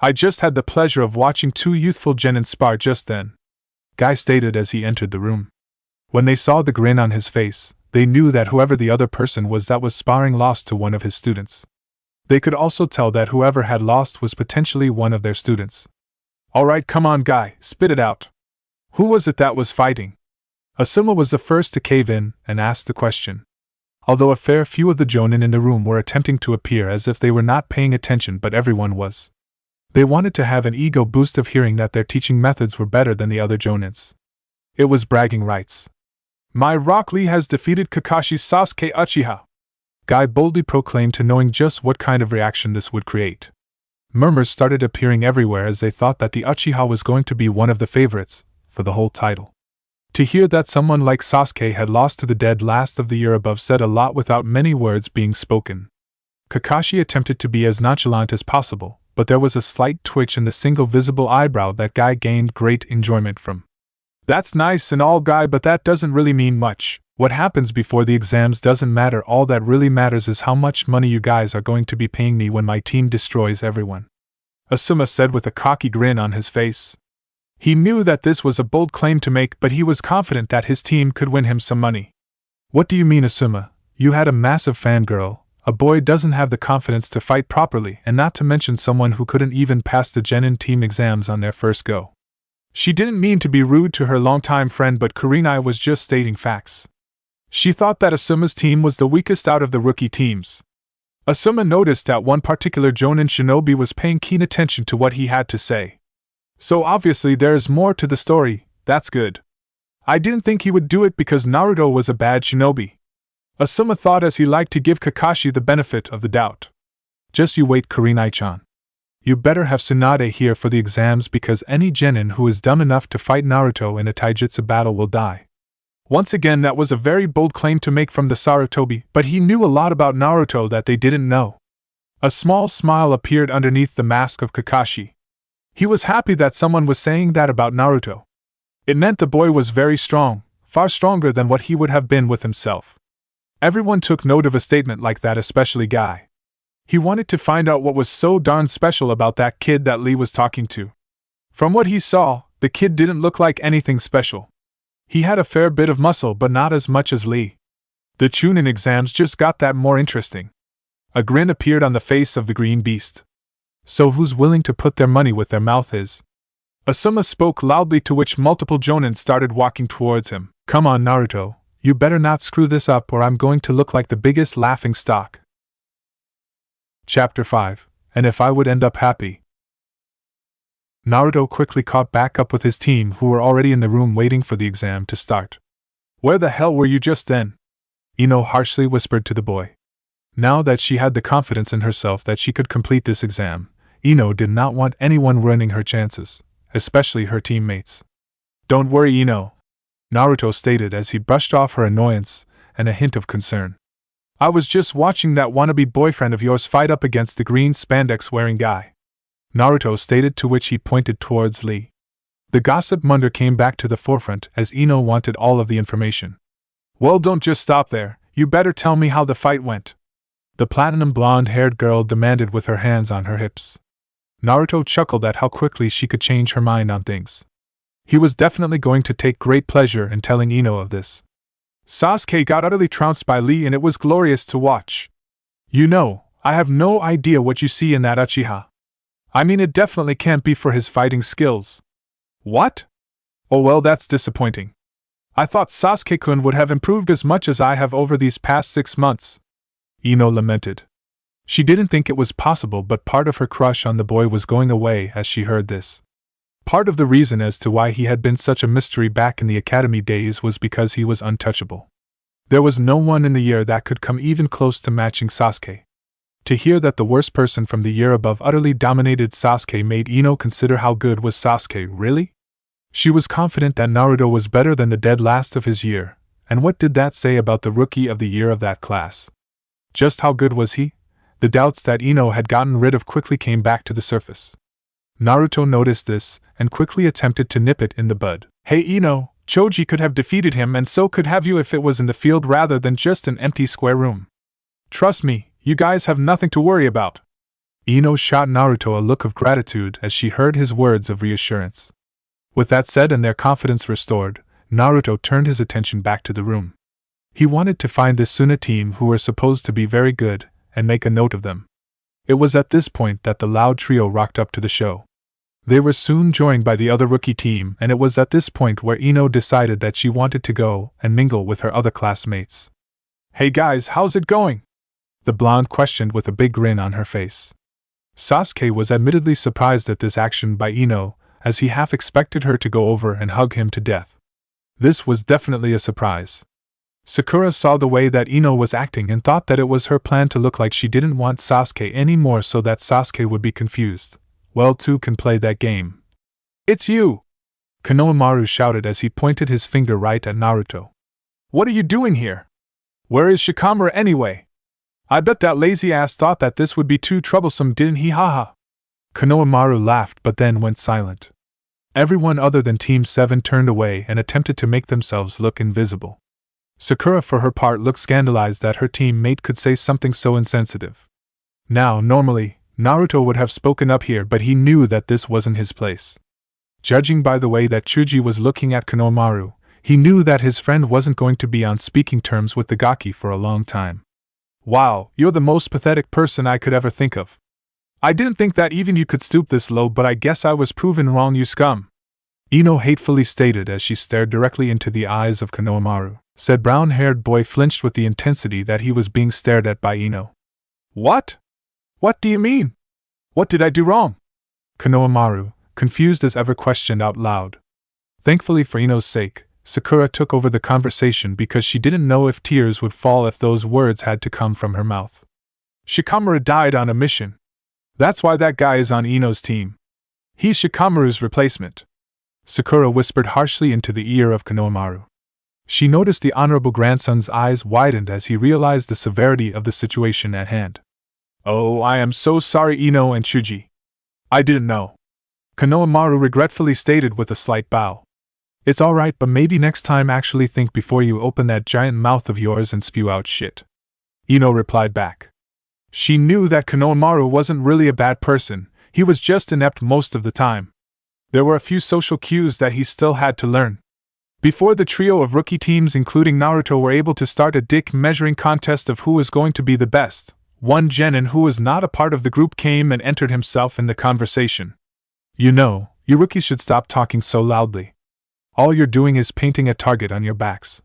I just had the pleasure of watching two youthful genin spar just then, Guy stated as he entered the room. When they saw the grin on his face, they knew that whoever the other person was that was sparring lost to one of his students. They could also tell that whoever had lost was potentially one of their students. Alright, come on Guy, spit it out. Who was it that was fighting? Asuma was the first to cave in and ask the question. Although a fair few of the jonin in the room were attempting to appear as if they were not paying attention, but everyone was. They wanted to have an ego boost of hearing that their teaching methods were better than the other jonins. It was bragging rights. My Rock Lee has defeated Kakashi's Sasuke Uchiha, Guy boldly proclaimed, to knowing just what kind of reaction this would create. Murmurs started appearing everywhere as they thought that the Uchiha was going to be one of the favorites for the whole title. To hear that someone like Sasuke had lost to the dead last of the year above said a lot without many words being spoken. Kakashi attempted to be as nonchalant as possible, but there was a slight twitch in the single visible eyebrow that Guy gained great enjoyment from. That's nice and all, Guy, but that doesn't really mean much. What happens before the exams doesn't matter. All that really matters is how much money you guys are going to be paying me when my team destroys everyone, Asuma said with a cocky grin on his face. He knew that this was a bold claim to make, but he was confident that his team could win him some money. What do you mean, Asuma? You had a massive fangirl. A boy doesn't have the confidence to fight properly, and not to mention someone who couldn't even pass the genin team exams on their first go. She didn't mean to be rude to her longtime friend, but Kurenai was just stating facts. She thought that Asuma's team was the weakest out of the rookie teams. Asuma noticed that one particular jonin shinobi was paying keen attention to what he had to say. So obviously there is more to the story. That's good. I didn't think he would do it because Naruto was a bad shinobi, Asuma thought as he liked to give Kakashi the benefit of the doubt. Just you wait, Kurenai-chan. You better have Tsunade here for the exams, because any genin who is dumb enough to fight Naruto in a taijutsu battle will die. Once again, that was a very bold claim to make from the Sarutobi, but he knew a lot about Naruto that they didn't know. A small smile appeared underneath the mask of Kakashi. He was happy that someone was saying that about Naruto. It meant the boy was very strong, far stronger than what he would have been with himself. Everyone took note of a statement like that, especially Guy. He wanted to find out what was so darn special about that kid that Lee was talking to. From what he saw, the kid didn't look like anything special. He had a fair bit of muscle, but not as much as Lee. The Chunin exams just got that more interesting. A grin appeared on the face of the green beast. So who's willing to put their money where their mouth is? Asuma spoke loudly, to which multiple jonin started walking towards him. Come on, Naruto, you better not screw this up or I'm going to look like the biggest laughing stock. Chapter 5. And if I would end up happy. Naruto quickly caught back up with his team, who were already in the room waiting for the exam to start. Where the hell were you just then? Ino harshly whispered to the boy. Now that she had the confidence in herself that she could complete this exam, Ino did not want anyone ruining her chances, especially her teammates. Don't worry, Ino, Naruto stated as he brushed off her annoyance and a hint of concern. I was just watching that wannabe boyfriend of yours fight up against the green spandex-wearing guy, Naruto stated, to which he pointed towards Lee. The gossip Munder came back to the forefront as Ino wanted all of the information. Well, don't just stop there, you better tell me how the fight went, the platinum blonde-haired girl demanded with her hands on her hips. Naruto chuckled at how quickly she could change her mind on things. He was definitely going to take great pleasure in telling Ino of this. Sasuke got utterly trounced by Lee and it was glorious to watch. You know, I have no idea what you see in that Uchiha. I mean, it definitely can't be for his fighting skills. What? Oh well, that's disappointing. I thought Sasuke-kun would have improved as much as I have over these past 6 months. Ino lamented. She didn't think it was possible, but part of her crush on the boy was going away as she heard this. Part of the reason as to why he had been such a mystery back in the academy days was because he was untouchable. There was no one in the year that could come even close to matching Sasuke. To hear that the worst person from the year above utterly dominated Sasuke made Ino consider how good was Sasuke, really? She was confident that Naruto was better than the dead last of his year, and what did that say about the rookie of the year of that class? Just how good was he? The doubts that Ino had gotten rid of quickly came back to the surface. Naruto noticed this, and quickly attempted to nip it in the bud. Hey Ino, Choji could have defeated him and so could have you if it was in the field rather than just an empty square room. Trust me, you guys have nothing to worry about. Ino shot Naruto a look of gratitude as she heard his words of reassurance. With that said and their confidence restored, Naruto turned his attention back to the room. He wanted to find the Suna team, who were supposed to be very good, and make a note of them. It was at this point that the loud trio rocked up to the show. They were soon joined by the other rookie team, and it was at this point where Ino decided that she wanted to go and mingle with her other classmates. Hey guys, how's it going? The blonde questioned with a big grin on her face. Sasuke was admittedly surprised at this action by Ino, as he half expected her to go over and hug him to death. This was definitely a surprise. Sakura saw the way that Ino was acting and thought that it was her plan to look like she didn't want Sasuke anymore so that Sasuke would be confused. Well, two can play that game. It's you! Konohamaru shouted as he pointed his finger right at Naruto. What are you doing here? Where is Shikamaru anyway? I bet that lazy ass thought that this would be too troublesome, didn't he? Haha. Konohamaru laughed but then went silent. Everyone other than Team 7 turned away and attempted to make themselves look invisible. Sakura for her part looked scandalized that her teammate could say something so insensitive. Now, normally, Naruto would have spoken up here, but he knew that this wasn't his place. Judging by the way that Chuji was looking at Konohamaru, he knew that his friend wasn't going to be on speaking terms with the Gaki for a long time. Wow, you're the most pathetic person I could ever think of. I didn't think that even you could stoop this low, but I guess I was proven wrong, you scum. Ino hatefully stated as she stared directly into the eyes of Konohamaru. Said brown-haired boy flinched with the intensity that he was being stared at by Ino. What? What do you mean? What did I do wrong? Konohamaru, confused as ever, questioned out loud. Thankfully for Ino's sake, Sakura took over the conversation because she didn't know if tears would fall if those words had to come from her mouth. Shikamaru died on a mission. That's why that guy is on Ino's team. He's Shikamaru's replacement. Sakura whispered harshly into the ear of Konohamaru. She noticed the honorable grandson's eyes widened as he realized the severity of the situation at hand. Oh, I am so sorry, Ino and Chuji. I didn't know. Konohamaru regretfully stated with a slight bow. It's alright, but maybe next time actually think before you open that giant mouth of yours and spew out shit. Ino replied back. She knew that Konohamaru wasn't really a bad person, he was just inept most of the time. There were a few social cues that he still had to learn. Before the trio of rookie teams including Naruto were able to start a dick measuring contest of who was going to be the best, one Genin who was not a part of the group came and entered himself in the conversation. You know, you rookies should stop talking so loudly. All you're doing is painting a target on your backs.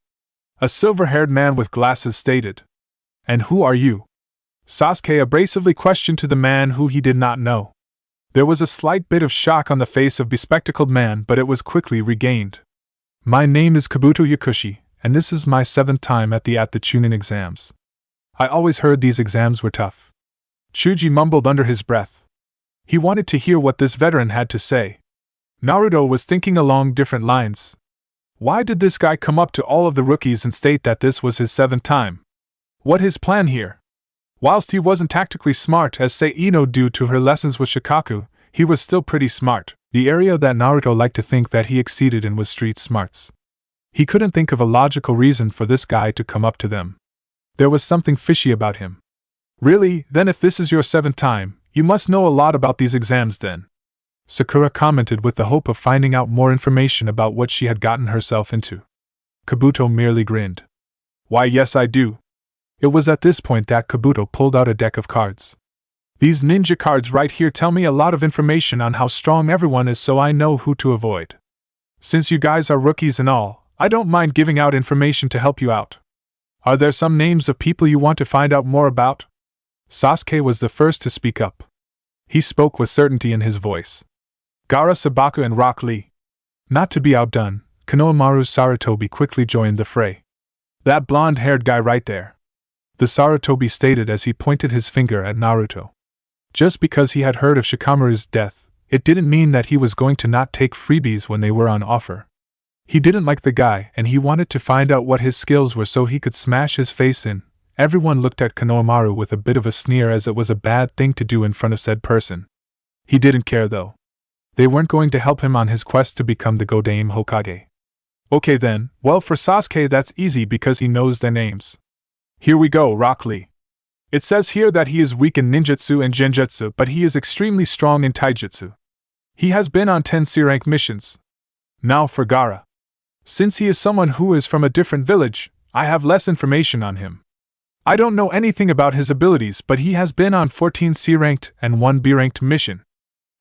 A silver-haired man with glasses stated. And who are you? Sasuke abrasively questioned to the man who he did not know. There was a slight bit of shock on the face of bespectacled man, but it was quickly regained. My name is Kabuto Yakushi, and this is my 7th time at the Chunin exams. I always heard these exams were tough. Chuji mumbled under his breath. He wanted to hear what this veteran had to say. Naruto was thinking along different lines. Why did this guy come up to all of the rookies and state that this was his 7th time? What his plan here? Whilst he wasn't tactically smart as say Ino due to her lessons with Shikaku, he was still pretty smart, the area that Naruto liked to think that he exceeded in was street smarts. He couldn't think of a logical reason for this guy to come up to them. There was something fishy about him. Really, then if this is your 7th time, you must know a lot about these exams then. Sakura commented with the hope of finding out more information about what she had gotten herself into. Kabuto merely grinned. Why yes I do. It was at this point that Kabuto pulled out a deck of cards. These ninja cards right here tell me a lot of information on how strong everyone is so I know who to avoid. Since you guys are rookies and all, I don't mind giving out information to help you out. Are there some names of people you want to find out more about? Sasuke was the first to speak up. He spoke with certainty in his voice. Gaara Sabaku and Rock Lee. Not to be outdone, Konohamaru's Sarutobi quickly joined the fray. That blonde-haired guy right there. The Sarutobi stated as he pointed his finger at Naruto. Just because he had heard of Shikamaru's death, it didn't mean that he was going to not take freebies when they were on offer. He didn't like the guy and he wanted to find out what his skills were so he could smash his face in. Everyone looked at Konohamaru with a bit of a sneer as it was a bad thing to do in front of said person. He didn't care though. They weren't going to help him on his quest to become the Godame Hokage. Okay then, well for Sasuke that's easy because he knows their names. Here we go, Rock Lee. It says here that he is weak in ninjutsu and genjutsu, but he is extremely strong in taijutsu. He has been on 10 C-rank missions. Now for Gaara. Since he is someone who is from a different village, I have less information on him. I don't know anything about his abilities, but he has been on 14 C-ranked and 1 B-ranked mission.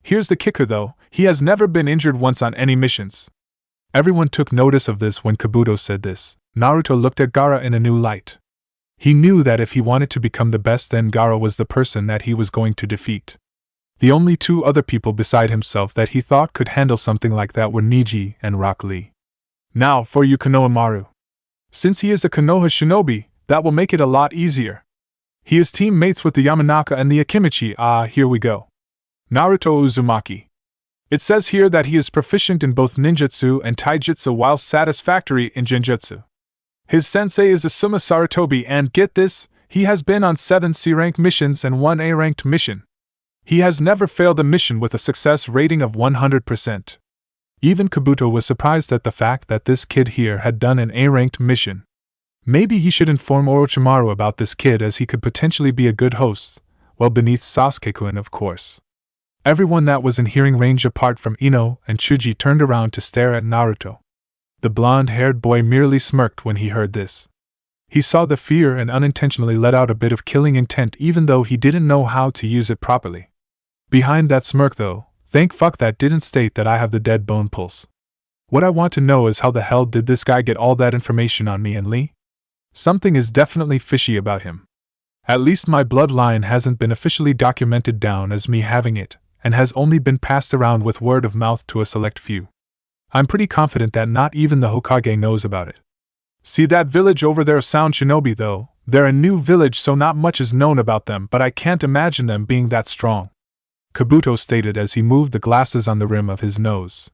Here's the kicker though, he has never been injured once on any missions. Everyone took notice of this when Kabuto said this. Naruto looked at Gaara in a new light. He knew that if he wanted to become the best then Gaara was the person that he was going to defeat. The only 2 other people beside himself that he thought could handle something like that were Neji and Rock Lee. Now for you Konohamaru. Since he is a Konoha shinobi, that will make it a lot easier. He is teammates with the Yamanaka and the Akimichi. Here we go. Naruto Uzumaki. It says here that he is proficient in both ninjutsu and taijutsu while satisfactory in genjutsu. His sensei is Asuma Sarutobi and get this, he has been on 7 C-rank missions and 1 A-ranked mission. He has never failed a mission with a success rating of 100%. Even Kabuto was surprised at the fact that this kid here had done an A-ranked mission. Maybe he should inform Orochimaru about this kid as he could potentially be a good host, well beneath Sasuke-kun of course. Everyone that was in hearing range apart from Ino and Chuji turned around to stare at Naruto. The blonde-haired boy merely smirked when he heard this. He saw the fear and unintentionally let out a bit of killing intent even though he didn't know how to use it properly. Behind that smirk though, thank fuck that didn't state that I have the dead bone pulse. What I want to know is how the hell did this guy get all that information on me and Lee? Something is definitely fishy about him. At least my bloodline hasn't been officially documented down as me having it, and has only been passed around with word of mouth to a select few. I'm pretty confident that not even the Hokage knows about it. See that village over there, Sound Shinobi though? They're a new village so not much is known about them, but I can't imagine them being that strong. Kabuto stated as he moved the glasses on the rim of his nose.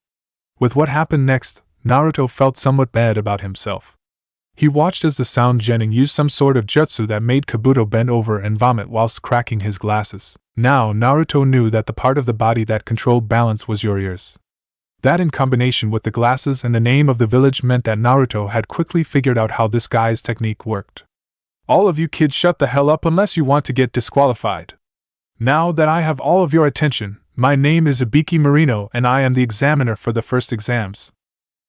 With what happened next, Naruto felt somewhat bad about himself. He watched as the Sound Genin used some sort of jutsu that made Kabuto bend over and vomit whilst cracking his glasses. Now Naruto knew that the part of the body that controlled balance was your ears. That in combination with the glasses and the name of the village meant that Naruto had quickly figured out how this guy's technique worked. All of you kids shut the hell up unless you want to get disqualified. Now that I have all of your attention, my name is Ibiki Marino and I am the examiner for the first exams.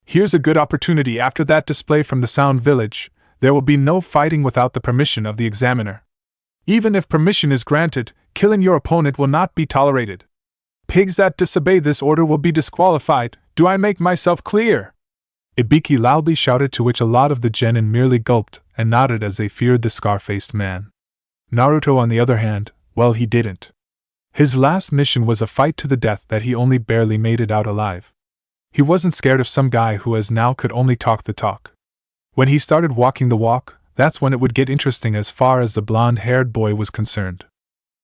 Here's a good opportunity after that display from the Sound Village. There will be no fighting without the permission of the examiner. Even if permission is granted, killing your opponent will not be tolerated. Pigs that disobey this order will be disqualified. Do I make myself clear? Ibiki loudly shouted, to which a lot of the genin merely gulped and nodded as they feared the scar-faced man. Naruto, on the other hand, well, he didn't. His last mission was a fight to the death that he only barely made it out alive. He wasn't scared of some guy who as now could only talk the talk. When he started walking the walk, that's when it would get interesting as far as the blonde-haired boy was concerned.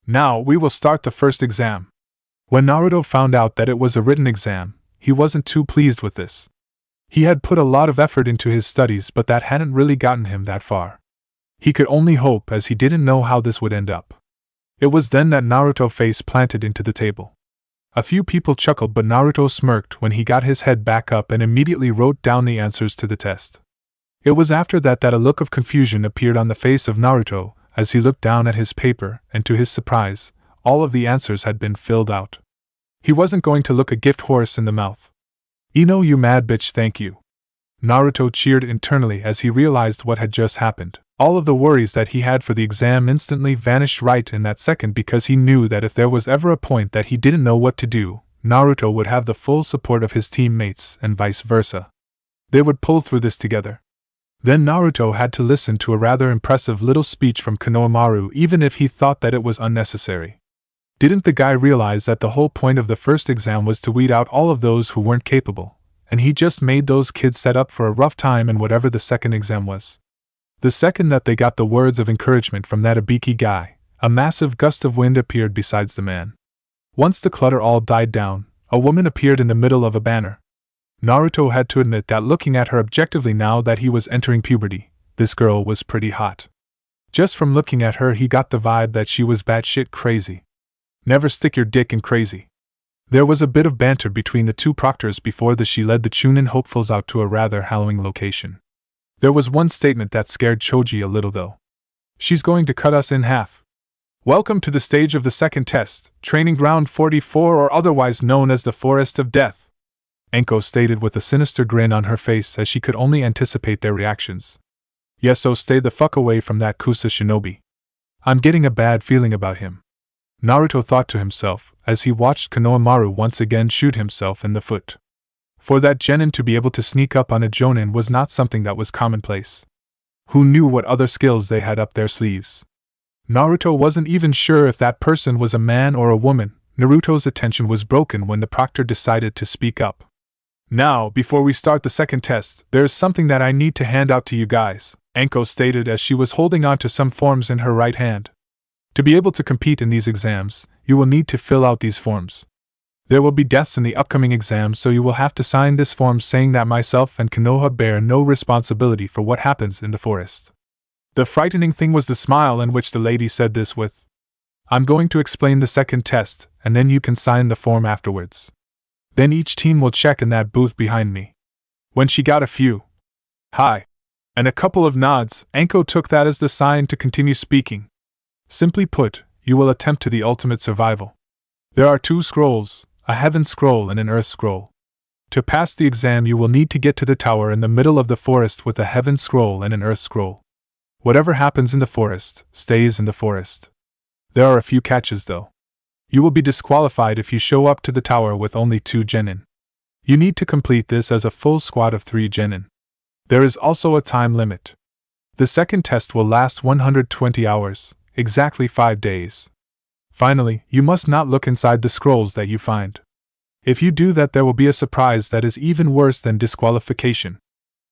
Now we will start the first exam. When Naruto found out that it was a written exam, he wasn't too pleased with this. He had put a lot of effort into his studies, but that hadn't really gotten him that far. He could only hope, as he didn't know how this would end up. It was then that Naruto face planted into the table. A few people chuckled, but Naruto smirked when he got his head back up and immediately wrote down the answers to the test. It was after that a look of confusion appeared on the face of Naruto as he looked down at his paper, and to his surprise, all of the answers had been filled out. He wasn't going to look a gift horse in the mouth. "Ino, you mad bitch, thank you." Naruto cheered internally as he realized what had just happened. All of the worries that he had for the exam instantly vanished right in that second, because he knew that if there was ever a point that he didn't know what to do, Naruto would have the full support of his teammates and vice versa. They would pull through this together. Then Naruto had to listen to a rather impressive little speech from Konohamaru, even if he thought that it was unnecessary. Didn't the guy realize that the whole point of the first exam was to weed out all of those who weren't capable, and he just made those kids set up for a rough time in whatever the second exam was? The second that they got the words of encouragement from that Ibiki guy, a massive gust of wind appeared besides the man. Once the clutter all died down, a woman appeared in the middle of a banner. Naruto had to admit that looking at her objectively now that he was entering puberty, this girl was pretty hot. Just from looking at her he got the vibe that she was batshit crazy. Never stick your dick in crazy. There was a bit of banter between the two proctors before she led the Chunin hopefuls out to a rather hallowing location. There was one statement that scared Choji a little though. "She's going to cut us in half. Welcome to the stage of the second test, Training Ground 44, or otherwise known as the Forest of Death," Enko stated with a sinister grin on her face as she could only anticipate their reactions. "Yes, so stay the fuck away from that Kusa shinobi. I'm getting a bad feeling about him," Naruto thought to himself as he watched Konohamaru once again shoot himself in the foot. For that genin to be able to sneak up on a jonin was not something that was commonplace. Who knew what other skills they had up their sleeves? Naruto wasn't even sure if that person was a man or a woman. Naruto's attention was broken when the proctor decided to speak up. "Now, before we start the second test, there's something that I need to hand out to you guys," Enko stated as she was holding on to some forms in her right hand. "To be able to compete in these exams, you will need to fill out these forms. There will be deaths in the upcoming exams, so you will have to sign this form saying that myself and Konoha bear no responsibility for what happens in the forest." The frightening thing was the smile in which the lady said this with. "I'm going to explain the second test, and then you can sign the form afterwards. Then each team will check in that booth behind me." When she got a few "hi" and a couple of nods, Enko took that as the sign to continue speaking. "Simply put, you will attempt to the ultimate survival. There are 2 scrolls, a heaven scroll and an earth scroll. To pass the exam you will need to get to the tower in the middle of the forest with a heaven scroll and an earth scroll. Whatever happens in the forest, stays in the forest. There are a few catches though. You will be disqualified if you show up to the tower with only 2 genin. You need to complete this as a full squad of 3 genin. There is also a time limit. The second test will last 120 hours, exactly 5 days. Finally, you must not look inside the scrolls that you find. If you do that, there will be a surprise that is even worse than disqualification."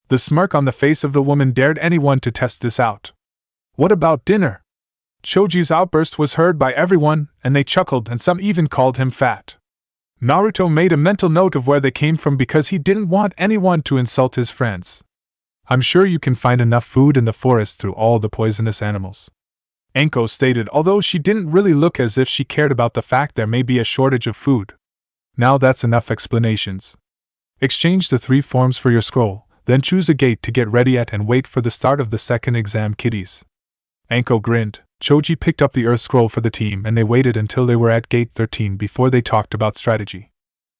The smirk on the face of the woman dared anyone to test this out. "What about dinner?" Choji's outburst was heard by everyone, and they chuckled and some even called him fat. Naruto made a mental note of where they came from because he didn't want anyone to insult his friends. "I'm sure you can find enough food in the forest through all the poisonous animals," Enko stated, although she didn't really look as if she cared about the fact there may be a shortage of food. "Now that's enough explanations. Exchange the 3 forms for your scroll, then choose a gate to get ready at and wait for the start of the second exam, kiddies. Anko grinned. Choji picked up the Earth Scroll for the team and they waited until they were at Gate 13 before they talked about strategy.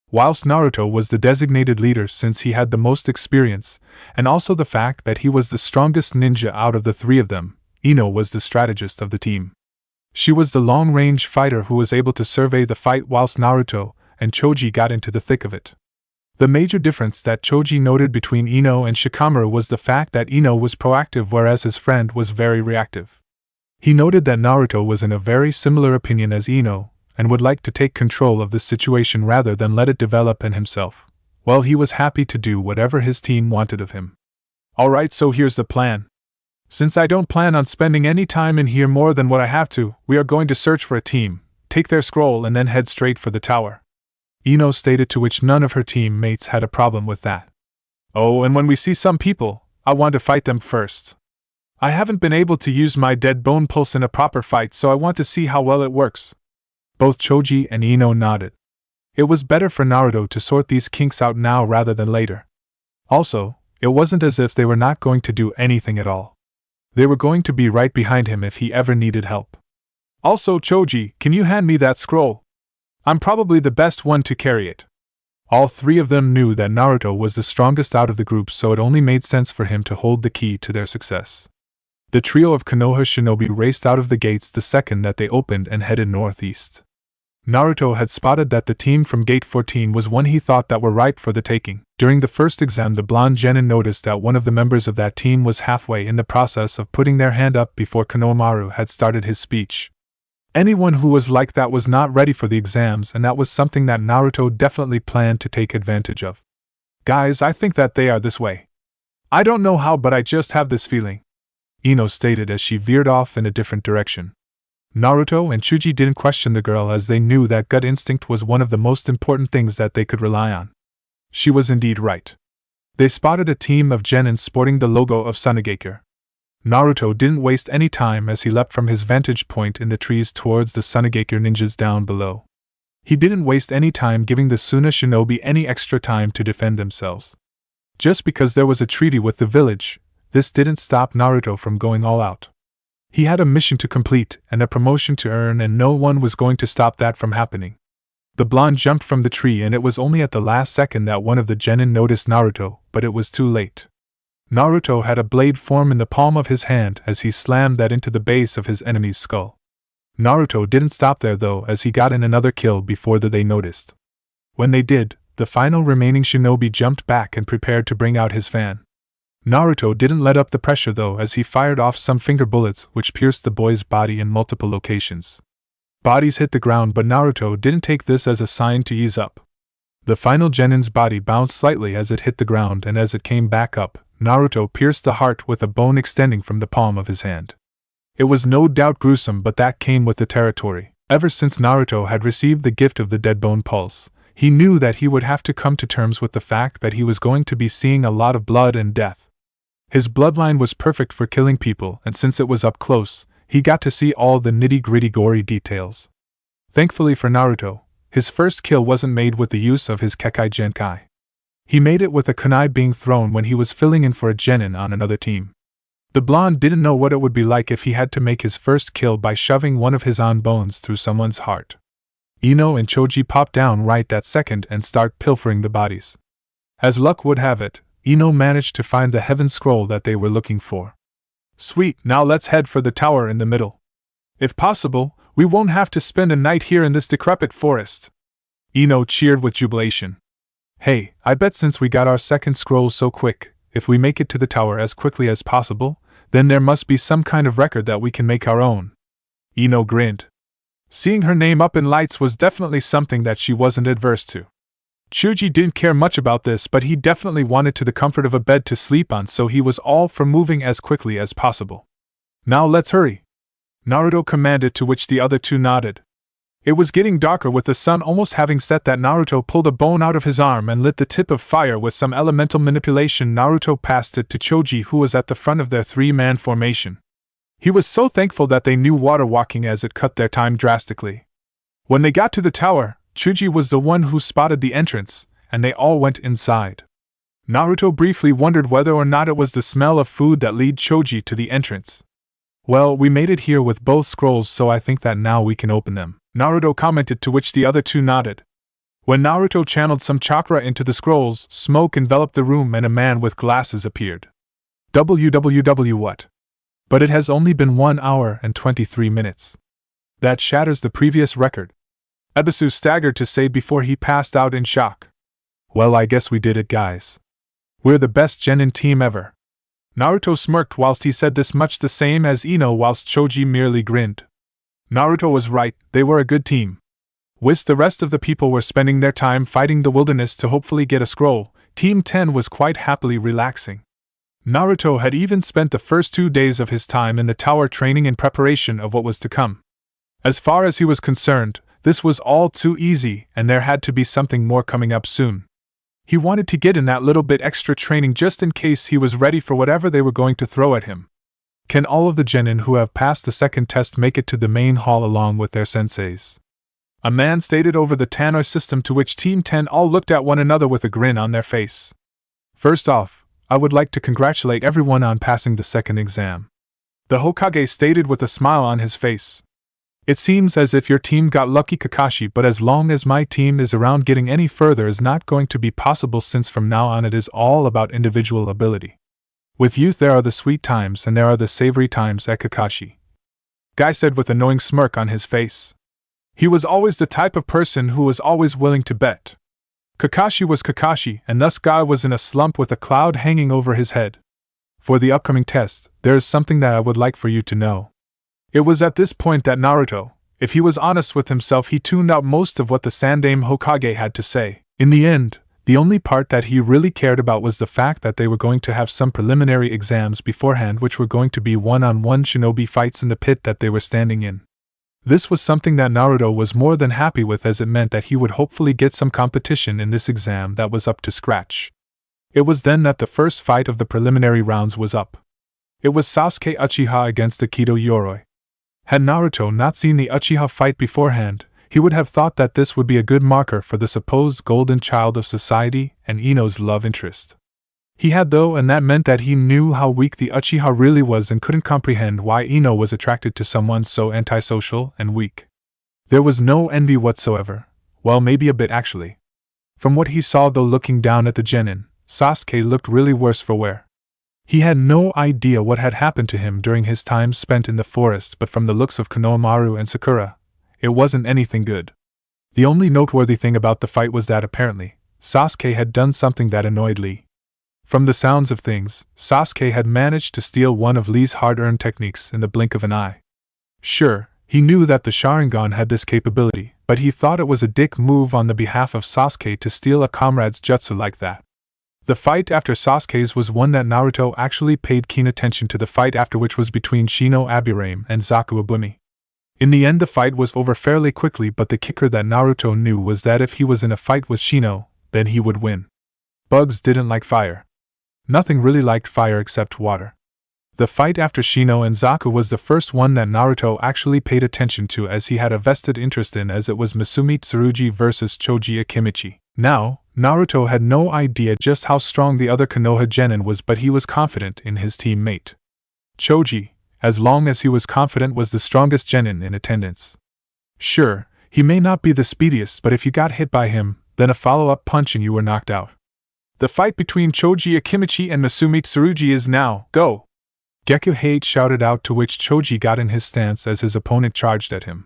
Whilst Naruto was the designated leader since he had the most experience, and also the fact that he was the strongest ninja out of the 3 of them, Ino was the strategist of the team. She was the long-range fighter who was able to survey the fight whilst Naruto and Choji got into the thick of it. The major difference that Choji noted between Ino and Shikamaru was the fact that Ino was proactive whereas his friend was very reactive. He noted that Naruto was in a very similar opinion as Ino, and would like to take control of the situation rather than let it develop in himself. Well, he was happy to do whatever his team wanted of him. Alright, so here's the plan. Since I don't plan on spending any time in here more than what I have to, we are going to search for a team, take their scroll and then head straight for the tower. Ino stated, to which none of her teammates had a problem with that. Oh, and when we see some people, I want to fight them first. I haven't been able to use my dead bone pulse in a proper fight, so I want to see how well it works. Both Choji and Ino nodded. It was better for Naruto to sort these kinks out now rather than later. Also, it wasn't as if they were not going to do anything at all. They were going to be right behind him if he ever needed help. Also, Choji, can you hand me that scroll? I'm probably the best one to carry it. All 3 of them knew that Naruto was the strongest out of the group, so it only made sense for him to hold the key to their success. The trio of Konoha shinobi raced out of the gates the second that they opened and headed northeast. Naruto had spotted that the team from Gate 14 was one he thought that were ripe for the taking. During the first exam, the blonde Genin noticed that one of the members of that team was halfway in the process of putting their hand up before Konohamaru had started his speech. Anyone who was like that was not ready for the exams, and that was something that Naruto definitely planned to take advantage of. Guys, I think that they are this way. I don't know how, but I just have this feeling, Ino stated as she veered off in a different direction. Naruto and Chuji didn't question the girl as they knew that gut instinct was one of the most important things that they could rely on. She was indeed right. They spotted a team of Genins sporting the logo of Sunagakure. Naruto didn't waste any time as he leapt from his vantage point in the trees towards the Sunagakure ninjas down below. He didn't waste any time giving the Suna shinobi any extra time to defend themselves. Just because there was a treaty with the village, this didn't stop Naruto from going all out. He had a mission to complete and a promotion to earn, and no one was going to stop that from happening. The blonde jumped from the tree, and it was only at the last second that one of the Genin noticed Naruto, but it was too late. Naruto had a blade form in the palm of his hand as he slammed that into the base of his enemy's skull. Naruto didn't stop there though, as he got in another kill before they noticed. When they did, the final remaining shinobi jumped back and prepared to bring out his fan. Naruto didn't let up the pressure though, as he fired off some finger bullets which pierced the boy's body in multiple locations. Bodies hit the ground, but Naruto didn't take this as a sign to ease up. The final Genin's body bounced slightly as it hit the ground, and as it came back up, Naruto pierced the heart with a bone extending from the palm of his hand. It was no doubt gruesome, but that came with the territory. Ever since Naruto had received the gift of the dead bone pulse, he knew that he would have to come to terms with the fact that he was going to be seeing a lot of blood and death. His bloodline was perfect for killing people, and since it was up close, he got to see all the nitty-gritty gory details. Thankfully for Naruto, his first kill wasn't made with the use of his Kekkei Genkai. He made it with a kunai being thrown when he was filling in for a Genin on another team. The blonde didn't know what it would be like if he had to make his first kill by shoving one of his own bones through someone's heart. Ino and Choji popped down right that second and start pilfering the bodies. As luck would have it, Ino managed to find the heaven scroll that they were looking for. Sweet, now let's head for the tower in the middle. If possible, we won't have to spend a night here in this decrepit forest. Ino cheered with jubilation. Hey, I bet since we got our second scroll so quick, if we make it to the tower as quickly as possible, then there must be some kind of record that we can make our own. Ino grinned. Seeing her name up in lights was definitely something that she wasn't adverse to. Chuji didn't care much about this, but he definitely wanted the comfort of a bed to sleep on, so he was all for moving as quickly as possible. Now let's hurry, Naruto commanded, to which the other two nodded. It was getting darker, with the sun almost having set, that Naruto pulled a bone out of his arm and lit the tip of fire with some elemental manipulation. Naruto passed it to Choji, who was at the front of their 3-man formation. He was so thankful that they knew water walking, as it cut their time drastically. When they got to the tower, Chuji was the one who spotted the entrance, and they all went inside. Naruto briefly wondered whether or not it was the smell of food that led Choji to the entrance. "Well, we made it here with both scrolls, so I think that now we can open them," Naruto commented, to which the other two nodded. When Naruto channeled some chakra into the scrolls, smoke enveloped the room and a man with glasses appeared. "WWW what? But it has only been 1 hour and 23 minutes. That shatters the previous record," Ebisu staggered to say before he passed out in shock. "Well, I guess we did it, guys. We're the best Genin team ever." Naruto smirked whilst he said this, much the same as Ino, whilst Choji merely grinned. Naruto was right, they were a good team. Whilst the rest of the people were spending their time fighting the wilderness to hopefully get a scroll, Team 10 was quite happily relaxing. Naruto had even spent the first 2 days of his time in the tower training in preparation of what was to come. As far as he was concerned, this was all too easy, and there had to be something more coming up soon. He wanted to get in that little bit extra training just in case he was ready for whatever they were going to throw at him. Can all of the genin who have passed the second test make it to the main hall along with their senseis? A man stated over the Tannoy system, to which Team 10 all looked at one another with a grin on their face. "First off, I would like to congratulate everyone on passing the second exam," the Hokage stated with a smile on his face. "It seems as if your team got lucky, Kakashi, but as long as my team is around, getting any further is not going to be possible, since from now on it is all about individual ability. With youth there are the sweet times and there are the savory times at Kakashi," Guy said with a knowing smirk on his face. He was always the type of person who was always willing to bet. Kakashi was Kakashi, and thus Guy was in a slump with a cloud hanging over his head. "For the upcoming test, there is something that I would like for you to know." It was at this point that Naruto, if he was honest with himself, he tuned out most of what the Sandaime Hokage had to say. In the end, the only part that he really cared about was the fact that they were going to have some preliminary exams beforehand, which were going to be one-on-one shinobi fights in the pit that they were standing in. This was something that Naruto was more than happy with, as it meant that he would hopefully get some competition in this exam that was up to scratch. It was then that the first fight of the preliminary rounds was up. It was Sasuke Uchiha against the Kido Yoroi. Had Naruto not seen the Uchiha fight beforehand, he would have thought that this would be a good marker for the supposed golden child of society and Ino's love interest. He had, though, and that meant that he knew how weak the Uchiha really was and couldn't comprehend why Ino was attracted to someone so antisocial and weak. There was no envy whatsoever, well, maybe a bit actually. From what he saw, though, looking down at the genin, Sasuke looked really worse for wear. He had no idea what had happened to him during his time spent in the forest, but from the looks of Konohamaru and Sakura, it wasn't anything good. The only noteworthy thing about the fight was that apparently, Sasuke had done something that annoyed Lee. From the sounds of things, Sasuke had managed to steal one of Lee's hard-earned techniques in the blink of an eye. Sure, he knew that the Sharingan had this capability, but he thought it was a dick move on the behalf of Sasuke to steal a comrade's jutsu like that. The fight after Sasuke's was one that Naruto actually paid keen attention to, the fight after which was between Shino Aburame and Zaku Oblimi. In the end the fight was over fairly quickly, but the kicker that Naruto knew was that if he was in a fight with Shino, then he would win. Bugs didn't like fire. Nothing really liked fire except water. The fight after Shino and Zaku was the first one that Naruto actually paid attention to, as he had a vested interest in, as it was Misumi Tsurugi versus Choji Akimichi. Now, Naruto had no idea just how strong the other Konoha genin was, but he was confident in his teammate. Choji, as long as he was confident, was the strongest genin in attendance. Sure, he may not be the speediest, but if you got hit by him, then a follow-up punch and you were knocked out. The fight between Choji Akimichi and Misumi Tsurugi is now, go! Gekko Hate shouted out, to which Choji got in his stance as his opponent charged at him.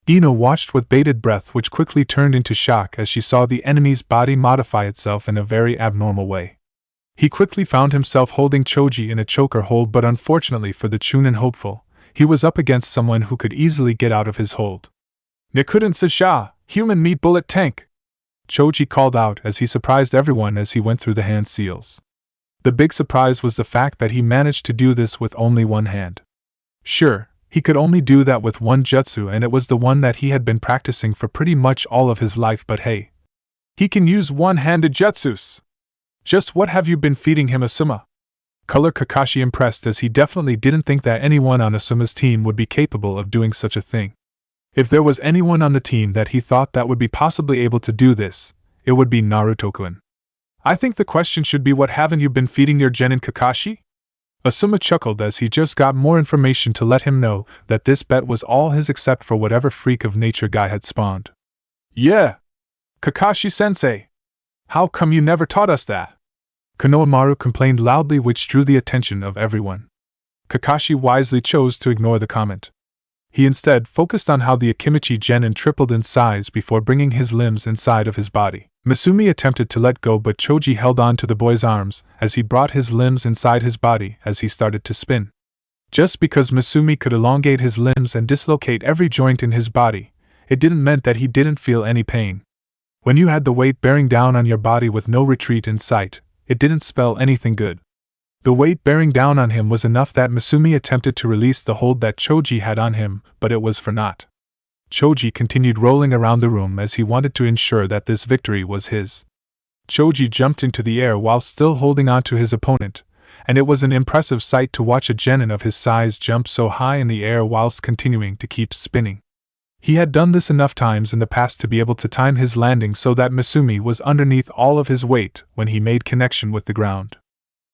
Ino watched with bated breath, which quickly turned into shock as she saw the enemy's body modify itself in a very abnormal way. He quickly found himself holding Choji in a choker hold, but unfortunately for the Chunin hopeful, he was up against someone who could easily get out of his hold. "Nikuden Sasha, human meat bullet tank!" Choji called out as he surprised everyone as he went through the hand seals. The big surprise was the fact that he managed to do this with only one hand. Sure, he could only do that with one jutsu, and it was the one that he had been practicing for pretty much all of his life, but hey, he can use one-handed jutsus! Just what have you been feeding him, Asuma? Color Kakashi impressed, as he definitely didn't think that anyone on Asuma's team would be capable of doing such a thing. If there was anyone on the team that he thought that would be possibly able to do this, it would be Naruto-kun. I think the question should be, what haven't you been feeding your Genin Kakashi? Asuma chuckled as he just got more information to let him know that this bet was all his except for whatever freak of nature guy had spawned. Yeah! Kakashi-sensei! How come you never taught us that? Konohamaru complained loudly, which drew the attention of everyone. Kakashi wisely chose to ignore the comment. He instead focused on how the Akimichi Genin tripled in size before bringing his limbs inside of his body. Misumi attempted to let go, but Choji held on to the boy's arms as he brought his limbs inside his body as he started to spin. Just because Misumi could elongate his limbs and dislocate every joint in his body, it didn't mean that he didn't feel any pain. When you had the weight bearing down on your body with no retreat in sight, it didn't spell anything good. The weight bearing down on him was enough that Misumi attempted to release the hold that Choji had on him, but it was for naught. Choji continued rolling around the room as he wanted to ensure that this victory was his. Choji jumped into the air while still holding on to his opponent, and it was an impressive sight to watch a genin of his size jump so high in the air whilst continuing to keep spinning. He had done this enough times in the past to be able to time his landing so that Misumi was underneath all of his weight when he made connection with the ground.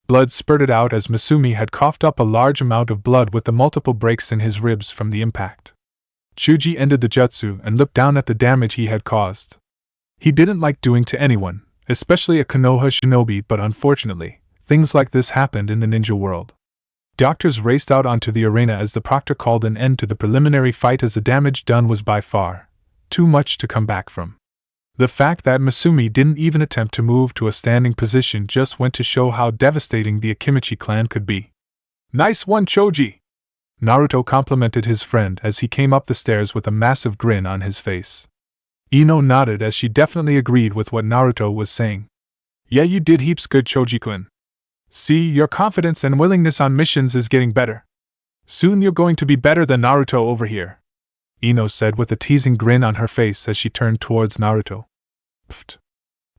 Blood spurted out as Misumi had coughed up a large amount of blood with the multiple breaks in his ribs from the impact. Chuji ended the jutsu and looked down at the damage he had caused. He didn't like doing to anyone, especially a Konoha shinobi, but unfortunately, things like this happened in the ninja world. Doctors raced out onto the arena as the proctor called an end to the preliminary fight as the damage done was by far too much to come back from. The fact that Misumi didn't even attempt to move to a standing position just went to show how devastating the Akimichi clan could be. Nice one, Choji! Naruto complimented his friend as he came up the stairs with a massive grin on his face. Ino nodded as she definitely agreed with what Naruto was saying. Yeah, you did heaps good, Choji-kun. See, your confidence and willingness on missions is getting better. Soon you're going to be better than Naruto over here, Ino said with a teasing grin on her face as she turned towards Naruto. Pfft.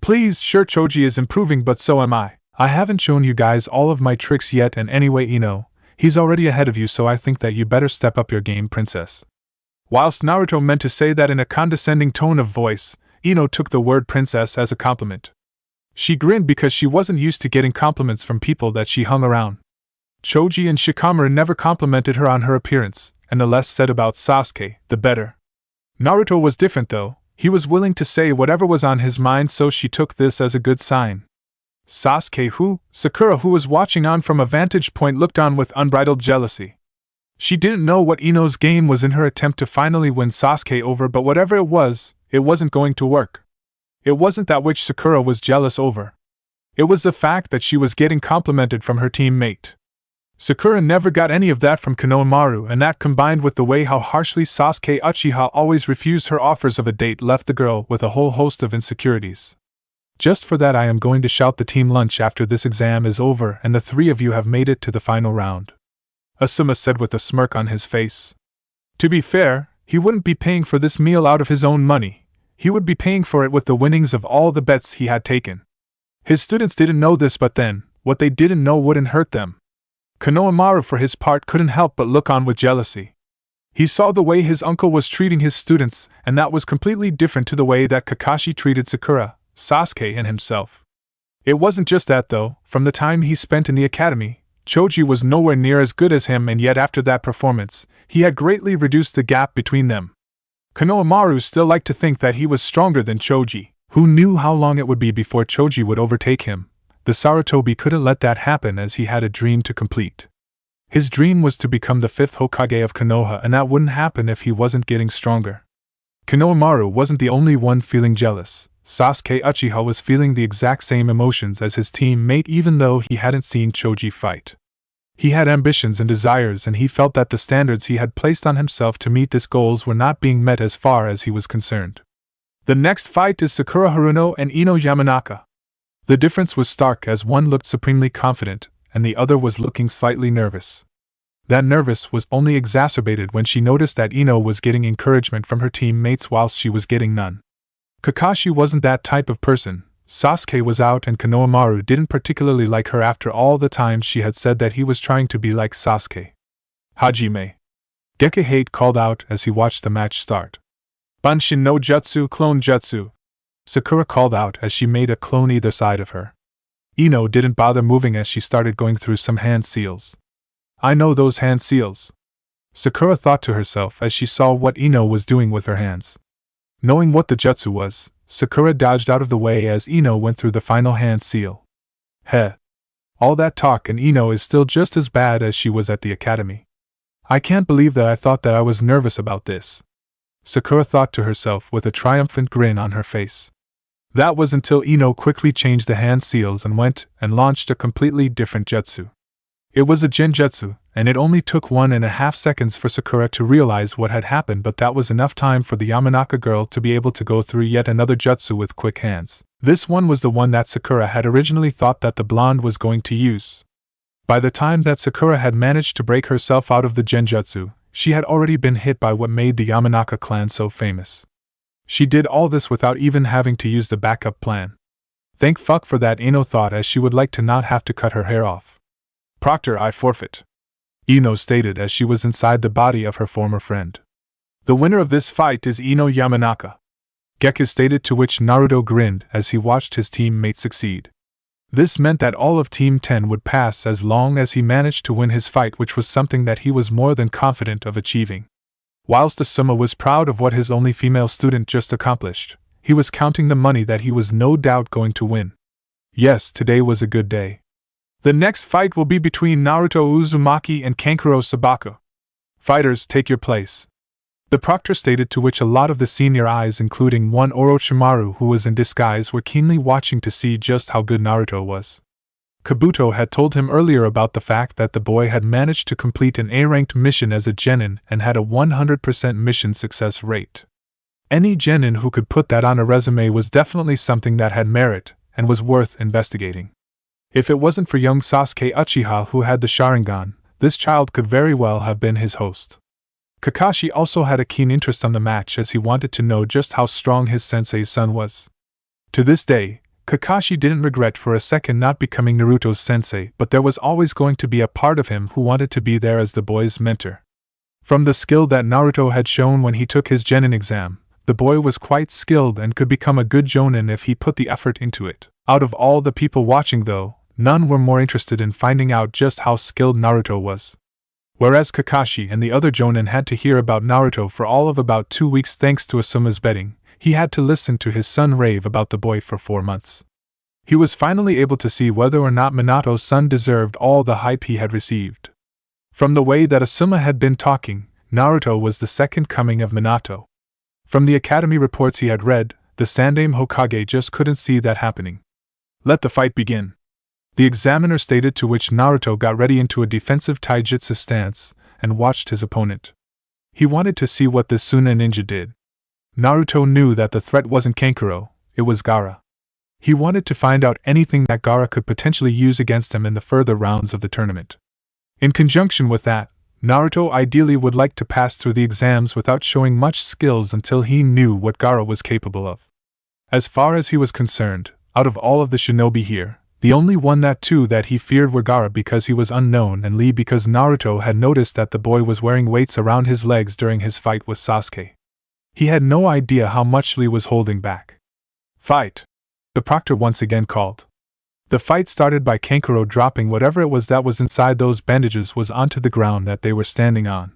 Please, sure, Choji is improving, but so am I. I haven't shown you guys all of my tricks yet, and anyway, Ino, he's already ahead of you, so I think that you better step up your game, princess. Whilst Naruto meant to say that in a condescending tone of voice, Ino took the word princess as a compliment. She grinned because she wasn't used to getting compliments from people that she hung around. Choji and Shikamaru never complimented her on her appearance, and the less said about Sasuke, the better. Naruto was different though. He was willing to say whatever was on his mind, so she took this as a good sign. Sakura, who was watching on from a vantage point, looked on with unbridled jealousy. She didn't know what Ino's game was in her attempt to finally win Sasuke over, but whatever it wasn't going to work. It wasn't that which Sakura was jealous over. It was the fact that she was getting complimented from her teammate. Sakura never got any of that from Konohamaru, and that combined with the way how harshly Sasuke Uchiha always refused her offers of a date left the girl with a whole host of insecurities. Just for that I am going to shout the team lunch after this exam is over and the three of you have made it to the final round, Asuma said with a smirk on his face. To be fair, he wouldn't be paying for this meal out of his own money. He would be paying for it with the winnings of all the bets he had taken. His students didn't know this, but then, what they didn't know wouldn't hurt them. Konohamaru for his part couldn't help but look on with jealousy. He saw the way his uncle was treating his students, and that was completely different to the way that Kakashi treated Sakura, Sasuke, and himself. It wasn't just that though. From the time he spent in the academy, Choji was nowhere near as good as him, and yet after that performance, he had greatly reduced the gap between them. Konohamaru still liked to think that he was stronger than Choji. Who knew how long it would be before Choji would overtake him? The Sarutobi couldn't let that happen, as he had a dream to complete. His dream was to become the 5th Hokage of Konoha, and that wouldn't happen if he wasn't getting stronger. Konohamaru wasn't the only one feeling jealous. Sasuke Uchiha was feeling the exact same emotions as his teammate, even though he hadn't seen Choji fight. He had ambitions and desires, and he felt that the standards he had placed on himself to meet these goals were not being met as far as he was concerned. The next fight is Sakura Haruno and Ino Yamanaka. The difference was stark, as one looked supremely confident, and the other was looking slightly nervous. That nervous was only exacerbated when she noticed that Ino was getting encouragement from her teammates whilst she was getting none. Kakashi wasn't that type of person. Sasuke was out, and Konohamaru didn't particularly like her after all the times she had said that he was trying to be like Sasuke. Hajime, Gekkei called out as he watched the match start. Banshin no Jutsu, Clone Jutsu. Sakura called out as she made a clone either side of her. Ino didn't bother moving as she started going through some hand seals. I know those hand seals, Sakura thought to herself as she saw what Ino was doing with her hands. Knowing what the jutsu was, Sakura dodged out of the way as Ino went through the final hand seal. Heh. All that talk and Ino is still just as bad as she was at the academy. I can't believe that I thought that I was nervous about this, Sakura thought to herself with a triumphant grin on her face. That was until Ino quickly changed the hand seals and went and launched a completely different jutsu. It was a genjutsu, and it only took 1.5 seconds for Sakura to realize what had happened, but that was enough time for the Yamanaka girl to be able to go through yet another jutsu with quick hands. This one was the one that Sakura had originally thought that the blonde was going to use. By the time that Sakura had managed to break herself out of the genjutsu, she had already been hit by what made the Yamanaka clan so famous. She did all this without even having to use the backup plan. Thank fuck for that, Ino thought as she would like to not have to cut her hair off. Proctor, I forfeit, Ino stated as she was inside the body of her former friend. The winner of this fight is Ino Yamanaka, Gekkei stated, to which Naruto grinned as he watched his teammate succeed. This meant that all of Team 10 would pass as long as he managed to win his fight, which was something that he was more than confident of achieving. Whilst Asuma was proud of what his only female student just accomplished, he was counting the money that he was no doubt going to win. Yes, today was a good day. The next fight will be between Naruto Uzumaki and Kankuro Sabaku. Fighters, take your place, the proctor stated, to which a lot of the senior eyes, including one Orochimaru who was in disguise, were keenly watching to see just how good Naruto was. Kabuto had told him earlier about the fact that the boy had managed to complete an A-ranked mission as a genin and had a 100% mission success rate. Any genin who could put that on a resume was definitely something that had merit and was worth investigating. If it wasn't for young Sasuke Uchiha who had the Sharingan, this child could very well have been his host. Kakashi also had a keen interest on the match as he wanted to know just how strong his sensei's son was. To this day, Kakashi didn't regret for a second not becoming Naruto's sensei, but there was always going to be a part of him who wanted to be there as the boy's mentor. From the skill that Naruto had shown when he took his genin exam, the boy was quite skilled and could become a good jonin if he put the effort into it. Out of all the people watching, though, none were more interested in finding out just how skilled Naruto was. Whereas Kakashi and the other jonin had to hear about Naruto for all of about 2 weeks thanks to Asuma's betting, he had to listen to his son rave about the boy for 4 months. He was finally able to see whether or not Minato's son deserved all the hype he had received. From the way that Asuma had been talking, Naruto was the second coming of Minato. From the academy reports he had read, the Sandaime Hokage just couldn't see that happening. Let the fight begin, the examiner stated, to which Naruto got ready into a defensive taijutsu stance and watched his opponent. He wanted to see what this Suna ninja did. Naruto knew that the threat wasn't Kankuro, it was Gaara. He wanted to find out anything that Gaara could potentially use against him in the further rounds of the tournament. In conjunction with that, Naruto ideally would like to pass through the exams without showing much skills until he knew what Gaara was capable of. As far as he was concerned, out of all of the shinobi here, the only one that he feared were Gaara because he was unknown, and Lee because Naruto had noticed that the boy was wearing weights around his legs during his fight with Sasuke. He had no idea how much Lee was holding back. Fight! The proctor once again called. The fight started by Kankuro dropping whatever it was that was inside those bandages was onto the ground that they were standing on.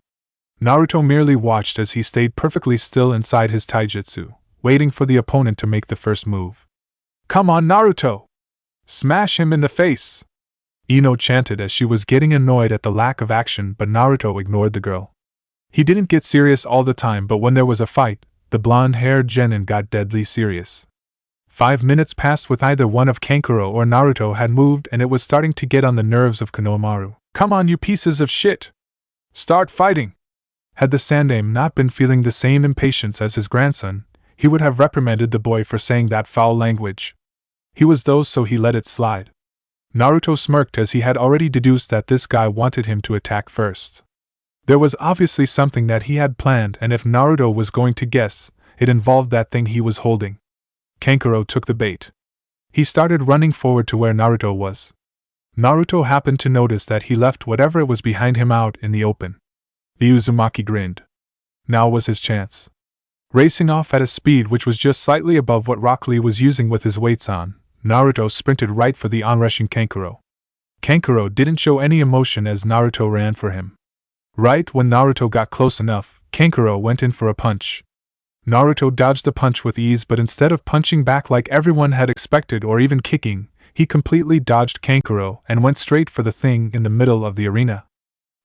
Naruto merely watched as he stayed perfectly still inside his taijutsu, waiting for the opponent to make the first move. Come on, Naruto! Smash him in the face! Ino chanted as she was getting annoyed at the lack of action, but Naruto ignored the girl. He didn't get serious all the time, but when there was a fight, the blonde-haired genin got deadly serious. 5 minutes passed with either one of Kankuro or Naruto had moved, and it was starting to get on the nerves of Konohamaru. Come on, you pieces of shit! Start fighting! Had the Sandaime not been feeling the same impatience as his grandson, he would have reprimanded the boy for saying that foul language. He was those, so he let it slide. Naruto smirked as he had already deduced that this guy wanted him to attack first. There was obviously something that he had planned, and if Naruto was going to guess, it involved that thing he was holding. Kankuro took the bait. He started running forward to where Naruto was. Naruto happened to notice that he left whatever it was behind him out in the open. The Uzumaki grinned. Now was his chance. Racing off at a speed which was just slightly above what Rock Lee was using with his weights on, Naruto sprinted right for the onrushing Kankuro. Kankuro didn't show any emotion as Naruto ran for him. Right when Naruto got close enough, Kankuro went in for a punch. Naruto dodged the punch with ease, but instead of punching back like everyone had expected or even kicking, he completely dodged Kankuro and went straight for the thing in the middle of the arena.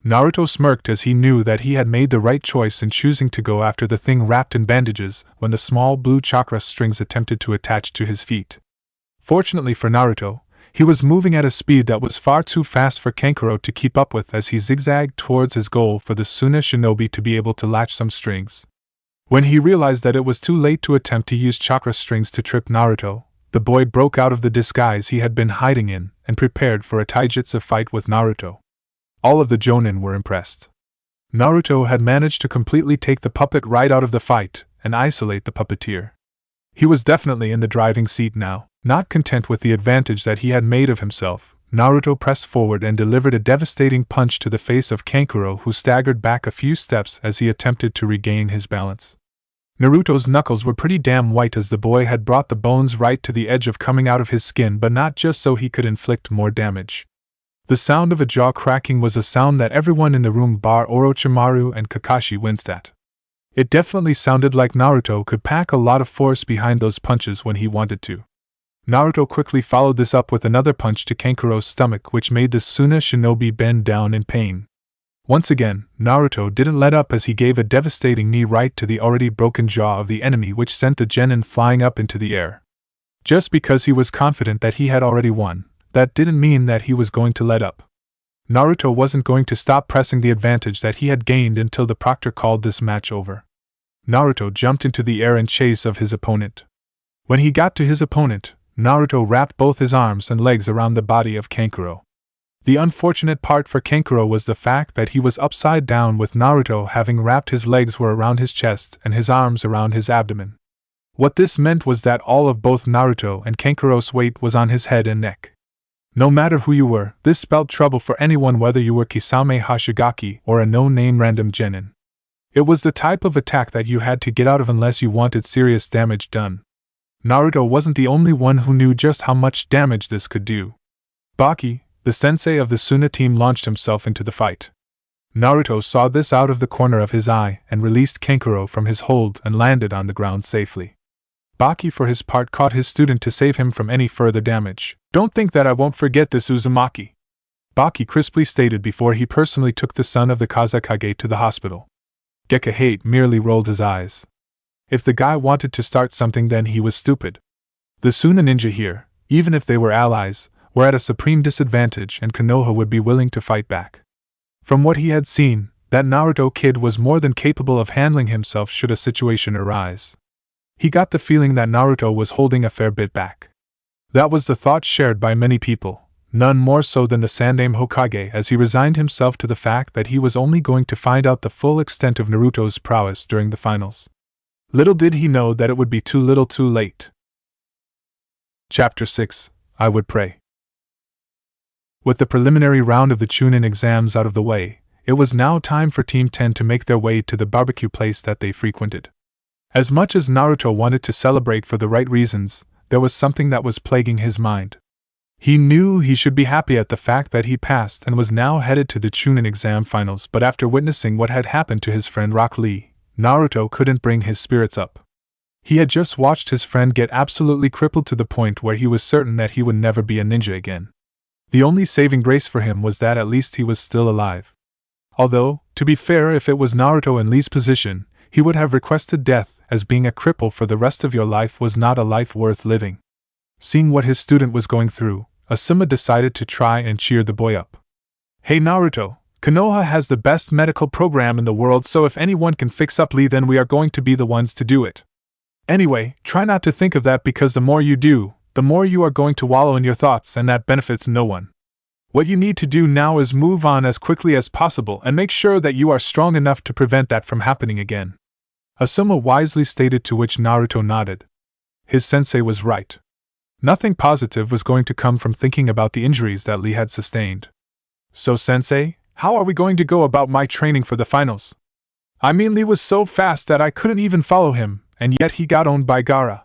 Naruto smirked as he knew that he had made the right choice in choosing to go after the thing wrapped in bandages when the small blue chakra strings attempted to attach to his feet. Fortunately for Naruto, he was moving at a speed that was far too fast for Kankuro to keep up with as he zigzagged towards his goal for the Suna shinobi to be able to latch some strings. When he realized that it was too late to attempt to use chakra strings to trip Naruto, the boy broke out of the disguise he had been hiding in and prepared for a taijutsu fight with Naruto. All of the Jonin were impressed. Naruto had managed to completely take the puppet right out of the fight and isolate the puppeteer. He was definitely in the driving seat now. Not content with the advantage that he had made of himself, Naruto pressed forward and delivered a devastating punch to the face of Kankuro, who staggered back a few steps as he attempted to regain his balance. Naruto's knuckles were pretty damn white as the boy had brought the bones right to the edge of coming out of his skin, but not just so he could inflict more damage. The sound of a jaw cracking was a sound that everyone in the room bar Orochimaru and Kakashi winced at. It definitely sounded like Naruto could pack a lot of force behind those punches when he wanted to. Naruto quickly followed this up with another punch to Kankuro's stomach, which made the Suna shinobi bend down in pain. Once again, Naruto didn't let up as he gave a devastating knee right to the already broken jaw of the enemy, which sent the genin flying up into the air. Just because he was confident that he had already won, that didn't mean that he was going to let up. Naruto wasn't going to stop pressing the advantage that he had gained until the proctor called this match over. Naruto jumped into the air in chase of his opponent. When he got to his opponent, Naruto wrapped both his arms and legs around the body of Kankuro. The unfortunate part for Kankuro was the fact that he was upside down, with Naruto having wrapped his legs were around his chest and his arms around his abdomen. What this meant was that all of both Naruto and Kankuro's weight was on his head and neck. No matter who you were, this spelled trouble for anyone, whether you were Kisame Hashigaki or a no-name random genin. It was the type of attack that you had to get out of unless you wanted serious damage done. Naruto wasn't the only one who knew just how much damage this could do. Baki, the sensei of the Suna team, launched himself into the fight. Naruto saw this out of the corner of his eye and released Kankuro from his hold and landed on the ground safely. Baki for his part caught his student to save him from any further damage. "Don't think that I won't forget this, Uzumaki," Baki crisply stated before he personally took the son of the Kazekage to the hospital. Gekkei merely rolled his eyes. If the guy wanted to start something, then he was stupid. The Suna ninja here, even if they were allies, were at a supreme disadvantage, and Konoha would be willing to fight back. From what he had seen, that Naruto kid was more than capable of handling himself should a situation arise. He got the feeling that Naruto was holding a fair bit back. That was the thought shared by many people, none more so than the Sandaime Hokage, as he resigned himself to the fact that he was only going to find out the full extent of Naruto's prowess during the finals. Little did he know that it would be too little too late. Chapter 6, I Would Pray. With the preliminary round of the Chunin exams out of the way, it was now time for Team 10 to make their way to the barbecue place that they frequented. As much as Naruto wanted to celebrate for the right reasons, there was something that was plaguing his mind. He knew he should be happy at the fact that he passed and was now headed to the Chunin exam finals, but after witnessing what had happened to his friend Rock Lee, Naruto couldn't bring his spirits up. He had just watched his friend get absolutely crippled to the point where he was certain that he would never be a ninja again. The only saving grace for him was that at least he was still alive. Although, to be fair, if it was Naruto in Lee's position, he would have requested death, as being a cripple for the rest of your life was not a life worth living. Seeing what his student was going through, Asuma decided to try and cheer the boy up. "Hey Naruto, Konoha has the best medical program in the world, so if anyone can fix up Lee, then we are going to be the ones to do it. Anyway, try not to think of that, because the more you do, the more you are going to wallow in your thoughts, and that benefits no one. What you need to do now is move on as quickly as possible and make sure that you are strong enough to prevent that from happening again," Asuma wisely stated, to which Naruto nodded. His sensei was right. Nothing positive was going to come from thinking about the injuries that Lee had sustained. "So sensei, how are we going to go about my training for the finals?" I mean, Lee was so fast that I couldn't even follow him, and yet he got owned by Gaara.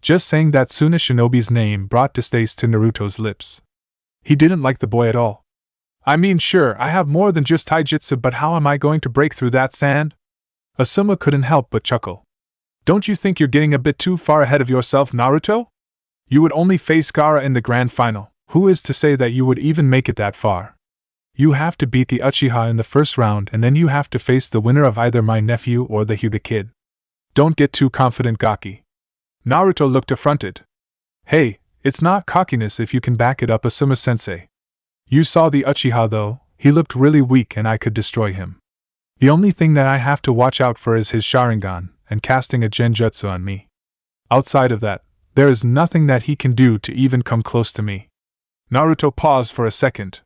Just saying that Suna Shinobi's name brought distaste to Naruto's lips. He didn't like the boy at all. I mean, sure, I have more than just taijutsu, but how am I going to break through that sand? Asuma couldn't help but chuckle. Don't you think you're getting a bit too far ahead of yourself, Naruto? You would only face Gaara in the grand final. Who is to say that you would even make it that far? You have to beat the Uchiha in the first round, and then you have to face the winner of either my nephew or the Hyuga kid. Don't get too confident, Gaki. Naruto looked affronted. Hey, it's not cockiness if you can back it up, Asuma-sensei. You saw the Uchiha though, he looked really weak and I could destroy him. The only thing that I have to watch out for is his Sharingan, and casting a genjutsu on me. Outside of that, there is nothing that he can do to even come close to me. Naruto paused for a second.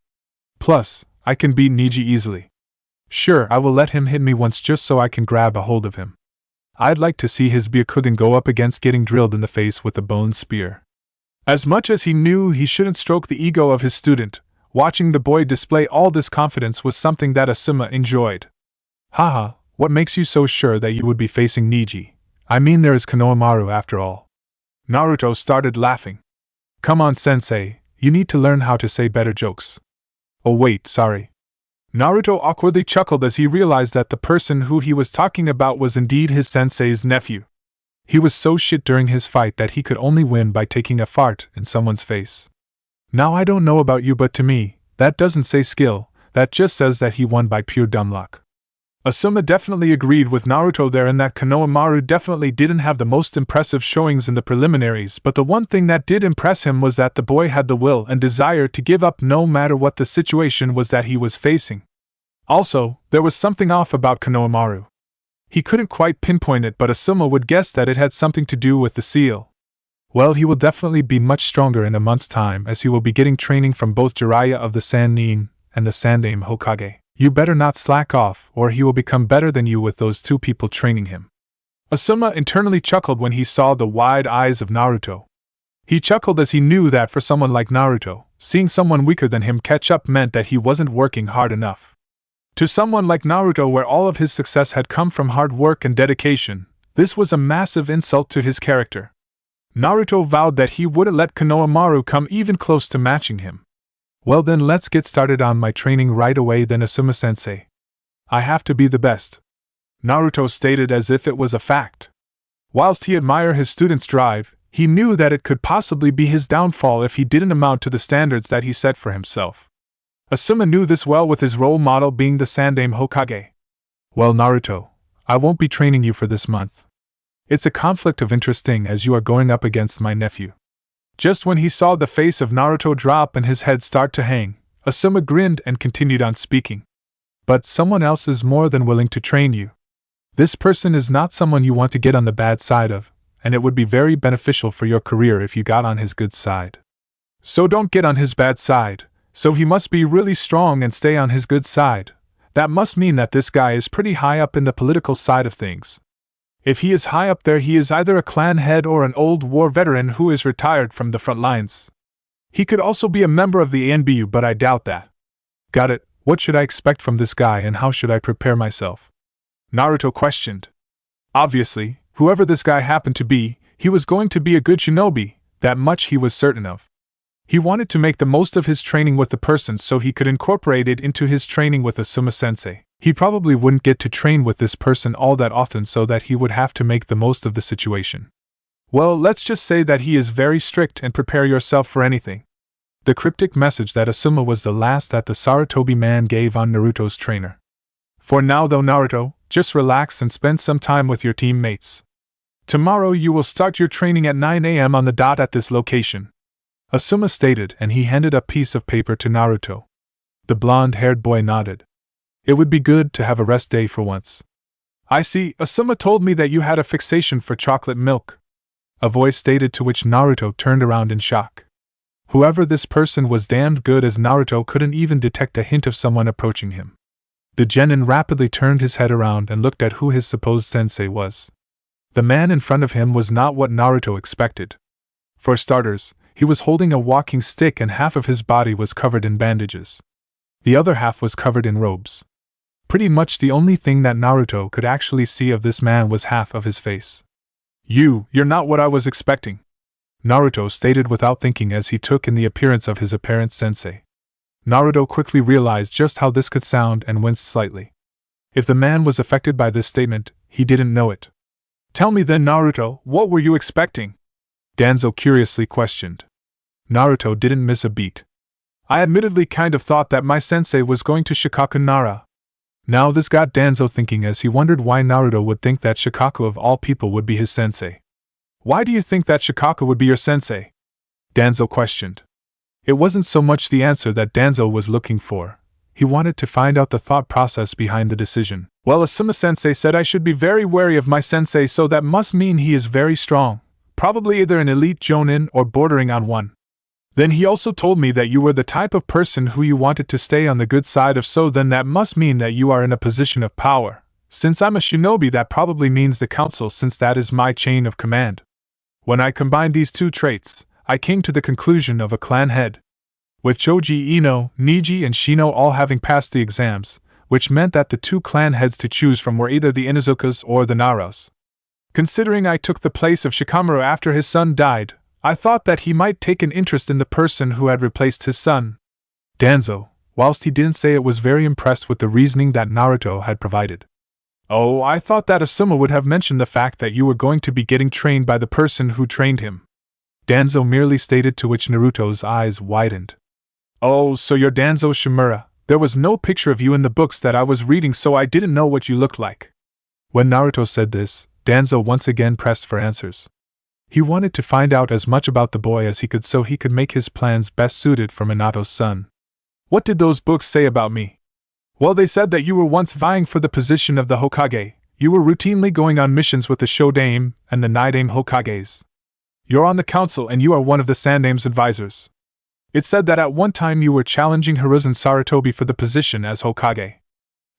Plus, I can beat Neji easily. Sure, I will let him hit me once just so I can grab a hold of him. I'd like to see his Byakugan go up against getting drilled in the face with a bone spear. As much as he knew he shouldn't stroke the ego of his student, watching the boy display all this confidence was something that Asuma enjoyed. Haha, what makes you so sure that you would be facing Neji? I mean, there is Konohamaru after all. Naruto started laughing. Come on, sensei, you need to learn how to say better jokes. Oh wait, sorry. Naruto awkwardly chuckled as he realized that the person who he was talking about was indeed his sensei's nephew. He was so shit during his fight that he could only win by taking a fart in someone's face. Now I don't know about you, but to me, that doesn't say skill, that just says that he won by pure dumb luck. Asuma definitely agreed with Naruto there in that Konohamaru definitely didn't have the most impressive showings in the preliminaries, but the one thing that did impress him was that the boy had the will and desire to give up no matter what the situation was that he was facing. Also, there was something off about Konohamaru. He couldn't quite pinpoint it, but Asuma would guess that it had something to do with the seal. Well, he will definitely be much stronger in a month's time, as he will be getting training from both Jiraiya of the Sannin and the Sandaime Hokage. You better not slack off, or he will become better than you with those two people training him. Asuma internally chuckled when he saw the wide eyes of Naruto. He chuckled as he knew that for someone like Naruto, seeing someone weaker than him catch up meant that he wasn't working hard enough. To someone like Naruto, where all of his success had come from hard work and dedication, this was a massive insult to his character. Naruto vowed that he wouldn't let Konohamaru come even close to matching him. Well then, let's get started on my training right away then, Asuma-sensei. I have to be the best. Naruto stated as if it was a fact. Whilst he admired his student's drive, he knew that it could possibly be his downfall if he didn't amount to the standards that he set for himself. Asuma knew this well, with his role model being the Sandaime Hokage. Well, Naruto, I won't be training you for this month. It's a conflict of interest thing, as you are going up against my nephew. Just when he saw the face of Naruto drop and his head start to hang, Asuma grinned and continued on speaking. But someone else is more than willing to train you. This person is not someone you want to get on the bad side of, and it would be very beneficial for your career if you got on his good side. So don't get on his bad side. So he must be really strong and stay on his good side. That must mean that this guy is pretty high up in the political side of things. If he is high up there, he is either a clan head or an old war veteran who is retired from the front lines. He could also be a member of the ANBU, but I doubt that. Got it. What should I expect from this guy and how should I prepare myself? Naruto questioned. Obviously, whoever this guy happened to be, he was going to be a good shinobi, that much he was certain of. He wanted to make the most of his training with the person so he could incorporate it into his training with Asuma-sensei. He probably wouldn't get to train with this person all that often, so that he would have to make the most of the situation. Well, let's just say that he is very strict and prepare yourself for anything. The cryptic message that Asuma was the last that the Sarutobi man gave on Naruto's trainer. For now though, Naruto, just relax and spend some time with your teammates. Tomorrow you will start your training at 9 a.m. on the dot at this location. Asuma stated, and he handed a piece of paper to Naruto. The blonde-haired boy nodded. It would be good to have a rest day for once. I see, Asuma told me that you had a fixation for chocolate milk. A voice stated, to which Naruto turned around in shock. Whoever this person was damned good, as Naruto couldn't even detect a hint of someone approaching him. The genin rapidly turned his head around and looked at who his supposed sensei was. The man in front of him was not what Naruto expected. For starters, he was holding a walking stick and half of his body was covered in bandages. The other half was covered in robes. Pretty much the only thing that Naruto could actually see of this man was half of his face. You're not what I was expecting," Naruto stated without thinking as he took in the appearance of his apparent sensei. Naruto quickly realized just how this could sound and winced slightly. If the man was affected by this statement, he didn't know it. "Tell me then, Naruto, what were you expecting?" Danzo curiously questioned. Naruto didn't miss a beat. "I admittedly kind of thought that my sensei was going to Shikaku Nara." Now this got Danzo thinking as he wondered why Naruto would think that Shikaku of all people would be his sensei. "Why do you think that Shikaku would be your sensei?" Danzo questioned. It wasn't so much the answer that Danzo was looking for. He wanted to find out the thought process behind the decision. "Well, Asuma-sensei said I should be very wary of my sensei, so that must mean he is very strong, probably either an elite jonin or bordering on one. Then he also told me that you were the type of person who you wanted to stay on the good side of, so then that must mean that you are in a position of power. Since I'm a shinobi, that probably means the council, since that is my chain of command. When I combined these two traits, I came to the conclusion of a clan head. With Choji, Ino, Niji, and Shino all having passed the exams, which meant that the two clan heads to choose from were either the Inuzukas or the Naros. Considering I took the place of Shikamaru after his son died, I thought that he might take an interest in the person who had replaced his son." Danzo, whilst he didn't say it, was very impressed with the reasoning that Naruto had provided. "Oh, I thought that Asuma would have mentioned the fact that you were going to be getting trained by the person who trained him," Danzo merely stated, to which Naruto's eyes widened. "Oh, so you're Danzo Shimura. There was no picture of you in the books that I was reading, so I didn't know what you looked like." When Naruto said this, Danzo once again pressed for answers. He wanted to find out as much about the boy as he could so he could make his plans best suited for Minato's son. "What did those books say about me?" "Well, they said that you were once vying for the position of the Hokage. You were routinely going on missions with the Shodaime and the Nidaime Hokages. You're on the council and you are one of the Sandaime's advisors. It said that at one time you were challenging Hiruzen Sarutobi for the position as Hokage."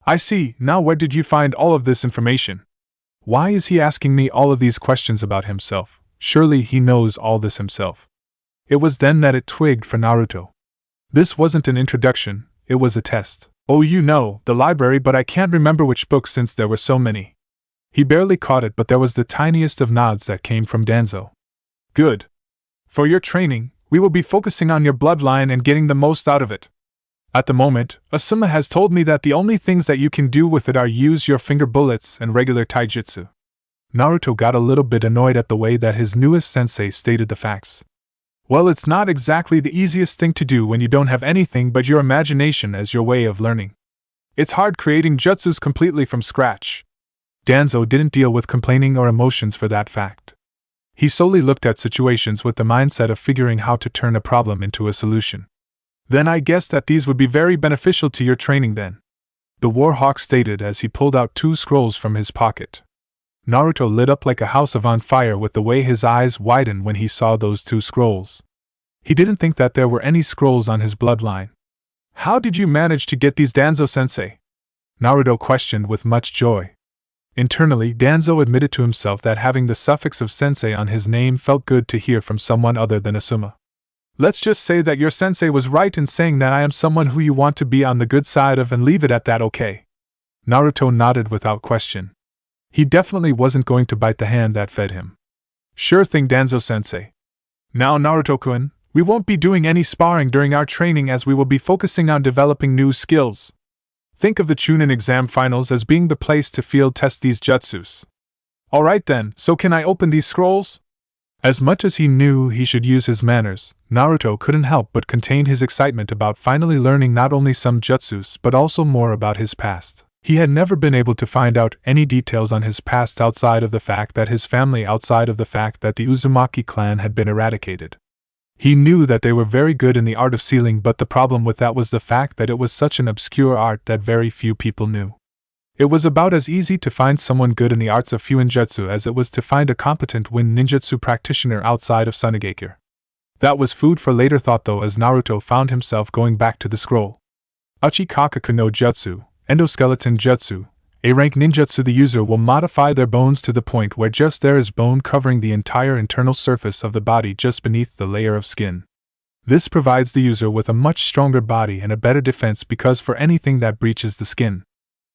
"I see. Now where did you find all of this information?" Why is he asking me all of these questions about himself? Surely he knows all this himself. It was then that it twigged for Naruto. This wasn't an introduction, it was a test. "Oh, you know, the library, but I can't remember which book since there were so many." He barely caught it, but there was the tiniest of nods that came from Danzo. "Good. For your training, we will be focusing on your bloodline and getting the most out of it. At the moment, Asuma has told me that the only things that you can do with it are use your finger bullets and regular taijutsu." Naruto got a little bit annoyed at the way that his newest sensei stated the facts. "Well, it's not exactly the easiest thing to do when you don't have anything but your imagination as your way of learning. It's hard creating jutsus completely from scratch." Danzo didn't deal with complaining or emotions for that fact. He solely looked at situations with the mindset of figuring how to turn a problem into a solution. "Then I guess that these would be very beneficial to your training then," the Warhawk stated as he pulled out 2 scrolls from his pocket. Naruto lit up like a house on fire with the way his eyes widened when he saw those 2 scrolls. He didn't think that there were any scrolls on his bloodline. "How did you manage to get these, Danzo-sensei?" Naruto questioned with much joy. Internally, Danzo admitted to himself that having the suffix of sensei on his name felt good to hear from someone other than Asuma. "Let's just say that your sensei was right in saying that I am someone who you want to be on the good side of, and leave it at that, okay?" Naruto nodded without question. He definitely wasn't going to bite the hand that fed him. "Sure thing, Danzo-sensei. Now, Naruto-kun, we won't be doing any sparring during our training as we will be focusing on developing new skills. Think of the Chunin exam finals as being the place to field test these jutsus. Alright then, so can I open these scrolls?" As much as he knew he should use his manners, Naruto couldn't help but contain his excitement about finally learning not only some jutsus but also more about his past. He had never been able to find out any details on his past outside of the fact that his family, outside of the fact that the Uzumaki clan had been eradicated. He knew that they were very good in the art of sealing, but the problem with that was the fact that it was such an obscure art that very few people knew. It was about as easy to find someone good in the arts of Fuinjutsu as it was to find a competent Wind Ninjutsu practitioner outside of Sunigakure. That was food for later thought though, as Naruto found himself going back to the scroll. Uchikakaku no Jutsu, Endoskeleton Jutsu, A-rank ninjutsu. The user will modify their bones to the point where just there is bone covering the entire internal surface of the body just beneath the layer of skin. This provides the user with a much stronger body and a better defense because for anything that breaches the skin.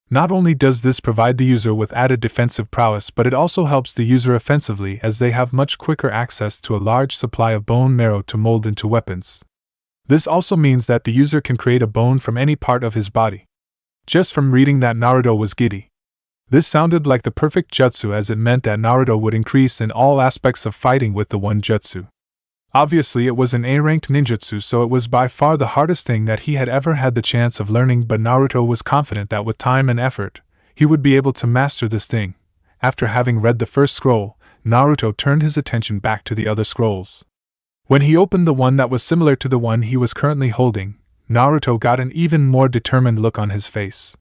Not only does this provide the user with added defensive prowess, but it also helps the user offensively, as they have much quicker access to a large supply of bone marrow to mold into weapons. This also means that the user can create a bone from any part of his body. Just from reading that, Naruto was giddy. This sounded like the perfect jutsu, as it meant that Naruto would increase in all aspects of fighting with the one jutsu. Obviously, it was an A-ranked ninjutsu, so it was by far the hardest thing that he had ever had the chance of learning, but Naruto was confident that with time and effort, he would be able to master this thing. After having read the first scroll, Naruto turned his attention back to the other scrolls. When he opened the one that was similar to the one he was currently holding, Naruto got an even more determined look on his face.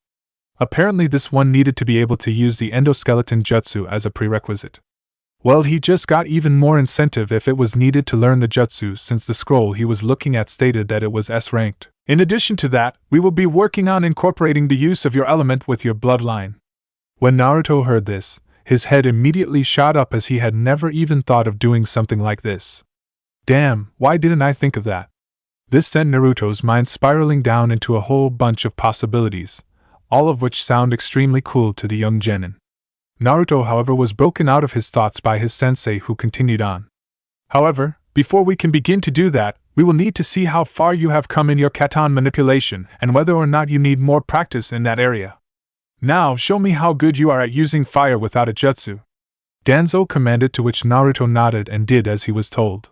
Apparently this one needed to be able to use the endoskeleton jutsu as a prerequisite. Well, he just got even more incentive if it was needed to learn the jutsu, since the scroll he was looking at stated that it was S-ranked. In addition to that, we will be working on incorporating the use of your element with your bloodline. When Naruto heard this, his head immediately shot up, as he had never even thought of doing something like this. Damn, why didn't I think of that? This sent Naruto's mind spiraling down into a whole bunch of possibilities, all of which sound extremely cool to the young genin. Naruto, however, was broken out of his thoughts by his sensei, who continued on. However, before we can begin to do that, we will need to see how far you have come in your katan manipulation and whether or not you need more practice in that area. Now show me how good you are at using fire without a jutsu. Danzo commanded, to which Naruto nodded and did as he was told.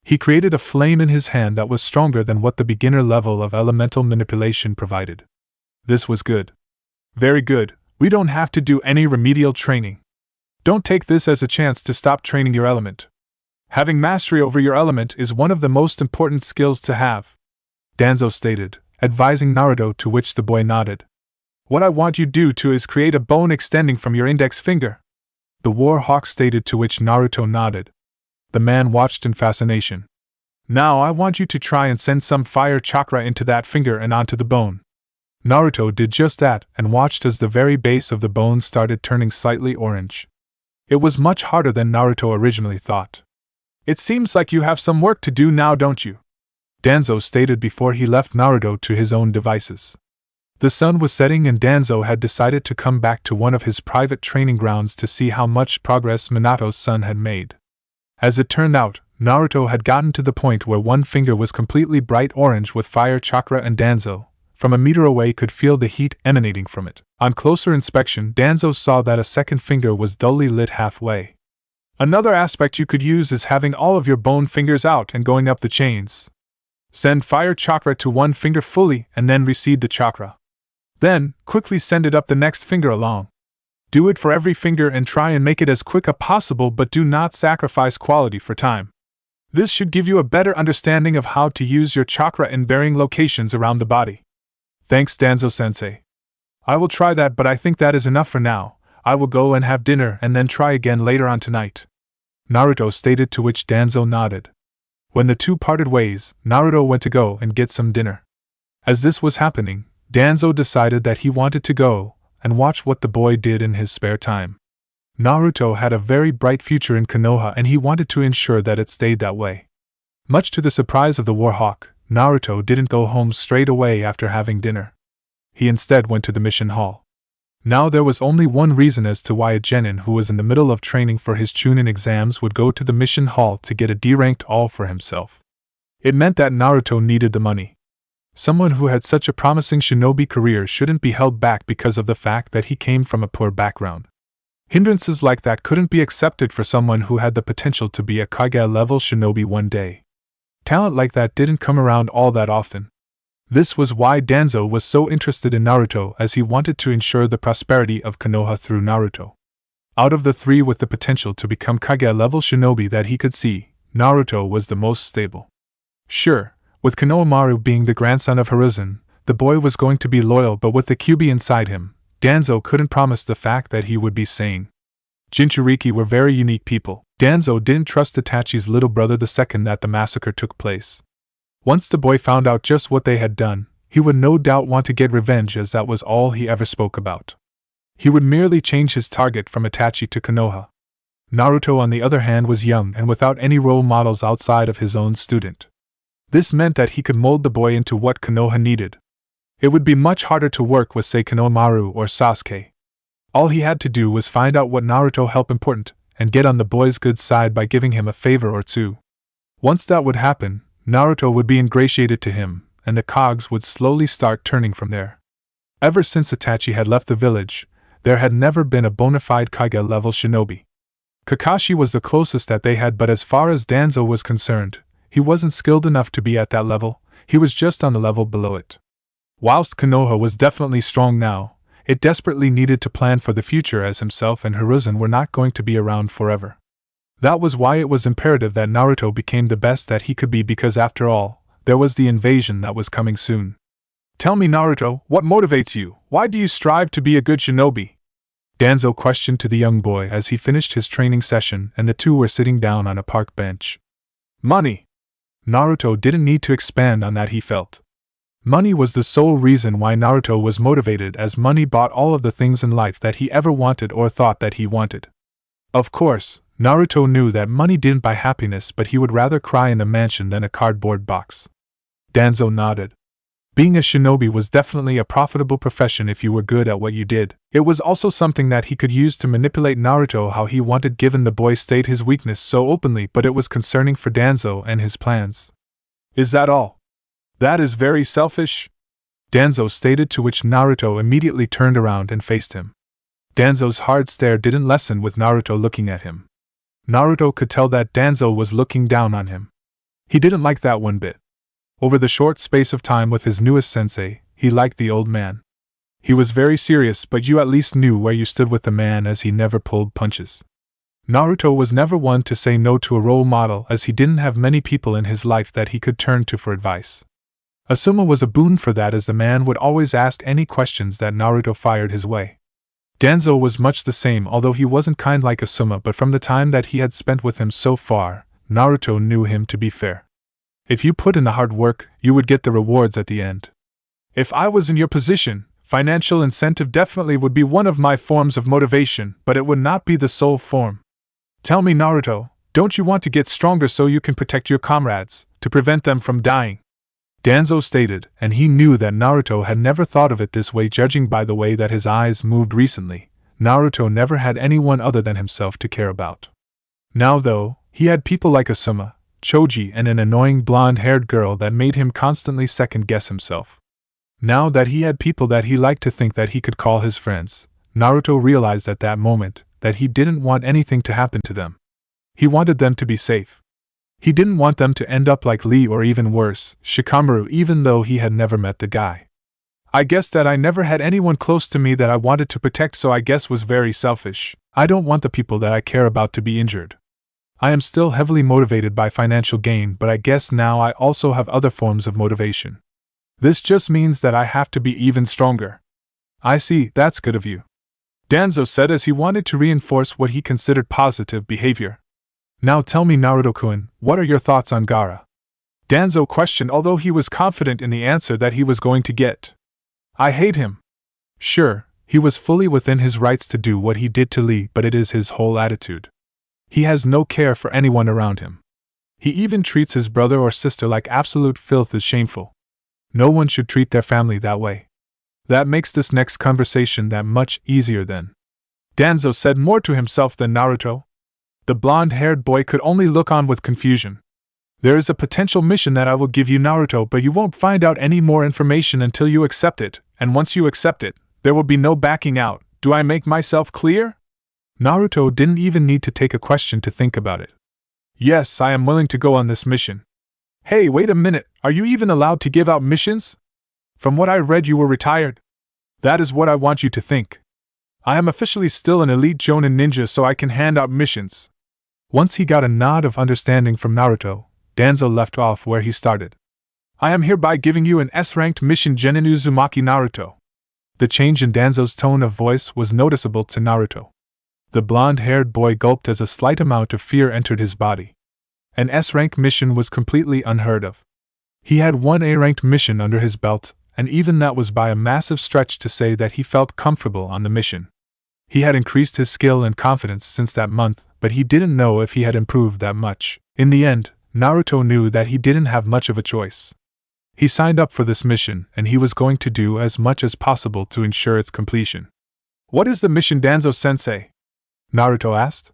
He created a flame in his hand that was stronger than what the beginner level of elemental manipulation provided. This was good. Very good. We don't have to do any remedial training. Don't take this as a chance to stop training your element. Having mastery over your element is one of the most important skills to have, Danzo stated, advising Naruto, to which the boy nodded. What I want you to do too is create a bone extending from your index finger, the War Hawk stated, to which Naruto nodded. The man watched in fascination. Now I want you to try and send some fire chakra into that finger and onto the bone. Naruto did just that and watched as the very base of the bone started turning slightly orange. It was much harder than Naruto originally thought. It seems like you have some work to do now, don't you? Danzo stated before he left Naruto to his own devices. The sun was setting and Danzo had decided to come back to one of his private training grounds to see how much progress Minato's son had made. As it turned out, Naruto had gotten to the point where one finger was completely bright orange with fire chakra, and Danzo, from a meter away, could feel the heat emanating from it. On closer inspection, Danzo saw that a second finger was dully lit halfway. Another aspect you could use is having all of your bone fingers out and going up the chains. Send fire chakra to one finger fully and then reseed the chakra. Then, quickly send it up the next finger along. Do it for every finger and try and make it as quick as possible, but do not sacrifice quality for time. This should give you a better understanding of how to use your chakra in varying locations around the body. Thanks, Danzo-sensei. I will try that, but I think that is enough for now. I will go and have dinner and then try again later on tonight, Naruto stated, to which Danzo nodded. When the two parted ways, Naruto went to go and get some dinner. As this was happening, Danzo decided that he wanted to go and watch what the boy did in his spare time. Naruto had a very bright future in Konoha and he wanted to ensure that it stayed that way. Much to the surprise of the Warhawk, Naruto didn't go home straight away after having dinner. He instead went to the mission hall. Now there was only one reason as to why a genin who was in the middle of training for his Chunin exams would go to the mission hall to get a D-ranked all for himself. It meant that Naruto needed the money. Someone who had such a promising shinobi career shouldn't be held back because of the fact that he came from a poor background. Hindrances like that couldn't be accepted for someone who had the potential to be a Kage-level shinobi one day. Talent like that didn't come around all that often. This was why Danzo was so interested in Naruto, as he wanted to ensure the prosperity of Konoha through Naruto. Out of the three with the potential to become Kage-level shinobi that he could see, Naruto was the most stable. Sure, with Konohamaru being the grandson of Hiruzen, the boy was going to be loyal, but with the Kyuubi inside him, Danzo couldn't promise the fact that he would be sane. Jinchuriki were very unique people. Danzo didn't trust Itachi's little brother the second that the massacre took place. Once the boy found out just what they had done, he would no doubt want to get revenge, as that was all he ever spoke about. He would merely change his target from Itachi to Konoha. Naruto, on the other hand, was young and without any role models outside of his own student. This meant that he could mold the boy into what Konoha needed. It would be much harder to work with Seikanomaru or Sasuke. All he had to do was find out what Naruto held important, and get on the boy's good side by giving him a favor or two. Once that would happen, Naruto would be ingratiated to him, and the cogs would slowly start turning from there. Ever since Itachi had left the village, there had never been a bona fide Kage-level shinobi. Kakashi was the closest that they had, but as far as Danzo was concerned, he wasn't skilled enough to be at that level, he was just on the level below it. Whilst Konoha was definitely strong now, it desperately needed to plan for the future as himself and Hiruzen were not going to be around forever. That was why it was imperative that Naruto became the best that he could be, because after all, there was the invasion that was coming soon. Tell me, Naruto, what motivates you? Why do you strive to be a good shinobi? Danzo questioned to the young boy as he finished his training session and the two were sitting down on a park bench. Money! Naruto didn't need to expand on that, he felt. Money was the sole reason why Naruto was motivated, as money bought all of the things in life that he ever wanted or thought that he wanted. Of course, Naruto knew that money didn't buy happiness, but he would rather cry in a mansion than a cardboard box. Danzo nodded. Being a shinobi was definitely a profitable profession if you were good at what you did. It was also something that he could use to manipulate Naruto how he wanted, given the boy stated his weakness so openly, but it was concerning for Danzo and his plans. Is that all? That is very selfish, Danzo stated, to which Naruto immediately turned around and faced him. Danzo's hard stare didn't lessen with Naruto looking at him. Naruto could tell that Danzo was looking down on him. He didn't like that one bit. Over the short space of time with his newest sensei, he liked the old man. He was very serious, but you at least knew where you stood with the man, as he never pulled punches. Naruto was never one to say no to a role model, as he didn't have many people in his life that he could turn to for advice. Asuma was a boon for that, as the man would always ask any questions that Naruto fired his way. Danzo was much the same, although he wasn't kind like Asuma, but from the time that he had spent with him so far, Naruto knew him to be fair. If you put in the hard work, you would get the rewards at the end. If I was in your position, financial incentive definitely would be one of my forms of motivation, but it would not be the sole form. Tell me, Naruto, don't you want to get stronger so you can protect your comrades, to prevent them from dying? Danzo stated, and he knew that Naruto had never thought of it this way, judging by the way that his eyes moved recently. Naruto never had anyone other than himself to care about. Now though, he had people like Asuma, Choji, and an annoying blonde-haired girl that made him constantly second-guess himself. Now that he had people that he liked to think that he could call his friends, Naruto realized at that moment that he didn't want anything to happen to them. He wanted them to be safe. He didn't want them to end up like Lee or even worse, Shikamaru, even though he had never met the guy. I guess that I never had anyone close to me that I wanted to protect, so I guess was very selfish. I don't want the people that I care about to be injured. I am still heavily motivated by financial gain, but I guess now I also have other forms of motivation. This just means that I have to be even stronger. I see, that's good of you, Danzo said as he wanted to reinforce what he considered positive behavior. Now tell me, Naruto-kun, what are your thoughts on Gaara? Danzo questioned, although he was confident in the answer that he was going to get. I hate him. Sure, he was fully within his rights to do what he did to Lee, but it is his whole attitude. He has no care for anyone around him. He even treats his brother or sister like absolute filth. Is shameful. No one should treat their family that way. That makes this next conversation that much easier then, Danzo said, more to himself than Naruto. The blonde-haired boy could only look on with confusion. There is a potential mission that I will give you, Naruto, but you won't find out any more information until you accept it, and once you accept it, there will be no backing out. Do I make myself clear? Naruto didn't even need to take a question to think about it. Yes, I am willing to go on this mission. Hey, wait a minute, are you even allowed to give out missions? From what I read, you were retired. That is what I want you to think. I am officially still an elite Jonin ninja, so I can hand out missions. Once he got a nod of understanding from Naruto, Danzo left off where he started. I am hereby giving you an S-ranked mission, Genin Uzumaki Naruto. The change in Danzo's tone of voice was noticeable to Naruto. The blonde-haired boy gulped as a slight amount of fear entered his body. An S-rank mission was completely unheard of. He had one A-ranked mission under his belt, and even that was by a massive stretch to say that he felt comfortable on the mission. He had increased his skill and confidence since that month, but he didn't know if he had improved that much. In the end, Naruto knew that he didn't have much of a choice. He signed up for this mission, and he was going to do as much as possible to ensure its completion. What is the mission, Danzo-sensei? Naruto asked.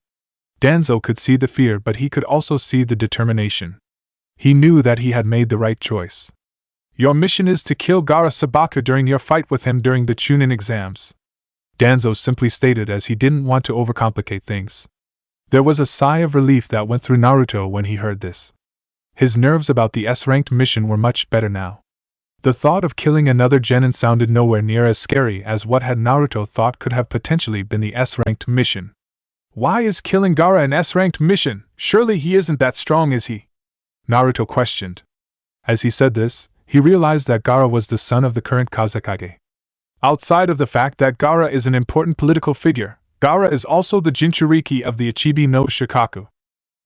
Danzo could see the fear, but he could also see the determination. He knew that he had made the right choice. Your mission is to kill Gaara Sabaka during your fight with him during the Chunin exams. Danzo simply stated, as he didn't want to overcomplicate things. There was a sigh of relief that went through Naruto when he heard this. His nerves about the S-ranked mission were much better now. The thought of killing another genin sounded nowhere near as scary as what had Naruto thought could have potentially been the S-ranked mission. Why is killing Gaara an S-ranked mission? Surely he isn't that strong, is he? Naruto questioned. As he said this, he realized that Gaara was the son of the current Kazekage. Outside of the fact that Gaara is an important political figure, Gaara is also the Jinchuriki of the Ichibi no Shikaku.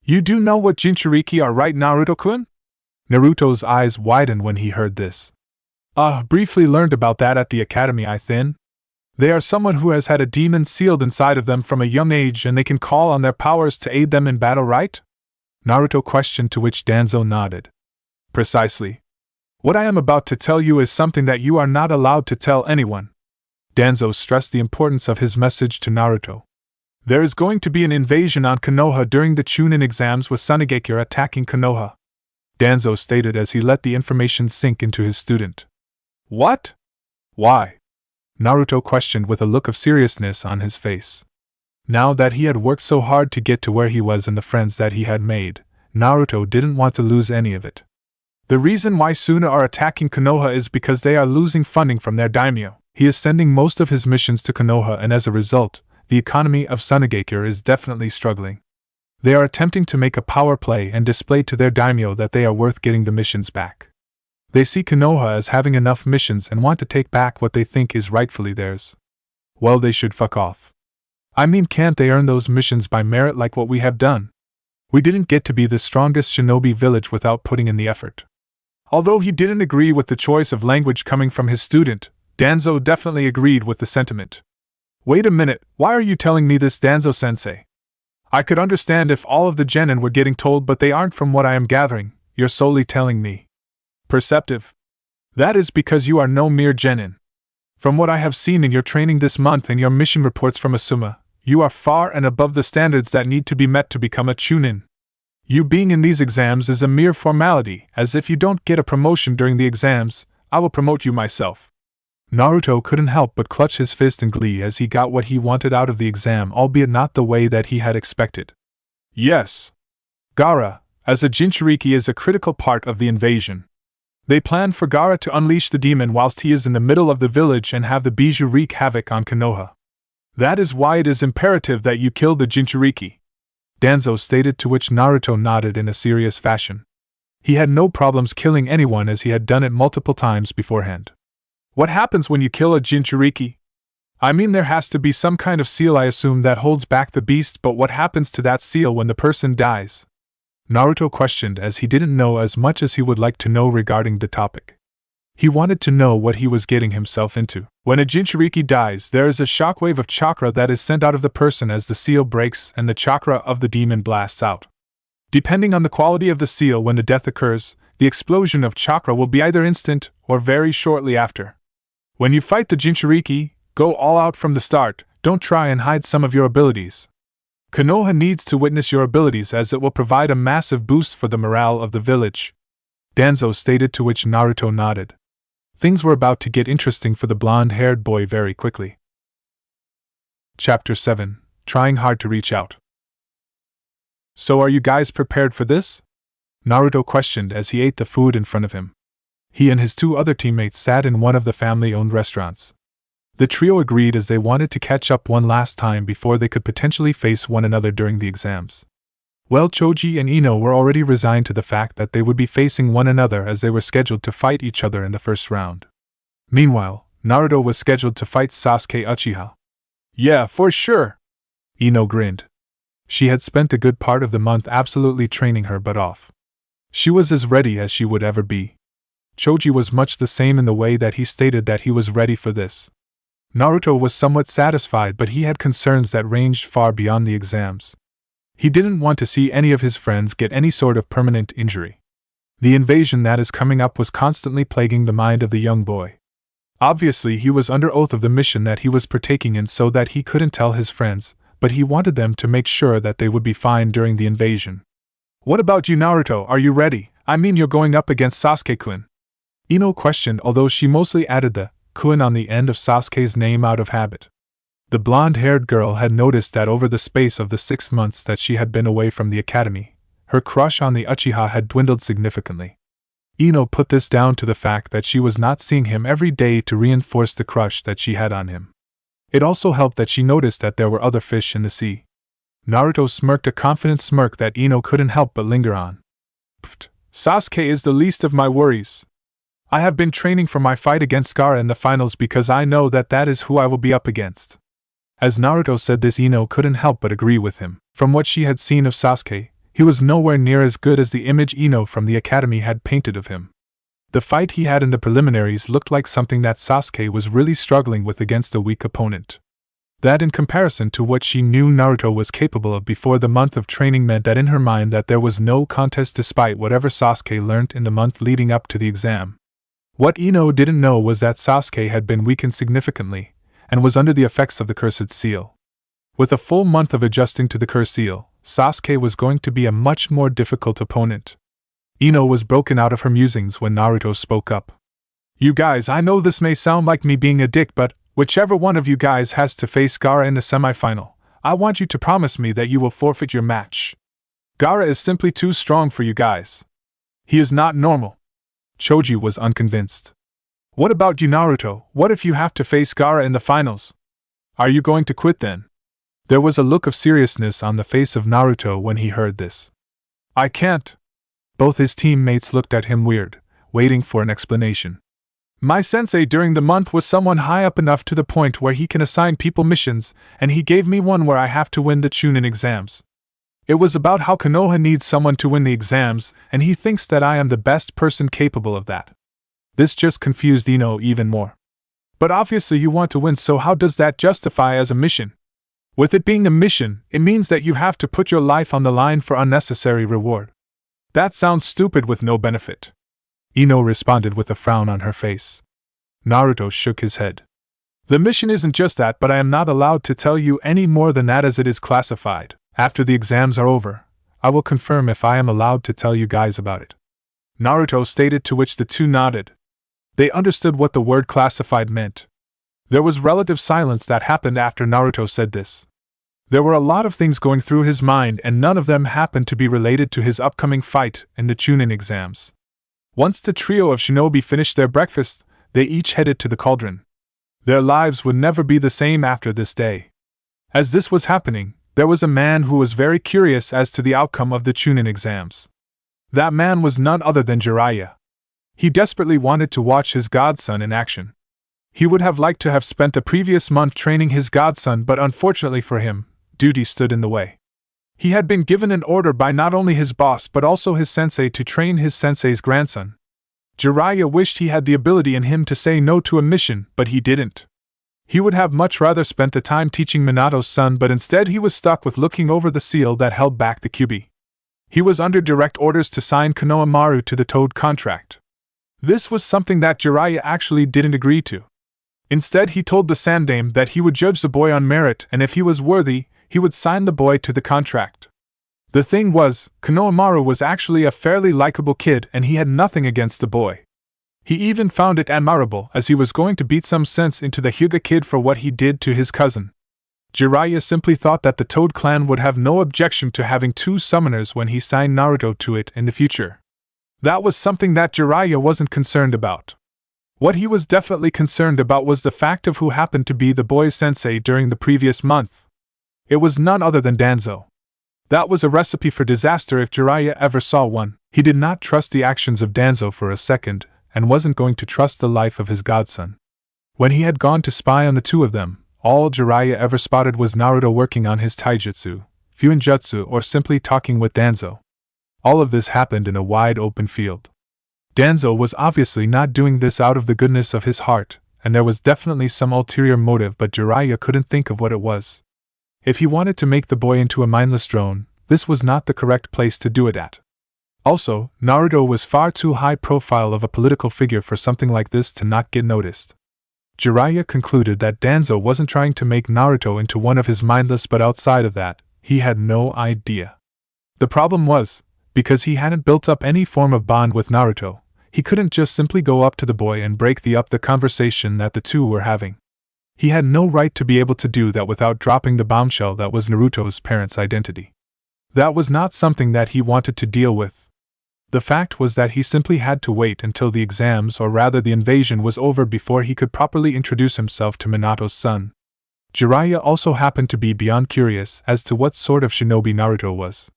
You do know what Jinchuriki are, right, Naruto-kun? Naruto's eyes widened when he heard this. Briefly learned about that at the academy, I think. They are someone who has had a demon sealed inside of them from a young age, and they can call on their powers to aid them in battle, right? Naruto questioned, to which Danzo nodded. Precisely. What I am about to tell you is something that you are not allowed to tell anyone. Danzo stressed the importance of his message to Naruto. There is going to be an invasion on Konoha during the Chunin exams, with Sanigekure attacking Konoha. Danzo stated as he let the information sink into his student. What? Why? Naruto questioned with a look of seriousness on his face. Now that he had worked so hard to get to where he was and the friends that he had made, Naruto didn't want to lose any of it. The reason why Suna are attacking Konoha is because they are losing funding from their daimyo. He is sending most of his missions to Konoha, and as a result, the economy of Sanigekure is definitely struggling. They are attempting to make a power play and display to their daimyo that they are worth getting the missions back. They see Konoha as having enough missions and want to take back what they think is rightfully theirs. Well, they should fuck off. I mean, can't they earn those missions by merit like what we have done? We didn't get to be the strongest shinobi village without putting in the effort. Although he didn't agree with the choice of language coming from his student, Danzo definitely agreed with the sentiment. Wait a minute, why are you telling me this, Danzo-sensei? I could understand if all of the genin were getting told, but they aren't from what I am gathering. You're solely telling me. Perceptive. That is because you are no mere genin. From what I have seen in your training this month and your mission reports from Asuma, you are far and above the standards that need to be met to become a Chunin. You being in these exams is a mere formality, as if you don't get a promotion during the exams, I will promote you myself. Naruto couldn't help but clutch his fist in glee as he got what he wanted out of the exam, albeit not the way that he had expected. Yes. Gaara, as a Jinchuriki, is a critical part of the invasion. They plan for Gaara to unleash the demon whilst he is in the middle of the village and have the Bijou wreak havoc on Konoha. That is why it is imperative that you kill the Jinchuriki. Danzo stated, to which Naruto nodded in a serious fashion. He had no problems killing anyone as he had done it multiple times beforehand. What happens when you kill a Jinchuriki? I mean, there has to be some kind of seal, I assume, that holds back the beast, but what happens to that seal when the person dies? Naruto questioned, as he didn't know as much as he would like to know regarding the topic. He wanted to know what he was getting himself into. When a Jinchuriki dies, there is a shockwave of chakra that is sent out of the person as the seal breaks and the chakra of the demon blasts out. Depending on the quality of the seal when the death occurs, the explosion of chakra will be either instant or very shortly after. When you fight the Jinchuriki, go all out from the start, don't try and hide some of your abilities. Konoha needs to witness your abilities, as it will provide a massive boost for the morale of the village. Danzo stated, to which Naruto nodded. Things were about to get interesting for the blonde-haired boy very quickly. Chapter 7. Trying hard to reach out. So are you guys prepared for this? Naruto questioned as he ate the food in front of him. He and his two other teammates sat in one of the family-owned restaurants. The trio agreed as they wanted to catch up one last time before they could potentially face one another during the exams. Well, Choji and Ino were already resigned to the fact that they would be facing one another, as they were scheduled to fight each other in the first round. Meanwhile, Naruto was scheduled to fight Sasuke Uchiha. Yeah, for sure. Ino grinned. She had spent a good part of the month absolutely training her butt off. She was as ready as she would ever be. Choji was much the same in the way that he stated that he was ready for this. Naruto was somewhat satisfied, but he had concerns that ranged far beyond the exams. He didn't want to see any of his friends get any sort of permanent injury. The invasion that is coming up was constantly plaguing the mind of the young boy. Obviously, he was under oath of the mission that he was partaking in so that he couldn't tell his friends, but he wanted them to make sure that they would be fine during the invasion. What about you, Naruto? Are you ready? I mean, you're going up against Sasuke-kun. Ino questioned, although she mostly added the kun on the end of Sasuke's name out of habit. The blonde-haired girl had noticed that over the space of the 6 months that she had been away from the academy, her crush on the Uchiha had dwindled significantly. Ino put this down to the fact that she was not seeing him every day to reinforce the crush that she had on him. It also helped that she noticed that there were other fish in the sea. Naruto smirked a confident smirk that Ino couldn't help but linger on. Pfft, Sasuke is the least of my worries. I have been training for my fight against Gaara in the finals because I know that that is who I will be up against. As Naruto said this, Ino couldn't help but agree with him. From what she had seen of Sasuke, he was nowhere near as good as the image Ino from the academy had painted of him. The fight he had in the preliminaries looked like something that Sasuke was really struggling with against a weak opponent. That, in comparison to what she knew Naruto was capable of before the month of training, meant that in her mind that there was no contest despite whatever Sasuke learnt in the month leading up to the exam. What Ino didn't know was that Sasuke had been weakened significantly, and was under the effects of the cursed seal. With a full month of adjusting to the cursed seal, Sasuke was going to be a much more difficult opponent. Ino was broken out of her musings when Naruto spoke up. You guys, I know this may sound like me being a dick, but whichever one of you guys has to face Gaara in the semifinal, I want you to promise me that you will forfeit your match. Gaara is simply too strong for you guys. He is not normal. Choji was unconvinced. What about you, Naruto? What if you have to face Gaara in the finals? Are you going to quit then? There was a look of seriousness on the face of Naruto when he heard this. I can't. Both his teammates looked at him weird, waiting for an explanation. My sensei during the month was someone high up enough to the point where he can assign people missions, and he gave me one where I have to win the Chunin exams. It was about how Konoha needs someone to win the exams, and he thinks that I am the best person capable of that. This just confused Ino even more. But obviously you want to win, so how does that justify as a mission? With it being a mission, it means that you have to put your life on the line for unnecessary reward. That sounds stupid with no benefit. Ino responded with a frown on her face. Naruto shook his head. The mission isn't just that, but I am not allowed to tell you any more than that as it is classified. After the exams are over, I will confirm if I am allowed to tell you guys about it. Naruto stated, to which the two nodded. They understood what the word classified meant. There was relative silence that happened after Naruto said this. There were a lot of things going through his mind, and none of them happened to be related to his upcoming fight in the Chunin exams. Once the trio of shinobi finished their breakfast, they each headed to the cauldron. Their lives would never be the same after this day. As this was happening, there was a man who was very curious as to the outcome of the Chunin exams. That man was none other than Jiraiya. He desperately wanted to watch his godson in action. He would have liked to have spent the previous month training his godson, but unfortunately for him, duty stood in the way. He had been given an order by not only his boss but also his sensei to train his sensei's grandson. Jiraiya wished he had the ability in him to say no to a mission, but he didn't. He would have much rather spent the time teaching Minato's son, but instead he was stuck with looking over the seal that held back the Kyuubi. He was under direct orders to sign Konohamaru to the Toad contract. This was something that Jiraiya actually didn't agree to. Instead, he told the Sandaime that he would judge the boy on merit, and if he was worthy, he would sign the boy to the contract. The thing was, Konohamaru was actually a fairly likable kid, and he had nothing against the boy. He even found it admirable, as he was going to beat some sense into the Hyuga kid for what he did to his cousin. Jiraiya simply thought that the Toad clan would have no objection to having 2 summoners when he signed Naruto to it in the future. That was something that Jiraiya wasn't concerned about. What he was definitely concerned about was the fact of who happened to be the boy's sensei during the previous month. It was none other than Danzo. That was a recipe for disaster if Jiraiya ever saw one. He did not trust the actions of Danzo for a second, and wasn't going to trust the life of his godson. When he had gone to spy on the two of them, all Jiraiya ever spotted was Naruto working on his taijutsu, fuinjutsu, or simply talking with Danzo. All of this happened in a wide open field. Danzo was obviously not doing this out of the goodness of his heart, and there was definitely some ulterior motive, but Jiraiya couldn't think of what it was. If he wanted to make the boy into a mindless drone, this was not the correct place to do it at. Also, Naruto was far too high profile of a political figure for something like this to not get noticed. Jiraiya concluded that Danzo wasn't trying to make Naruto into one of his mindless, but outside of that, he had no idea. The problem was, because he hadn't built up any form of bond with Naruto, he couldn't just simply go up to the boy and break the conversation that the two were having. He had no right to be able to do that without dropping the bombshell that was Naruto's parents' identity. That was not something that he wanted to deal with. The fact was that he simply had to wait until the exams, or rather the invasion, was over before he could properly introduce himself to Minato's son. Jiraiya also happened to be beyond curious as to what sort of shinobi Naruto was.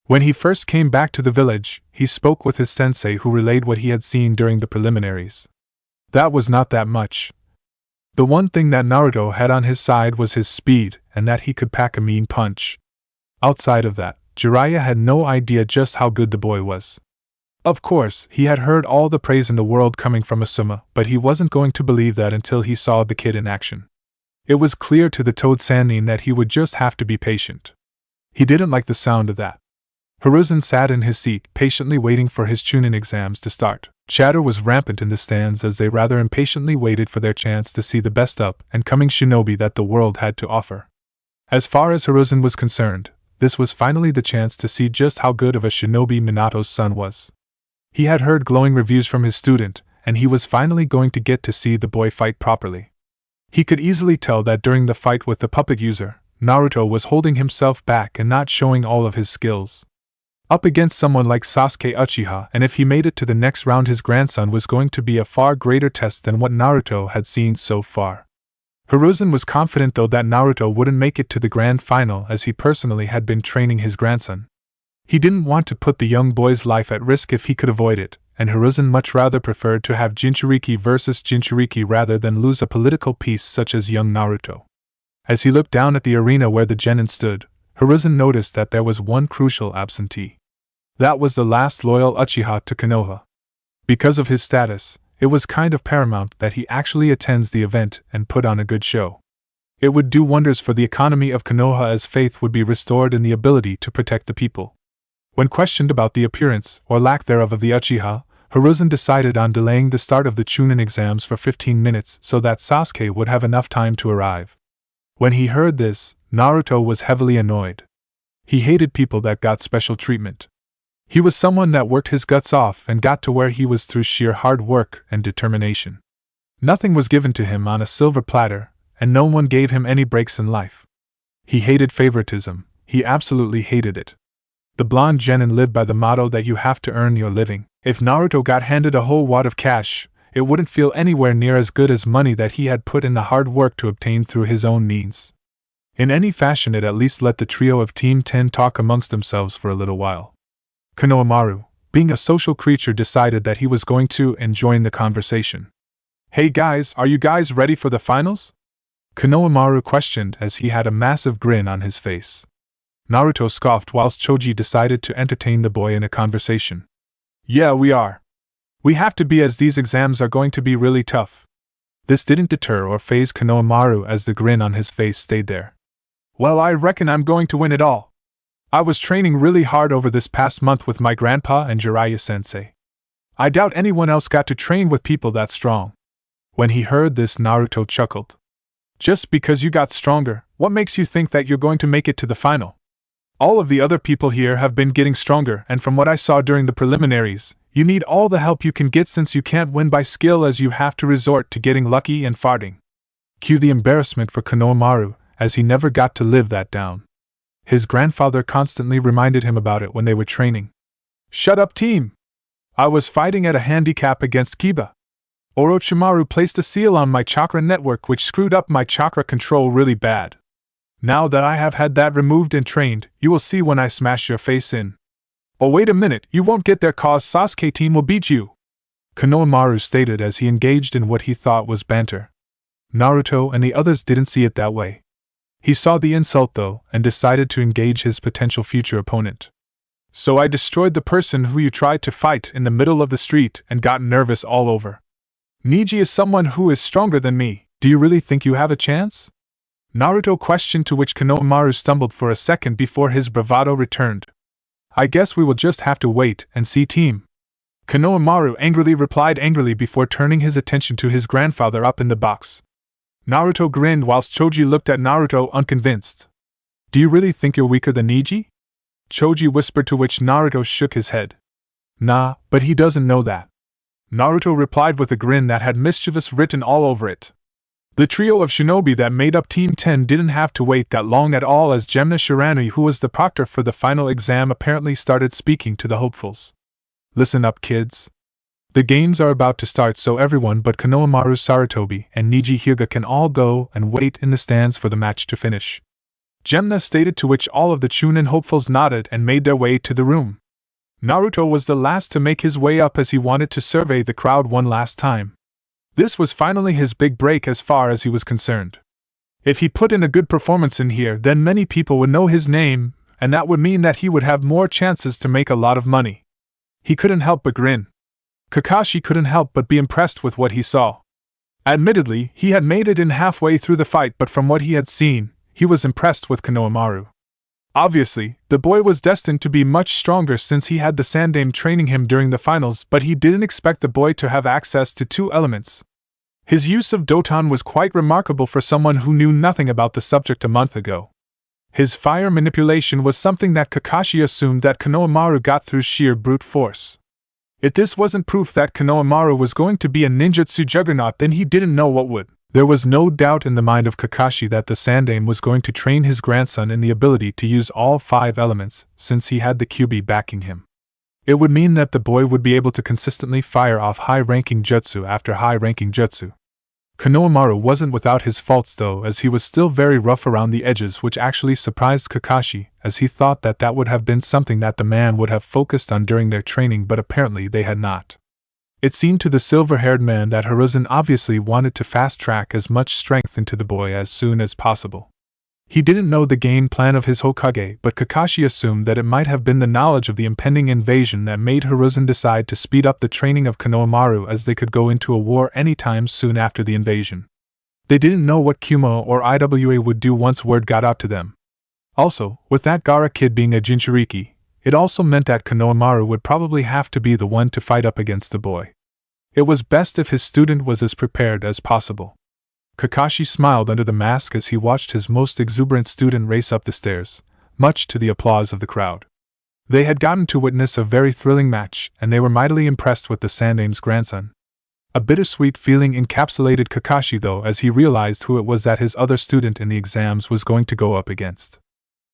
When he first came back to the village, he spoke with his sensei, who relayed what he had seen during the preliminaries. That was not that much. The one thing that Naruto had on his side was his speed, and that he could pack a mean punch. Outside of that, Jiraiya had no idea just how good the boy was. Of course, he had heard all the praise in the world coming from Asuma, but he wasn't going to believe that until he saw the kid in action. It was clear to the Toad Sannin that he would just have to be patient. He didn't like the sound of that. Hiruzen sat in his seat, patiently waiting for his Chunin exams to start. Chatter was rampant in the stands as they rather impatiently waited for their chance to see the best up and coming shinobi that the world had to offer. As far as Hiruzen was concerned, this was finally the chance to see just how good of a shinobi Minato's son was. He had heard glowing reviews from his student, and he was finally going to get to see the boy fight properly. He could easily tell that during the fight with the puppet user, Naruto was holding himself back and not showing all of his skills. Up against someone like Sasuke Uchiha, and if he made it to the next round, his grandson was going to be a far greater test than what Naruto had seen so far. Hiruzen was confident though that Naruto wouldn't make it to the grand final, as he personally had been training his grandson. He didn't want to put the young boy's life at risk if he could avoid it, and Hiruzen much rather preferred to have Jinchuriki versus Jinchuriki rather than lose a political piece such as young Naruto. As he looked down at the arena where the Genin stood, Hiruzen noticed that there was one crucial absentee. That was the last loyal Uchiha to Konoha. Because of his status, it was kind of paramount that he actually attends the event and put on a good show. It would do wonders for the economy of Konoha, as faith would be restored in the ability to protect the people. When questioned about the appearance, or lack thereof, of the Uchiha, Hiruzen decided on delaying the start of the Chunin exams for 15 minutes so that Sasuke would have enough time to arrive. When he heard this, Naruto was heavily annoyed. He hated people that got special treatment. He was someone that worked his guts off and got to where he was through sheer hard work and determination. Nothing was given to him on a silver platter, and no one gave him any breaks in life. He hated favoritism, he absolutely hated it. The blonde Genin lived by the motto that you have to earn your living. If Naruto got handed a whole wad of cash, it wouldn't feel anywhere near as good as money that he had put in the hard work to obtain through his own means. In any fashion, it at least let the trio of Team 10 talk amongst themselves for a little while. Konohamaru, being a social creature, decided that he was going to join the conversation. "Hey guys, are you guys ready for the finals?" Konohamaru questioned as he had a massive grin on his face. Naruto scoffed whilst Choji decided to entertain the boy in a conversation. "Yeah, we are. We have to be, as these exams are going to be really tough." This didn't deter or faze Konohamaru as the grin on his face stayed there. "Well, I reckon I'm going to win it all. I was training really hard over this past month with my grandpa and Jiraiya-sensei. I doubt anyone else got to train with people that strong." When he heard this, Naruto chuckled. "Just because you got stronger, what makes you think that you're going to make it to the final? All of the other people here have been getting stronger, and from what I saw during the preliminaries, you need all the help you can get, since you can't win by skill, as you have to resort to getting lucky and farting." Cue the embarrassment for Konohamaru, as he never got to live that down. His grandfather constantly reminded him about it when they were training. "Shut up, team! I was fighting at a handicap against Kiba. Orochimaru placed a seal on my chakra network which screwed up my chakra control really bad. Now that I have had that removed and trained, you will see when I smash your face in. Oh, wait a minute, you won't get there cause Sasuke team will beat you," Konohamaru stated as he engaged in what he thought was banter. Naruto and the others didn't see it that way. He saw the insult though, and decided to engage his potential future opponent. "So I destroyed the person who you tried to fight in the middle of the street and got nervous all over. Niji is someone who is stronger than me. Do you really think you have a chance?" Naruto questioned, to which Konohamaru stumbled for a second before his bravado returned. I guess we will just have to wait and see, team. Konohamaru angrily replied before turning his attention to his grandfather up in the box. Naruto grinned whilst Choji looked at Naruto unconvinced. Do you really think you're weaker than Neji? Choji whispered, to which Naruto shook his head. Nah, but he doesn't know that. Naruto replied with a grin that had mischievous written all over it. The trio of shinobi that made up Team 10 didn't have to wait that long at all, as Gemna Shiranu, who was the proctor for the final exam, apparently started speaking to the hopefuls. Listen up, kids. The games are about to start, so everyone but Konohamaru Sarutobi and Neji Hyuga can all go and wait in the stands for the match to finish. Gemna stated, to which all of the Chunin hopefuls nodded and made their way to the room. Naruto was the last to make his way up, as he wanted to survey the crowd one last time. This was finally his big break as far as he was concerned. If he put in a good performance in here, then many people would know his name, and that would mean that he would have more chances to make a lot of money. He couldn't help but grin. Kakashi couldn't help but be impressed with what he saw. Admittedly, he had made it in halfway through the fight, but from what he had seen, he was impressed with Konohamaru. Obviously, the boy was destined to be much stronger since he had the Sandaime training him during the finals, but he didn't expect the boy to have access to two elements. His use of Doton was quite remarkable for someone who knew nothing about the subject a month ago. His fire manipulation was something that Kakashi assumed that Konohamaru got through sheer brute force. If this wasn't proof that Konohamaru was going to be a ninjutsu juggernaut, then he didn't know what would. There was no doubt in the mind of Kakashi that the Sandaime was going to train his grandson in the ability to use all 5 elements, since he had the Kyuubi backing him. It would mean that the boy would be able to consistently fire off high-ranking jutsu after high-ranking jutsu. Konohamaru wasn't without his faults though, as he was still very rough around the edges, which actually surprised Kakashi, as he thought that that would have been something that the man would have focused on during their training, but apparently they had not. It seemed to the silver-haired man that Hiruzen obviously wanted to fast-track as much strength into the boy as soon as possible. He didn't know the game plan of his Hokage, but Kakashi assumed that it might have been the knowledge of the impending invasion that made Hiruzen decide to speed up the training of Konohamaru, as they could go into a war anytime soon after the invasion. They didn't know what Kumo or IWA would do once word got out to them. Also, with that Gaara kid being a Jinchuriki, it also meant that Konohamaru would probably have to be the one to fight up against the boy. It was best if his student was as prepared as possible. Kakashi smiled under the mask as he watched his most exuberant student race up the stairs, much to the applause of the crowd. They had gotten to witness a very thrilling match, and they were mightily impressed with the Sandaime's grandson. A bittersweet feeling encapsulated Kakashi though, as he realized who it was that his other student in the exams was going to go up against.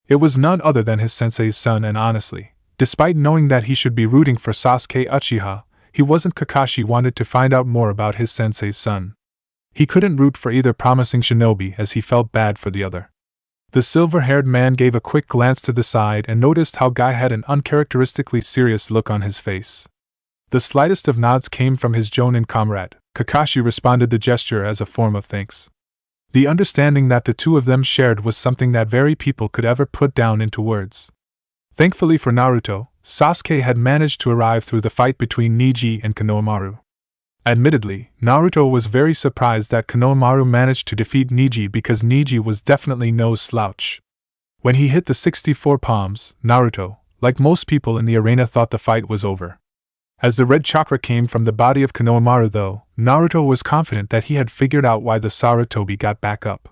It was none other than his sensei's son, and honestly, despite knowing that he should be rooting for Sasuke Uchiha, he wasn't. Kakashi wanted to find out more about his sensei's son. He couldn't root for either promising shinobi, as he felt bad for the other. The silver-haired man gave a quick glance to the side and noticed how Guy had an uncharacteristically serious look on his face. The slightest of nods came from his Jonin comrade. Kakashi responded the gesture as a form of thanks. The understanding that the two of them shared was something that very people could ever put down into words. Thankfully for Naruto, Sasuke had managed to arrive through the fight between Neji and Konohamaru. Admittedly, Naruto was very surprised that Konohamaru managed to defeat Neji, because Neji was definitely no slouch. When he hit the 64 palms, Naruto, like most people in the arena, thought the fight was over. As the red chakra came from the body of Konohamaru though, Naruto was confident that he had figured out why the Sarutobi got back up.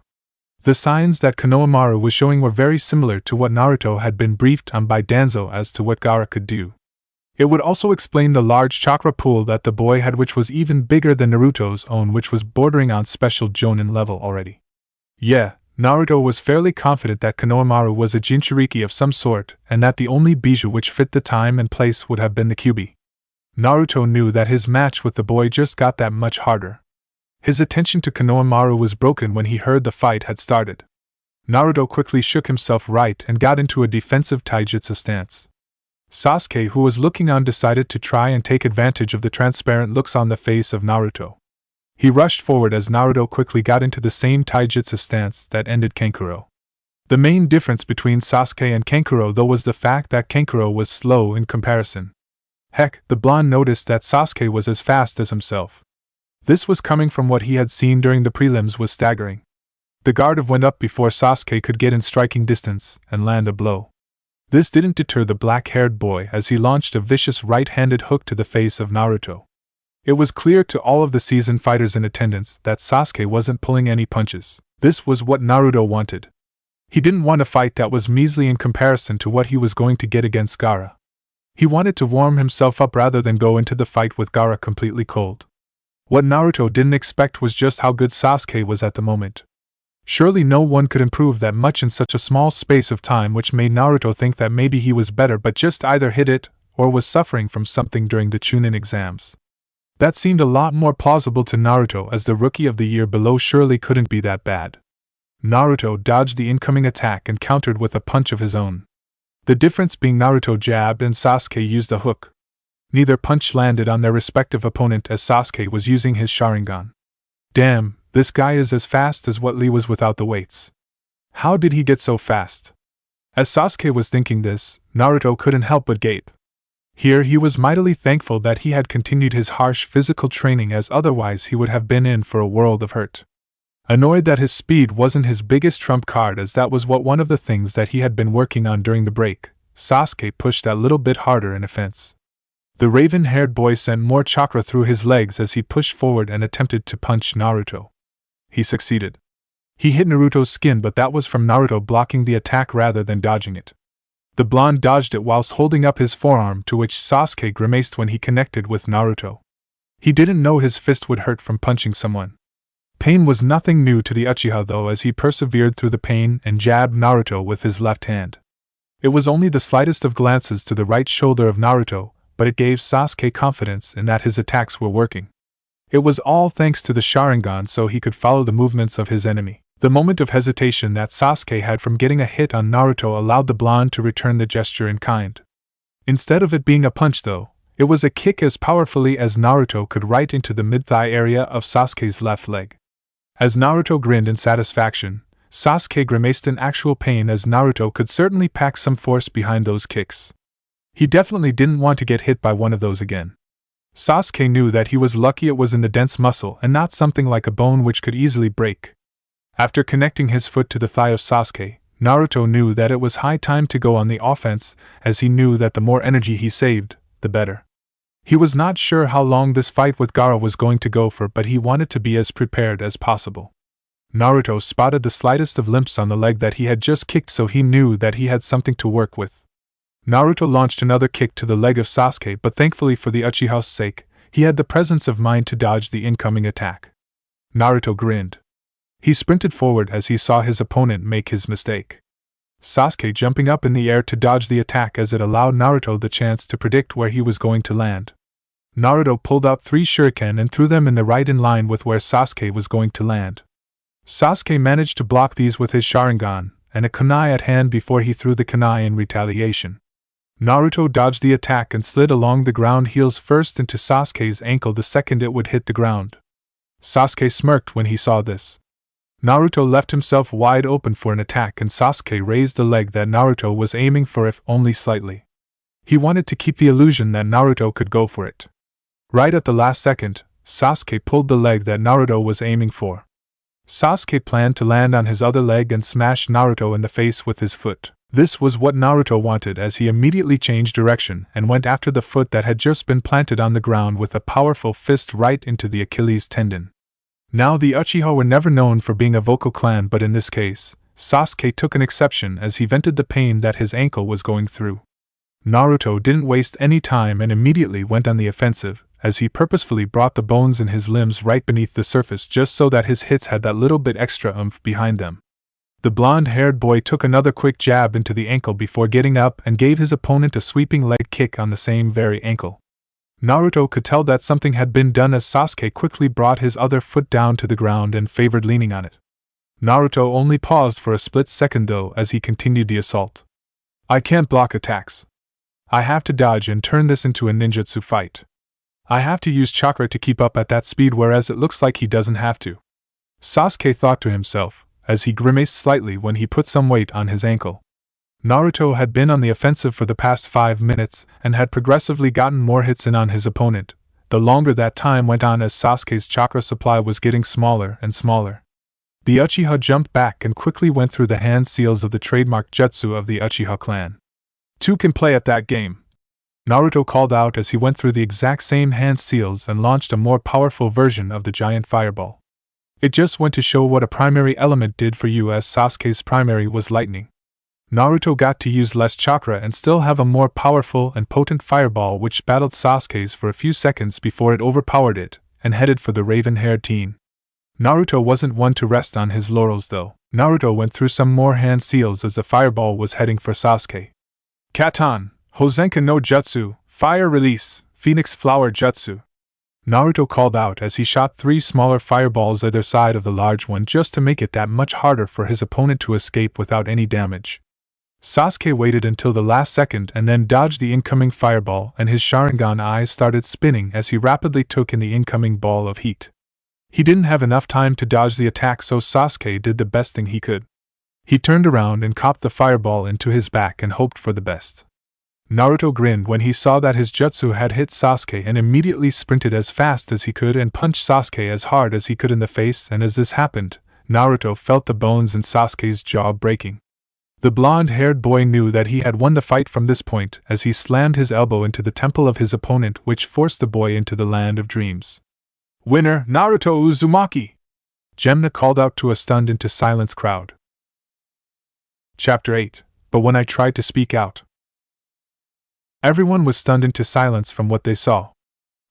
The signs that Konohamaru was showing were very similar to what Naruto had been briefed on by Danzo as to what Gaara could do. It would also explain the large chakra pool that the boy had, which was even bigger than Naruto's own, which was bordering on special Jonin level already. Yeah, Naruto was fairly confident that Konohamaru was a Jinchuriki of some sort, and that the only bijou which fit the time and place would have been the Kyuubi. Naruto knew that his match with the boy just got that much harder. His attention to Konohamaru was broken when he heard the fight had started. Naruto quickly shook himself right and got into a defensive taijutsu stance. Sasuke, who was looking on, decided to try and take advantage of the transparent looks on the face of Naruto. He rushed forward as Naruto quickly got into the same taijutsu stance that ended Kankuro. The main difference between Sasuke and Kankuro though was the fact that Kankuro was slow in comparison. Heck, the blonde noticed that Sasuke was as fast as himself. This was coming from what he had seen during the prelims was staggering. The guard went up before Sasuke could get in striking distance and land a blow. This didn't deter the black-haired boy as he launched a vicious right-handed hook to the face of Naruto. It was clear to all of the seasoned fighters in attendance that Sasuke wasn't pulling any punches. This was what Naruto wanted. He didn't want a fight that was measly in comparison to what he was going to get against Gaara. He wanted to warm himself up rather than go into the fight with Gaara completely cold. What Naruto didn't expect was just how good Sasuke was at the moment. Surely no one could improve that much in such a small space of time, which made Naruto think that maybe he was better but just either hid it or was suffering from something during the Chunin exams. That seemed a lot more plausible to Naruto, as the rookie of the year below surely couldn't be that bad. Naruto dodged the incoming attack and countered with a punch of his own. The difference being Naruto jabbed and Sasuke used a hook. Neither punch landed on their respective opponent as Sasuke was using his Sharingan. Damn, this guy is as fast as what Lee was without the weights. How did he get so fast? As Sasuke was thinking this, Naruto couldn't help but gape. Here he was mightily thankful that he had continued his harsh physical training, as otherwise he would have been in for a world of hurt. Annoyed that his speed wasn't his biggest trump card, as that was one of the things that he had been working on during the break, Sasuke pushed that little bit harder in offense. The raven-haired boy sent more chakra through his legs as he pushed forward and attempted to punch Naruto. He succeeded. He hit Naruto's skin, but that was from Naruto blocking the attack rather than dodging it. The blonde dodged it whilst holding up his forearm, to which Sasuke grimaced when he connected with Naruto. He didn't know his fist would hurt from punching someone. Pain was nothing new to the Uchiha though, as he persevered through the pain and jabbed Naruto with his left hand. It was only the slightest of glances to the right shoulder of Naruto, but it gave Sasuke confidence in that his attacks were working. It was all thanks to the Sharingan, so he could follow the movements of his enemy. The moment of hesitation that Sasuke had from getting a hit on Naruto allowed the blonde to return the gesture in kind. Instead of it being a punch though, it was a kick as powerfully as Naruto could, right into the mid-thigh area of Sasuke's left leg. As Naruto grinned in satisfaction, Sasuke grimaced in actual pain, as Naruto could certainly pack some force behind those kicks. He definitely didn't want to get hit by one of those again. Sasuke knew that he was lucky it was in the dense muscle and not something like a bone which could easily break. After connecting his foot to the thigh of Sasuke, Naruto knew that it was high time to go on the offense, as he knew that the more energy he saved, the better. He was not sure how long this fight with Gaara was going to go for, but he wanted to be as prepared as possible. Naruto spotted the slightest of limps on the leg that he had just kicked, so he knew that he had something to work with. Naruto launched another kick to the leg of Sasuke, but thankfully for the Uchiha's sake, he had the presence of mind to dodge the incoming attack. Naruto grinned. He sprinted forward as he saw his opponent make his mistake. Sasuke jumping up in the air to dodge the attack, as it allowed Naruto the chance to predict where he was going to land. Naruto pulled out 3 shuriken and threw them in line with where Sasuke was going to land. Sasuke managed to block these with his Sharingan, and a kunai at hand before he threw the kunai in retaliation. Naruto dodged the attack and slid along the ground, heels first into Sasuke's ankle the second it would hit the ground. Sasuke smirked when he saw this. Naruto left himself wide open for an attack, and Sasuke raised the leg that Naruto was aiming for, if only slightly. He wanted to keep the illusion that Naruto could go for it. Right at the last second, Sasuke pulled the leg that Naruto was aiming for. Sasuke planned to land on his other leg and smash Naruto in the face with his foot. This was what Naruto wanted, as he immediately changed direction and went after the foot that had just been planted on the ground with a powerful fist right into the Achilles tendon. Now the Uchiha were never known for being a vocal clan, but in this case, Sasuke took an exception as he vented the pain that his ankle was going through. Naruto didn't waste any time and immediately went on the offensive, as he purposefully brought the bones in his limbs right beneath the surface just so that his hits had that little bit extra oomph behind them. The blonde-haired boy took another quick jab into the ankle before getting up and gave his opponent a sweeping leg kick on the same very ankle. Naruto could tell that something had been done as Sasuke quickly brought his other foot down to the ground and favored leaning on it. Naruto only paused for a split second though as he continued the assault. I can't block attacks. I have to dodge and turn this into a ninjutsu fight. I have to use chakra to keep up at that speed, whereas it looks like he doesn't have to. Sasuke thought to himself, as he grimaced slightly when he put some weight on his ankle. Naruto had been on the offensive for the past 5 minutes and had progressively gotten more hits in on his opponent, the longer that time went on, as Sasuke's chakra supply was getting smaller and smaller. The Uchiha jumped back and quickly went through the hand seals of the trademark jutsu of the Uchiha clan. Two can play at that game, Naruto called out as he went through the exact same hand seals and launched a more powerful version of the giant fireball. It just went to show what a primary element did for you, as Sasuke's primary was lightning. Naruto got to use less chakra and still have a more powerful and potent fireball which battled Sasuke's for a few seconds before it overpowered it and headed for the raven-haired teen. Naruto wasn't one to rest on his laurels though. Naruto went through some more hand seals as the fireball was heading for Sasuke. Katan, Hozenka no Jutsu, Fire Release, Phoenix Flower Jutsu. Naruto called out as he shot 3 smaller fireballs either side of the large one just to make it that much harder for his opponent to escape without any damage. Sasuke waited until the last second and then dodged the incoming fireball, and his Sharingan eyes started spinning as he rapidly took in the incoming ball of heat. He didn't have enough time to dodge the attack, so Sasuke did the best thing he could. He turned around and copped the fireball into his back and hoped for the best. Naruto grinned when he saw that his jutsu had hit Sasuke and immediately sprinted as fast as he could and punched Sasuke as hard as he could in the face, and as this happened, Naruto felt the bones in Sasuke's jaw breaking. The blonde-haired boy knew that he had won the fight from this point as he slammed his elbow into the temple of his opponent, which forced the boy into the land of dreams. Winner, Naruto Uzumaki! Gemna called out to a stunned into silence crowd. Chapter 8. But when I tried to speak out. Everyone was stunned into silence from what they saw.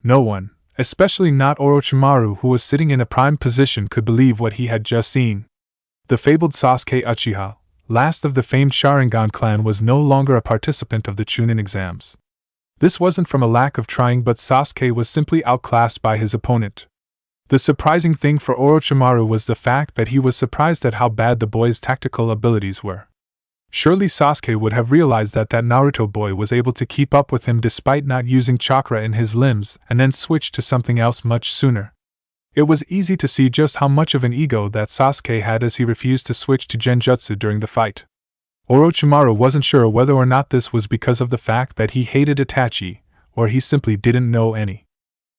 No one, especially not Orochimaru, who was sitting in a prime position, could believe what he had just seen. The fabled Sasuke Uchiha, last of the famed Sharingan clan, was no longer a participant of the Chunin exams. This wasn't from a lack of trying, but Sasuke was simply outclassed by his opponent. The surprising thing for Orochimaru was the fact that he was surprised at how bad the boy's tactical abilities were. Surely Sasuke would have realized that Naruto boy was able to keep up with him despite not using chakra in his limbs and then switch to something else much sooner. It was easy to see just how much of an ego that Sasuke had as he refused to switch to Genjutsu during the fight. Orochimaru wasn't sure whether or not this was because of the fact that he hated Itachi, or he simply didn't know any.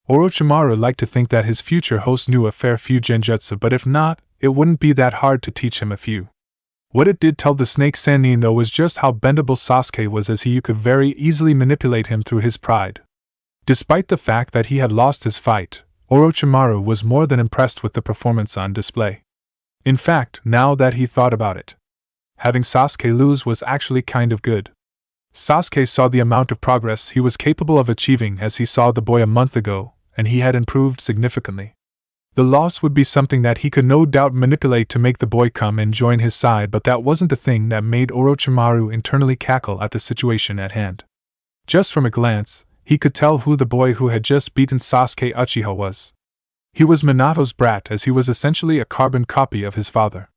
Orochimaru liked to think that his future host knew a fair few Genjutsu, but if not, it wouldn't be that hard to teach him a few. What it did tell the Snake Sannin though was just how bendable Sasuke was, as he could very easily manipulate him through his pride. Despite the fact that he had lost his fight, Orochimaru was more than impressed with the performance on display. In fact, now that he thought about it, having Sasuke lose was actually kind of good. Sasuke saw the amount of progress he was capable of achieving as he saw the boy a month ago, and he had improved significantly. The loss would be something that he could no doubt manipulate to make the boy come and join his side, but that wasn't the thing that made Orochimaru internally cackle at the situation at hand. Just from a glance, he could tell who the boy who had just beaten Sasuke Uchiha was. He was Minato's brat, as he was essentially a carbon copy of his father.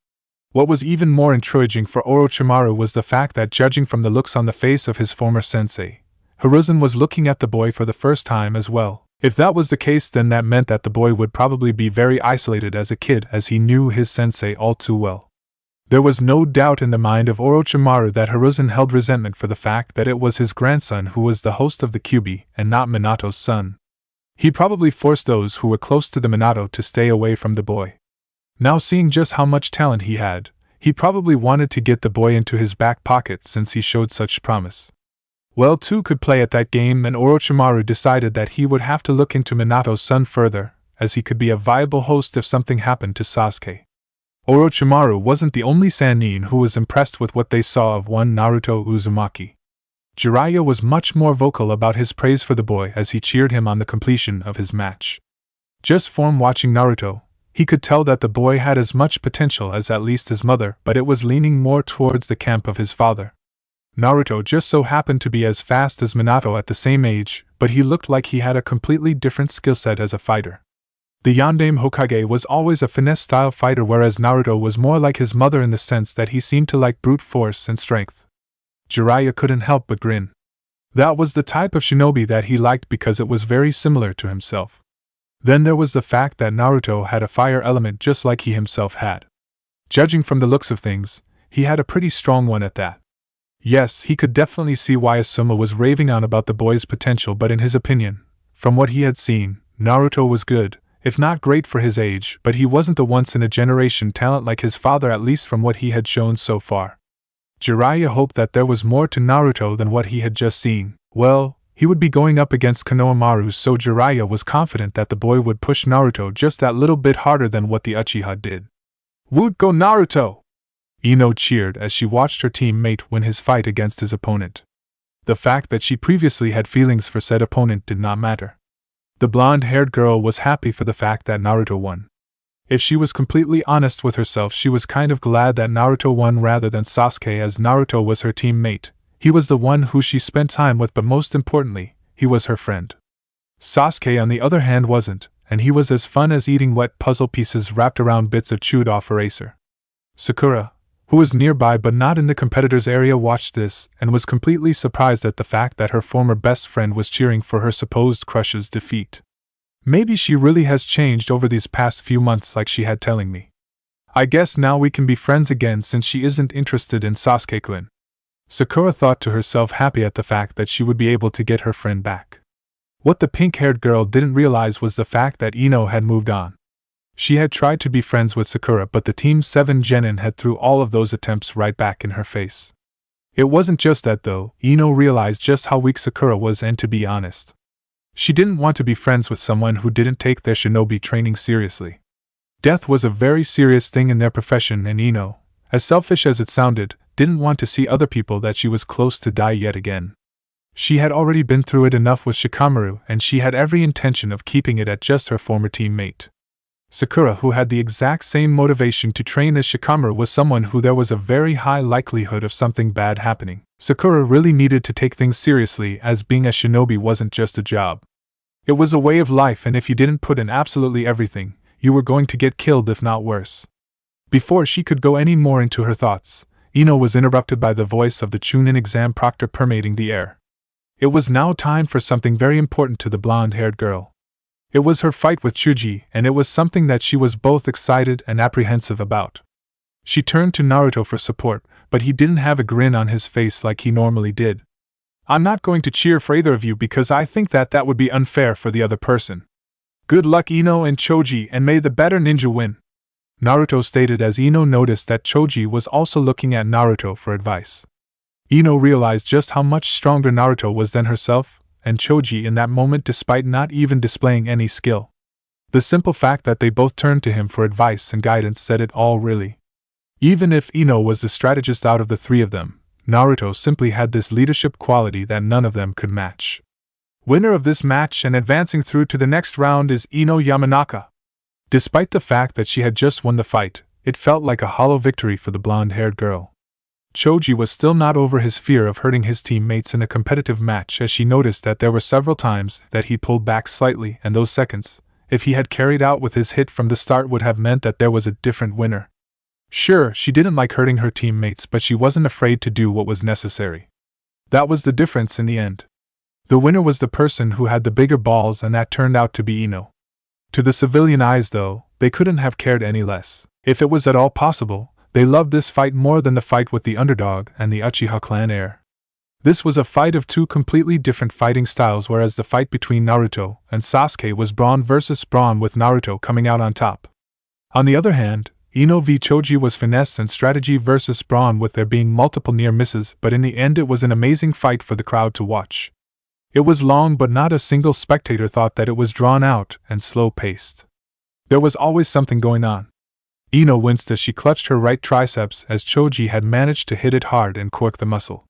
What was even more intriguing for Orochimaru was the fact that, judging from the looks on the face of his former sensei, Hiruzen was looking at the boy for the first time as well. If that was the case, then that meant that the boy would probably be very isolated as a kid, as he knew his sensei all too well. There was no doubt in the mind of Orochimaru that Hiruzen held resentment for the fact that it was his grandson who was the host of the Kyuubi and not Minato's son. He probably forced those who were close to the Minato to stay away from the boy. Now, seeing just how much talent he had, he probably wanted to get the boy into his back pocket since he showed such promise. Well, two could play at that game, and Orochimaru decided that he would have to look into Minato's son further, as he could be a viable host if something happened to Sasuke. Orochimaru wasn't the only Sannin who was impressed with what they saw of one Naruto Uzumaki. Jiraiya was much more vocal about his praise for the boy as he cheered him on the completion of his match. Just from watching Naruto, he could tell that the boy had as much potential as at least his mother, but it was leaning more towards the camp of his father. Naruto just so happened to be as fast as Minato at the same age, but he looked like he had a completely different skill set as a fighter. The Yondaime Hokage was always a finesse-style fighter, whereas Naruto was more like his mother in the sense that he seemed to like brute force and strength. Jiraiya couldn't help but grin. That was the type of shinobi that he liked because it was very similar to himself. Then there was the fact that Naruto had a fire element just like he himself had. Judging from the looks of things, he had a pretty strong one at that. Yes, he could definitely see why Asuma was raving on about the boy's potential, but in his opinion, from what he had seen, Naruto was good, if not great for his age, but he wasn't a once-in-a-generation talent like his father, at least from what he had shown so far. Jiraiya hoped that there was more to Naruto than what he had just seen. Well, he would be going up against Konohamaru, so Jiraiya was confident that the boy would push Naruto just that little bit harder than what the Uchiha did. Woot go Naruto! Ino cheered as she watched her teammate win his fight against his opponent. The fact that she previously had feelings for said opponent did not matter. The blonde-haired girl was happy for the fact that Naruto won. If she was completely honest with herself, she was kind of glad that Naruto won rather than Sasuke, as Naruto was her teammate. He was the one who she spent time with, but most importantly, he was her friend. Sasuke, on the other hand, wasn't, and he was as fun as eating wet puzzle pieces wrapped around bits of chewed-off eraser. Sakura, who was nearby but not in the competitor's area, watched this and was completely surprised at the fact that her former best friend was cheering for her supposed crush's defeat. Maybe she really has changed over these past few months, like she had telling me. I guess now we can be friends again since she isn't interested in Sasuke-kun. Sakura thought to herself, happy at the fact that she would be able to get her friend back. What the pink-haired girl didn't realize was the fact that Ino had moved on. She had tried to be friends with Sakura, but the Team 7 Genin had threw all of those attempts right back in her face. It wasn't just that though. Ino realized just how weak Sakura was, and to be honest, she didn't want to be friends with someone who didn't take their shinobi training seriously. Death was a very serious thing in their profession, and Ino, as selfish as it sounded, didn't want to see other people that she was close to die yet again. She had already been through it enough with Shikamaru, and she had every intention of keeping it at just her former teammate. Sakura, who had the exact same motivation to train as Shikamaru, was someone who there was a very high likelihood of something bad happening. Sakura really needed to take things seriously, as being a shinobi wasn't just a job. It was a way of life, and if you didn't put in absolutely everything, you were going to get killed, if not worse. Before she could go any more into her thoughts, Ino was interrupted by the voice of the Chunin exam proctor permeating the air. It was now time for something very important to the blonde-haired girl. It was her fight with Chuji, and it was something that she was both excited and apprehensive about. She turned to Naruto for support, but he didn't have a grin on his face like he normally did. I'm not going to cheer for either of you because I think that would be unfair for the other person. Good luck, Ino and Choji, and may the better ninja win, Naruto stated as Ino noticed that Choji was also looking at Naruto for advice. Ino realized just how much stronger Naruto was than herself, and Choji in that moment, despite not even displaying any skill. The simple fact that they both turned to him for advice and guidance said it all, really. Even if Ino was the strategist out of the three of them, Naruto simply had this leadership quality that none of them could match. Winner of this match and advancing through to the next round is Ino Yamanaka. Despite the fact that she had just won the fight, it felt like a hollow victory for the blonde-haired girl. Choji was still not over his fear of hurting his teammates in a competitive match, as she noticed that there were several times that he pulled back slightly, and those seconds, if he had carried out with his hit from the start, would have meant that there was a different winner. Sure, she didn't like hurting her teammates, but she wasn't afraid to do what was necessary. That was the difference in the end. The winner was the person who had the bigger balls, and that turned out to be Ino. To the civilian eyes, though, they couldn't have cared any less. If it was at all possible, they loved this fight more than the fight with the underdog and the Uchiha clan heir. This was a fight of two completely different fighting styles, whereas the fight between Naruto and Sasuke was brawn versus brawn, with Naruto coming out on top. On the other hand, Ino v Choji was finesse and strategy versus brawn, with there being multiple near misses, but in the end it was an amazing fight for the crowd to watch. It was long, but not a single spectator thought that it was drawn out and slow-paced. There was always something going on. Ino winced as she clutched her right triceps, as Choji had managed to hit it hard and cork the muscle.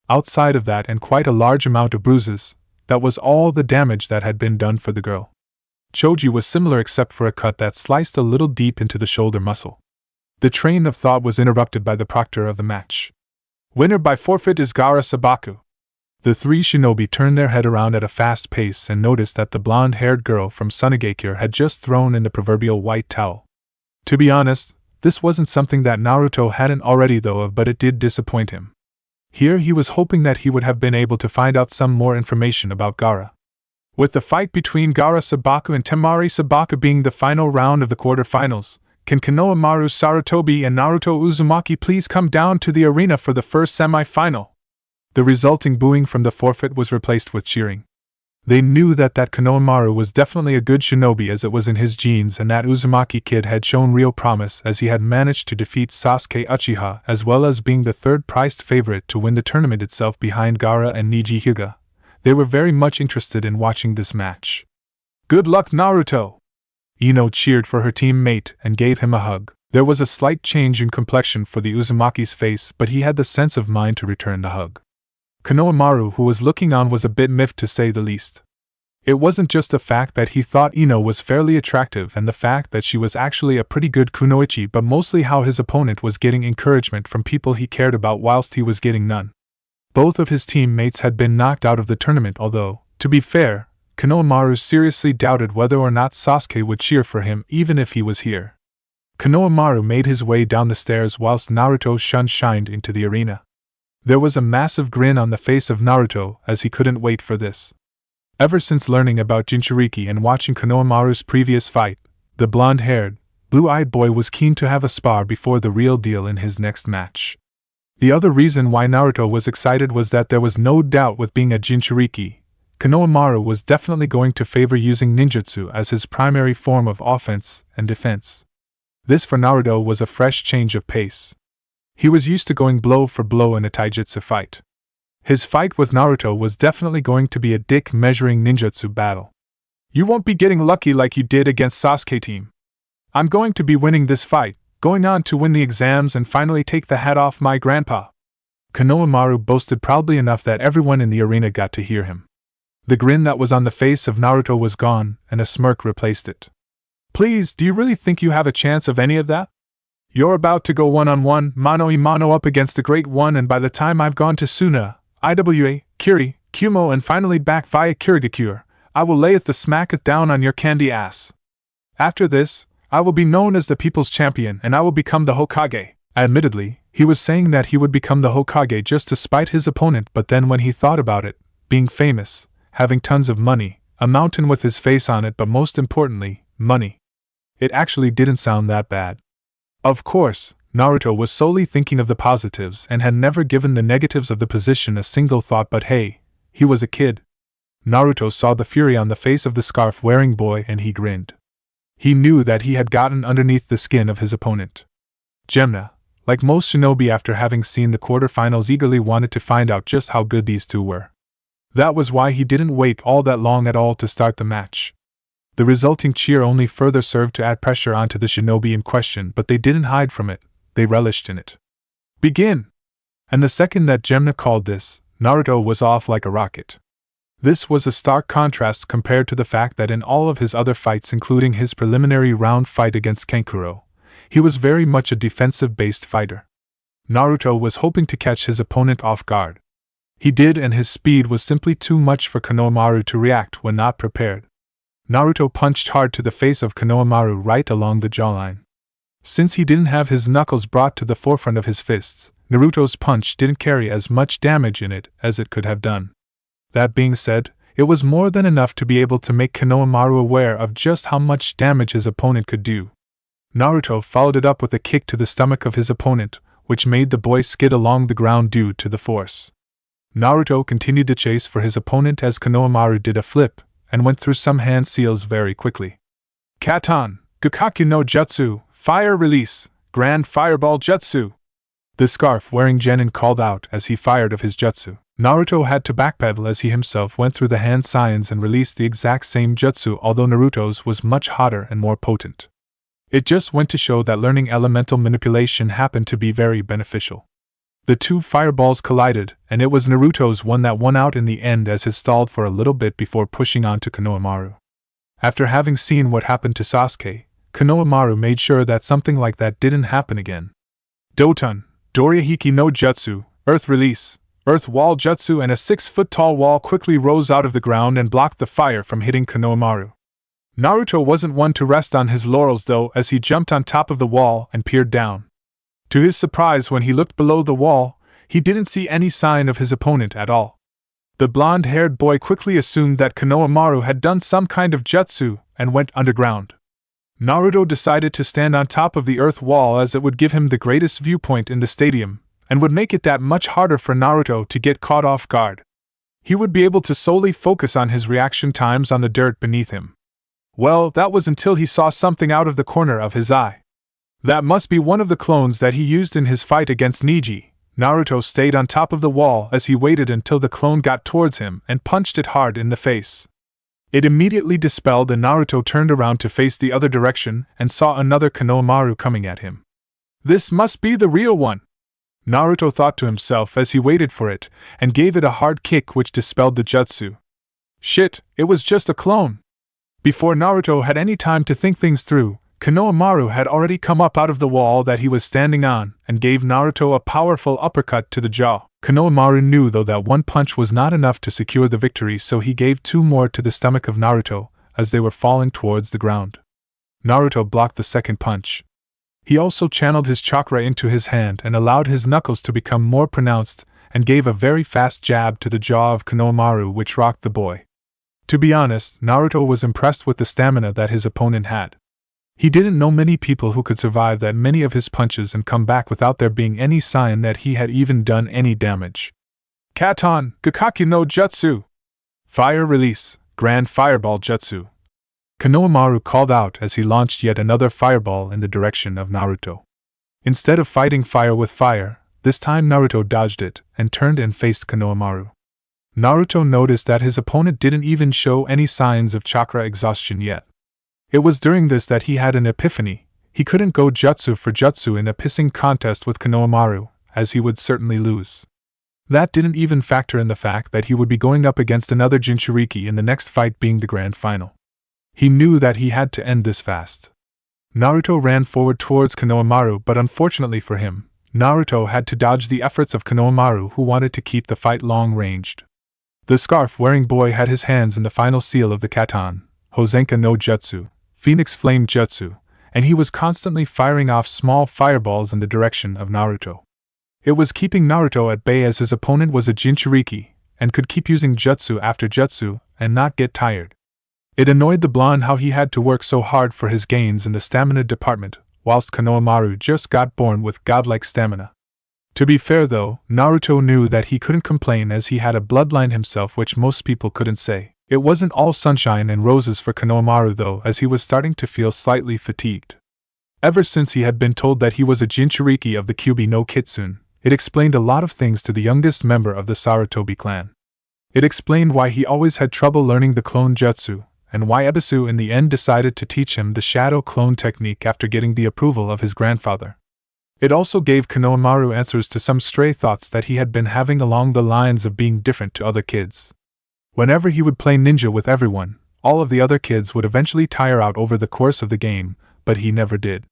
Outside of that and quite a large amount of bruises, that was all the damage that had been done for the girl. Choji was similar except for a cut that sliced a little deep into the shoulder muscle. The train of thought was interrupted by the proctor of the match. Winner by forfeit is Gaara Sabaku. The three shinobi turned their head around at a fast pace and noticed that the blonde-haired girl from Sunigakure had just thrown in the proverbial white towel. To be honest, this wasn't something that Naruto hadn't already thought of, but it did disappoint him. Here he was hoping that he would have been able to find out some more information about Gaara. With the fight between Gaara Sabaku and Temari Sabaku being the final round of the quarterfinals, can Konohamaru Sarutobi and Naruto Uzumaki please come down to the arena for the first semi-final? The resulting booing from the forfeit was replaced with cheering. They knew that Konohamaru was definitely a good shinobi as it was in his genes, and that Uzumaki kid had shown real promise as he had managed to defeat Sasuke Uchiha as well as being the third priced favorite to win the tournament itself behind Gaara and Niji Hyuga. They were very much interested in watching this match. "Good luck, Naruto!" Ino cheered for her teammate and gave him a hug. There was a slight change in complexion for the Uzumaki's face, but he had the sense of mind to return the hug. Konohamaru, who was looking on, was a bit miffed to say the least. It wasn't just the fact that he thought Ino was fairly attractive and the fact that she was actually a pretty good kunoichi, but mostly how his opponent was getting encouragement from people he cared about whilst he was getting none. Both of his teammates had been knocked out of the tournament, although, to be fair, Konohamaru seriously doubted whether or not Sasuke would cheer for him even if he was here. Konohamaru made his way down the stairs whilst Naruto shined into the arena. There was a massive grin on the face of Naruto as he couldn't wait for this. Ever since learning about Jinchuriki and watching Konohamaru's previous fight, the blonde-haired, blue-eyed boy was keen to have a spar before the real deal in his next match. The other reason why Naruto was excited was that there was no doubt with being a Jinchuriki, Konohamaru was definitely going to favor using ninjutsu as his primary form of offense and defense. This for Naruto was a fresh change of pace. He was used to going blow for blow in a taijutsu fight. His fight with Naruto was definitely going to be a dick measuring ninjutsu battle. "You won't be getting lucky like you did against Sasuke team. I'm going to be winning this fight, going on to win the exams and finally take the hat off my grandpa." Konohamaru boasted proudly enough that everyone in the arena got to hear him. The grin that was on the face of Naruto was gone, and a smirk replaced it. "Please, do you really think you have a chance of any of that? You're about to go one-on-one, mano-a-mano up against the Great One, and by the time I've gone to Suna, Iwa, Kiri, Kumo, and finally back via Kirigakure, I will layeth the smacketh down on your candy ass. After this, I will be known as the People's Champion, and I will become the Hokage." Admittedly, he was saying that he would become the Hokage just to spite his opponent, but then when he thought about it, being famous, having tons of money, a mountain with his face on it, but most importantly, money, it actually didn't sound that bad. Of course, Naruto was solely thinking of the positives and had never given the negatives of the position a single thought, but hey, he was a kid. Naruto saw the fury on the face of the scarf-wearing boy and he grinned. He knew that he had gotten underneath the skin of his opponent. Gemna, like most shinobi after having seen the quarterfinals, eagerly wanted to find out just how good these two were. That was why he didn't wait all that long at all to start the match. The resulting cheer only further served to add pressure onto the shinobi in question, but they didn't hide from it, they relished in it. "Begin!" And the second that Gemna called this, Naruto was off like a rocket. This was a stark contrast compared to the fact that in all of his other fights, including his preliminary round fight against Kankuro, he was very much a defensive-based fighter. Naruto was hoping to catch his opponent off guard. He did, and his speed was simply too much for Konohamaru to react when not prepared. Naruto punched hard to the face of Konohamaru right along the jawline. Since he didn't have his knuckles brought to the forefront of his fists, Naruto's punch didn't carry as much damage in it as it could have done. That being said, it was more than enough to be able to make Konohamaru aware of just how much damage his opponent could do. Naruto followed it up with a kick to the stomach of his opponent, which made the boy skid along the ground due to the force. Naruto continued the chase for his opponent as Konohamaru did a flip, and went through some hand seals very quickly. "Katan, Gakkaku no Jutsu, Fire Release, Grand Fireball Jutsu!" The scarf-wearing Genin called out as he fired of his jutsu. Naruto had to backpedal as he himself went through the hand signs and released the exact same jutsu, although Naruto's was much hotter and more potent. It just went to show that learning elemental manipulation happened to be very beneficial. The two fireballs collided, and it was Naruto's one that won out in the end as he stalled for a little bit before pushing on to Konohamaru. After having seen what happened to Sasuke, Konohamaru made sure that something like that didn't happen again. Doton, Dorihiki no Jutsu, Earth Release, Earth Wall Jutsu, and a 6-foot-tall wall quickly rose out of the ground and blocked the fire from hitting Konohamaru. Naruto wasn't one to rest on his laurels though, as he jumped on top of the wall and peered down. To his surprise, when he looked below the wall, he didn't see any sign of his opponent at all. The blonde-haired boy quickly assumed that Konohamaru had done some kind of jutsu and went underground. Naruto decided to stand on top of the earth wall as it would give him the greatest viewpoint in the stadium, and would make it that much harder for Naruto to get caught off guard. He would be able to solely focus on his reaction times on the dirt beneath him. Well, that was until he saw something out of the corner of his eye. That must be one of the clones that he used in his fight against Niji. Naruto stayed on top of the wall as he waited until the clone got towards him and punched it hard in the face. It immediately dispelled and Naruto turned around to face the other direction and saw another Konohamaru coming at him. This must be the real one, Naruto thought to himself as he waited for it, and gave it a hard kick which dispelled the jutsu. Shit, it was just a clone. Before Naruto had any time to think things through, Konohamaru had already come up out of the wall that he was standing on, and gave Naruto a powerful uppercut to the jaw. Konohamaru knew though that one punch was not enough to secure the victory, so he gave two more to the stomach of Naruto, as they were falling towards the ground. Naruto blocked the second punch. He also channeled his chakra into his hand and allowed his knuckles to become more pronounced, and gave a very fast jab to the jaw of Konohamaru which rocked the boy. To be honest, Naruto was impressed with the stamina that his opponent had. He didn't know many people who could survive that many of his punches and come back without there being any sign that he had even done any damage. Katon, Gakaki no Jutsu! Fire Release, Grand Fireball Jutsu! Konohamaru called out as he launched yet another fireball in the direction of Naruto. Instead of fighting fire with fire, this time Naruto dodged it and turned and faced Konohamaru. Naruto noticed that his opponent didn't even show any signs of chakra exhaustion yet. It was during this that he had an epiphany. He couldn't go jutsu for jutsu in a pissing contest with Konohamaru, as he would certainly lose. That didn't even factor in the fact that he would be going up against another Jinchuriki in the next fight being the grand final. He knew that he had to end this fast. Naruto ran forward towards Konohamaru, but unfortunately for him, Naruto had to dodge the efforts of Konohamaru, who wanted to keep the fight long-ranged. The scarf-wearing boy had his hands in the final seal of the Katon, Hozenka no Jutsu, Phoenix Flame Jutsu, and he was constantly firing off small fireballs in the direction of Naruto. It was keeping Naruto at bay as his opponent was a Jinchuriki, and could keep using jutsu after jutsu and not get tired. It annoyed the blonde how he had to work so hard for his gains in the stamina department, whilst Konohamaru just got born with godlike stamina. To be fair though, Naruto knew that he couldn't complain as he had a bloodline himself which most people couldn't say. It wasn't all sunshine and roses for Konohamaru though, as he was starting to feel slightly fatigued. Ever since he had been told that he was a Jinchuriki of the Kyuubi no Kitsune, it explained a lot of things to the youngest member of the Sarutobi clan. It explained why he always had trouble learning the clone jutsu, and why Ebisu in the end decided to teach him the shadow clone technique after getting the approval of his grandfather. It also gave Konohamaru answers to some stray thoughts that he had been having along the lines of being different to other kids. Whenever he would play ninja with everyone, all of the other kids would eventually tire out over the course of the game, but he never did.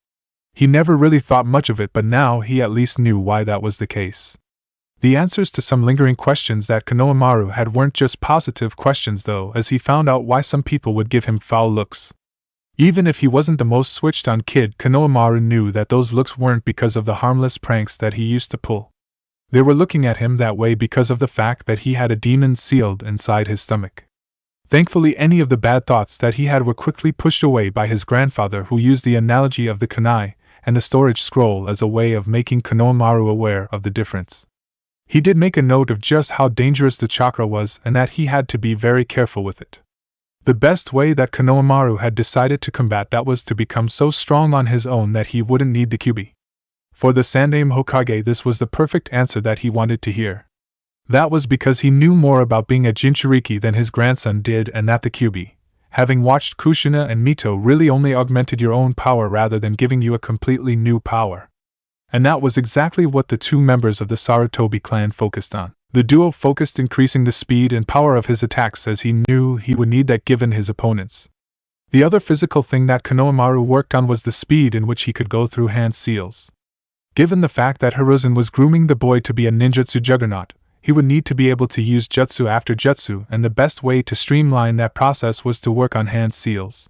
He never really thought much of it, but now he at least knew why that was the case. The answers to some lingering questions that Konohamaru had weren't just positive questions though, as he found out why some people would give him foul looks. Even if he wasn't the most switched-on kid, Konohamaru knew that those looks weren't because of the harmless pranks that he used to pull. They were looking at him that way because of the fact that he had a demon sealed inside his stomach. Thankfully, any of the bad thoughts that he had were quickly pushed away by his grandfather, who used the analogy of the kunai and the storage scroll as a way of making Konohamaru aware of the difference. He did make a note of just how dangerous the chakra was and that he had to be very careful with it. The best way that Konohamaru had decided to combat that was to become so strong on his own that he wouldn't need the Kyuubi. For the Sandaime Hokage, this was the perfect answer that he wanted to hear. That was because he knew more about being a Jinchuriki than his grandson did, and that the Kyuubi, having watched Kushina and Mito, really only augmented your own power rather than giving you a completely new power. And that was exactly what the two members of the Sarutobi clan focused on. The duo focused increasing the speed and power of his attacks as he knew he would need that given his opponents. The other physical thing that Konohamaru worked on was the speed in which he could go through hand seals. Given the fact that Hiruzen was grooming the boy to be a ninjutsu juggernaut, he would need to be able to use jutsu after jutsu, and the best way to streamline that process was to work on hand seals.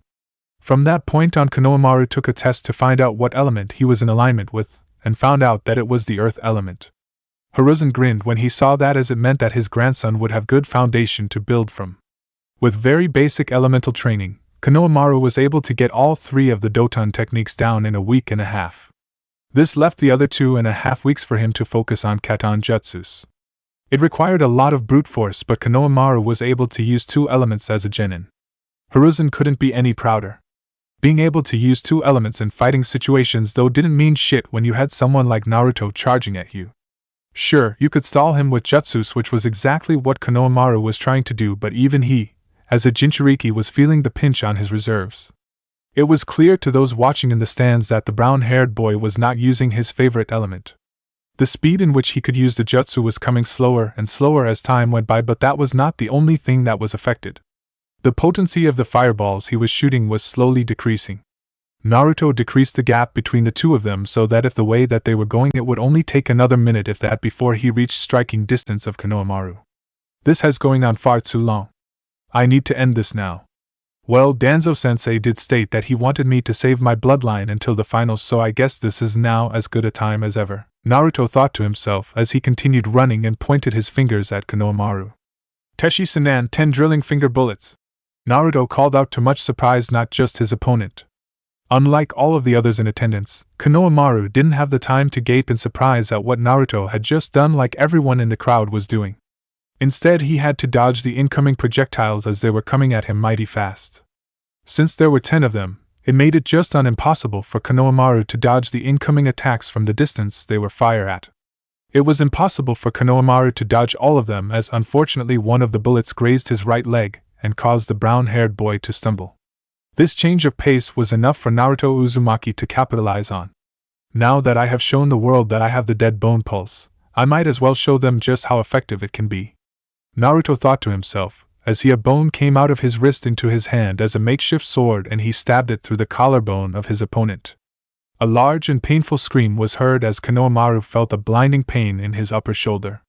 From that point on, Konohamaru took a test to find out what element he was in alignment with, and found out that it was the earth element. Hiruzen grinned when he saw that, as it meant that his grandson would have good foundation to build from. With very basic elemental training, Konohamaru was able to get all three of the Doton techniques down in a week and a half. This left the other 2.5 weeks for him to focus on Katon jutsus. It required a lot of brute force, but Konohamaru was able to use two elements as a genin. Hiruzen couldn't be any prouder. Being able to use two elements in fighting situations though didn't mean shit when you had someone like Naruto charging at you. Sure, you could stall him with jutsus, which was exactly what Konohamaru was trying to do, but even he, as a Jinchuriki, was feeling the pinch on his reserves. It was clear to those watching in the stands that the brown-haired boy was not using his favorite element. The speed in which he could use the jutsu was coming slower and slower as time went by, but that was not the only thing that was affected. The potency of the fireballs he was shooting was slowly decreasing. Naruto decreased the gap between the two of them so that if the way that they were going it would only take another minute if that before he reached striking distance of Konohamaru. This has going on far too long. I need to end this now. Well, Danzo-sensei did state that he wanted me to save my bloodline until the finals, so I guess this is now as good a time as ever, Naruto thought to himself as he continued running and pointed his fingers at Konohamaru. Teshi Sanan 10 drilling finger bullets, Naruto called out to much surprise not just his opponent. Unlike all of the others in attendance, Konohamaru didn't have the time to gape in surprise at what Naruto had just done like everyone in the crowd was doing. Instead, he had to dodge the incoming projectiles as they were coming at him mighty fast. Since there were 10 of them, it made it just impossible for Konohamaru to dodge the incoming attacks from the distance they were fired at. It was impossible for Konohamaru to dodge all of them, as unfortunately one of the bullets grazed his right leg and caused the brown-haired boy to stumble. This change of pace was enough for Naruto Uzumaki to capitalize on. Now that I have shown the world that I have the dead bone pulse, I might as well show them just how effective it can be, Naruto thought to himself, as a bone came out of his wrist into his hand as a makeshift sword and he stabbed it through the collarbone of his opponent. A large and painful scream was heard as Konohamaru felt a blinding pain in his upper shoulder.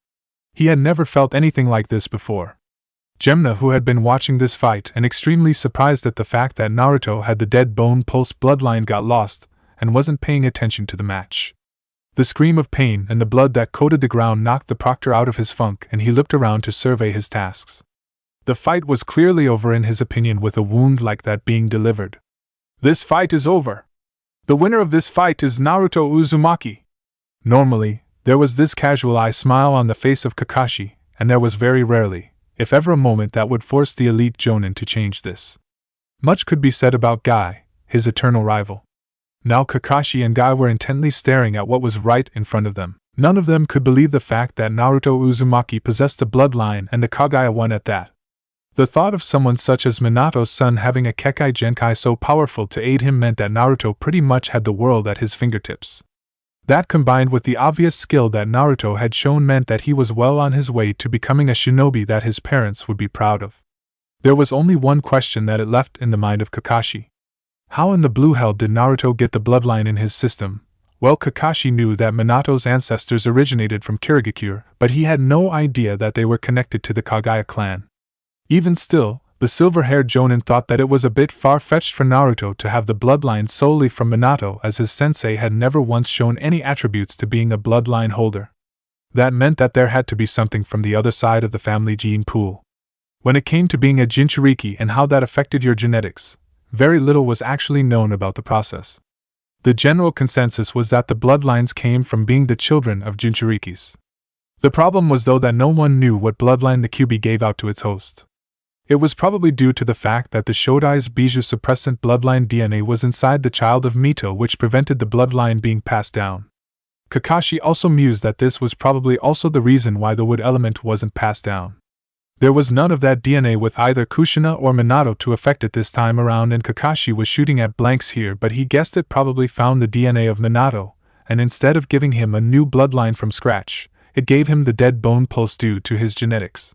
He had never felt anything like this before. Gemna, who had been watching this fight and extremely surprised at the fact that Naruto had the dead bone pulse bloodline, got lost and wasn't paying attention to the match. The scream of pain and the blood that coated the ground knocked the proctor out of his funk, and he looked around to survey his tasks. The fight was clearly over in his opinion, with a wound like that being delivered. This fight is over. The winner of this fight is Naruto Uzumaki. Normally, there was this casual smile on the face of Kakashi, and there was very rarely, if ever, a moment that would force the elite Jonin to change this. Much could be said about Guy, his eternal rival. Now Kakashi and Guy were intently staring at what was right in front of them. None of them could believe the fact that Naruto Uzumaki possessed a bloodline, and the Kagaya one at that. The thought of someone such as Minato's son having a Kekkei Genkai so powerful to aid him meant that Naruto pretty much had the world at his fingertips. That, combined with the obvious skill that Naruto had shown, meant that he was well on his way to becoming a shinobi that his parents would be proud of. There was only one question that it left in the mind of Kakashi. How in the blue hell did Naruto get the bloodline in his system? Well, Kakashi knew that Minato's ancestors originated from Kirigakure, but he had no idea that they were connected to the Kagaya clan. Even still, the silver-haired Jonin thought that it was a bit far-fetched for Naruto to have the bloodline solely from Minato, as his sensei had never once shown any attributes to being a bloodline holder. That meant that there had to be something from the other side of the family gene pool. When it came to being a Jinchuriki and how that affected your genetics, very little was actually known about the process. The general consensus was that the bloodlines came from being the children of Jinchurikis. The problem was, though, that no one knew what bloodline the Kyuubi gave out to its host. It was probably due to the fact that the Shodai's Bijou suppressant bloodline DNA was inside the child of Mito, which prevented the bloodline being passed down. Kakashi also mused that this was probably also the reason why the wood element wasn't passed down. There was none of that DNA with either Kushina or Minato to affect it this time around, and Kakashi was shooting at blanks here, but he guessed it probably found the DNA of Minato, and instead of giving him a new bloodline from scratch, it gave him the dead bone pulse due to his genetics.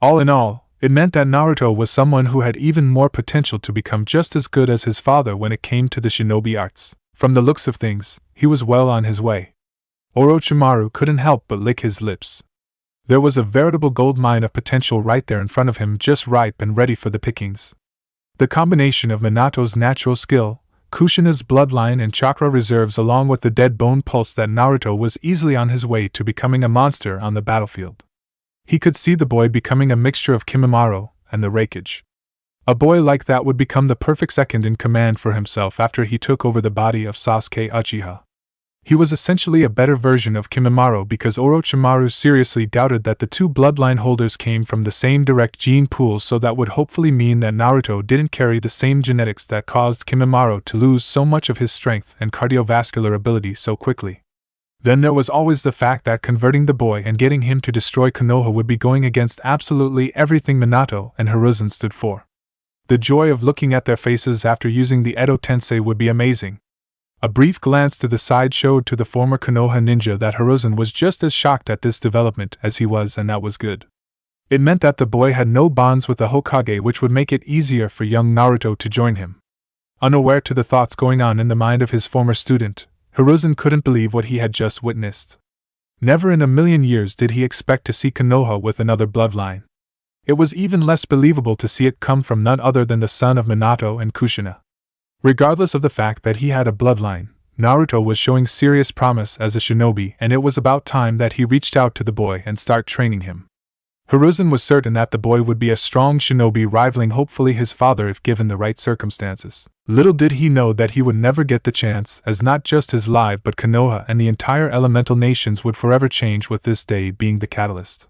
All in all, it meant that Naruto was someone who had even more potential to become just as good as his father when it came to the shinobi arts. From the looks of things, he was well on his way. Orochimaru couldn't help but lick his lips. There was a veritable gold mine of potential right there in front of him, just ripe and ready for the pickings. The combination of Minato's natural skill, Kushina's bloodline and chakra reserves, along with the dead bone pulse, that Naruto was easily on his way to becoming a monster on the battlefield. He could see the boy becoming a mixture of Kimimaro and the Raikage. A boy like that would become the perfect second in command for himself after he took over the body of Sasuke Uchiha. He was essentially a better version of Kimimaro because Orochimaru seriously doubted that the two bloodline holders came from the same direct gene pool, so that would hopefully mean that Naruto didn't carry the same genetics that caused Kimimaro to lose so much of his strength and cardiovascular ability so quickly. Then there was always the fact that converting the boy and getting him to destroy Konoha would be going against absolutely everything Minato and Hiruzen stood for. The joy of looking at their faces after using the Edo Tensei would be amazing. A brief glance to the side showed to the former Konoha ninja that Hiruzen was just as shocked at this development as he was, and that was good. It meant that the boy had no bonds with the Hokage, which would make it easier for young Naruto to join him. Unaware to the thoughts going on in the mind of his former student, Hiruzen couldn't believe what he had just witnessed. Never in a million years did he expect to see Konoha with another bloodline. It was even less believable to see it come from none other than the son of Minato and Kushina. Regardless of the fact that he had a bloodline, Naruto was showing serious promise as a shinobi, and it was about time that he reached out to the boy and start training him. Hiruzen was certain that the boy would be a strong shinobi, rivaling hopefully his father if given the right circumstances. Little did he know that he would never get the chance, as not just his life but Konoha and the entire elemental nations would forever change, with this day being the catalyst.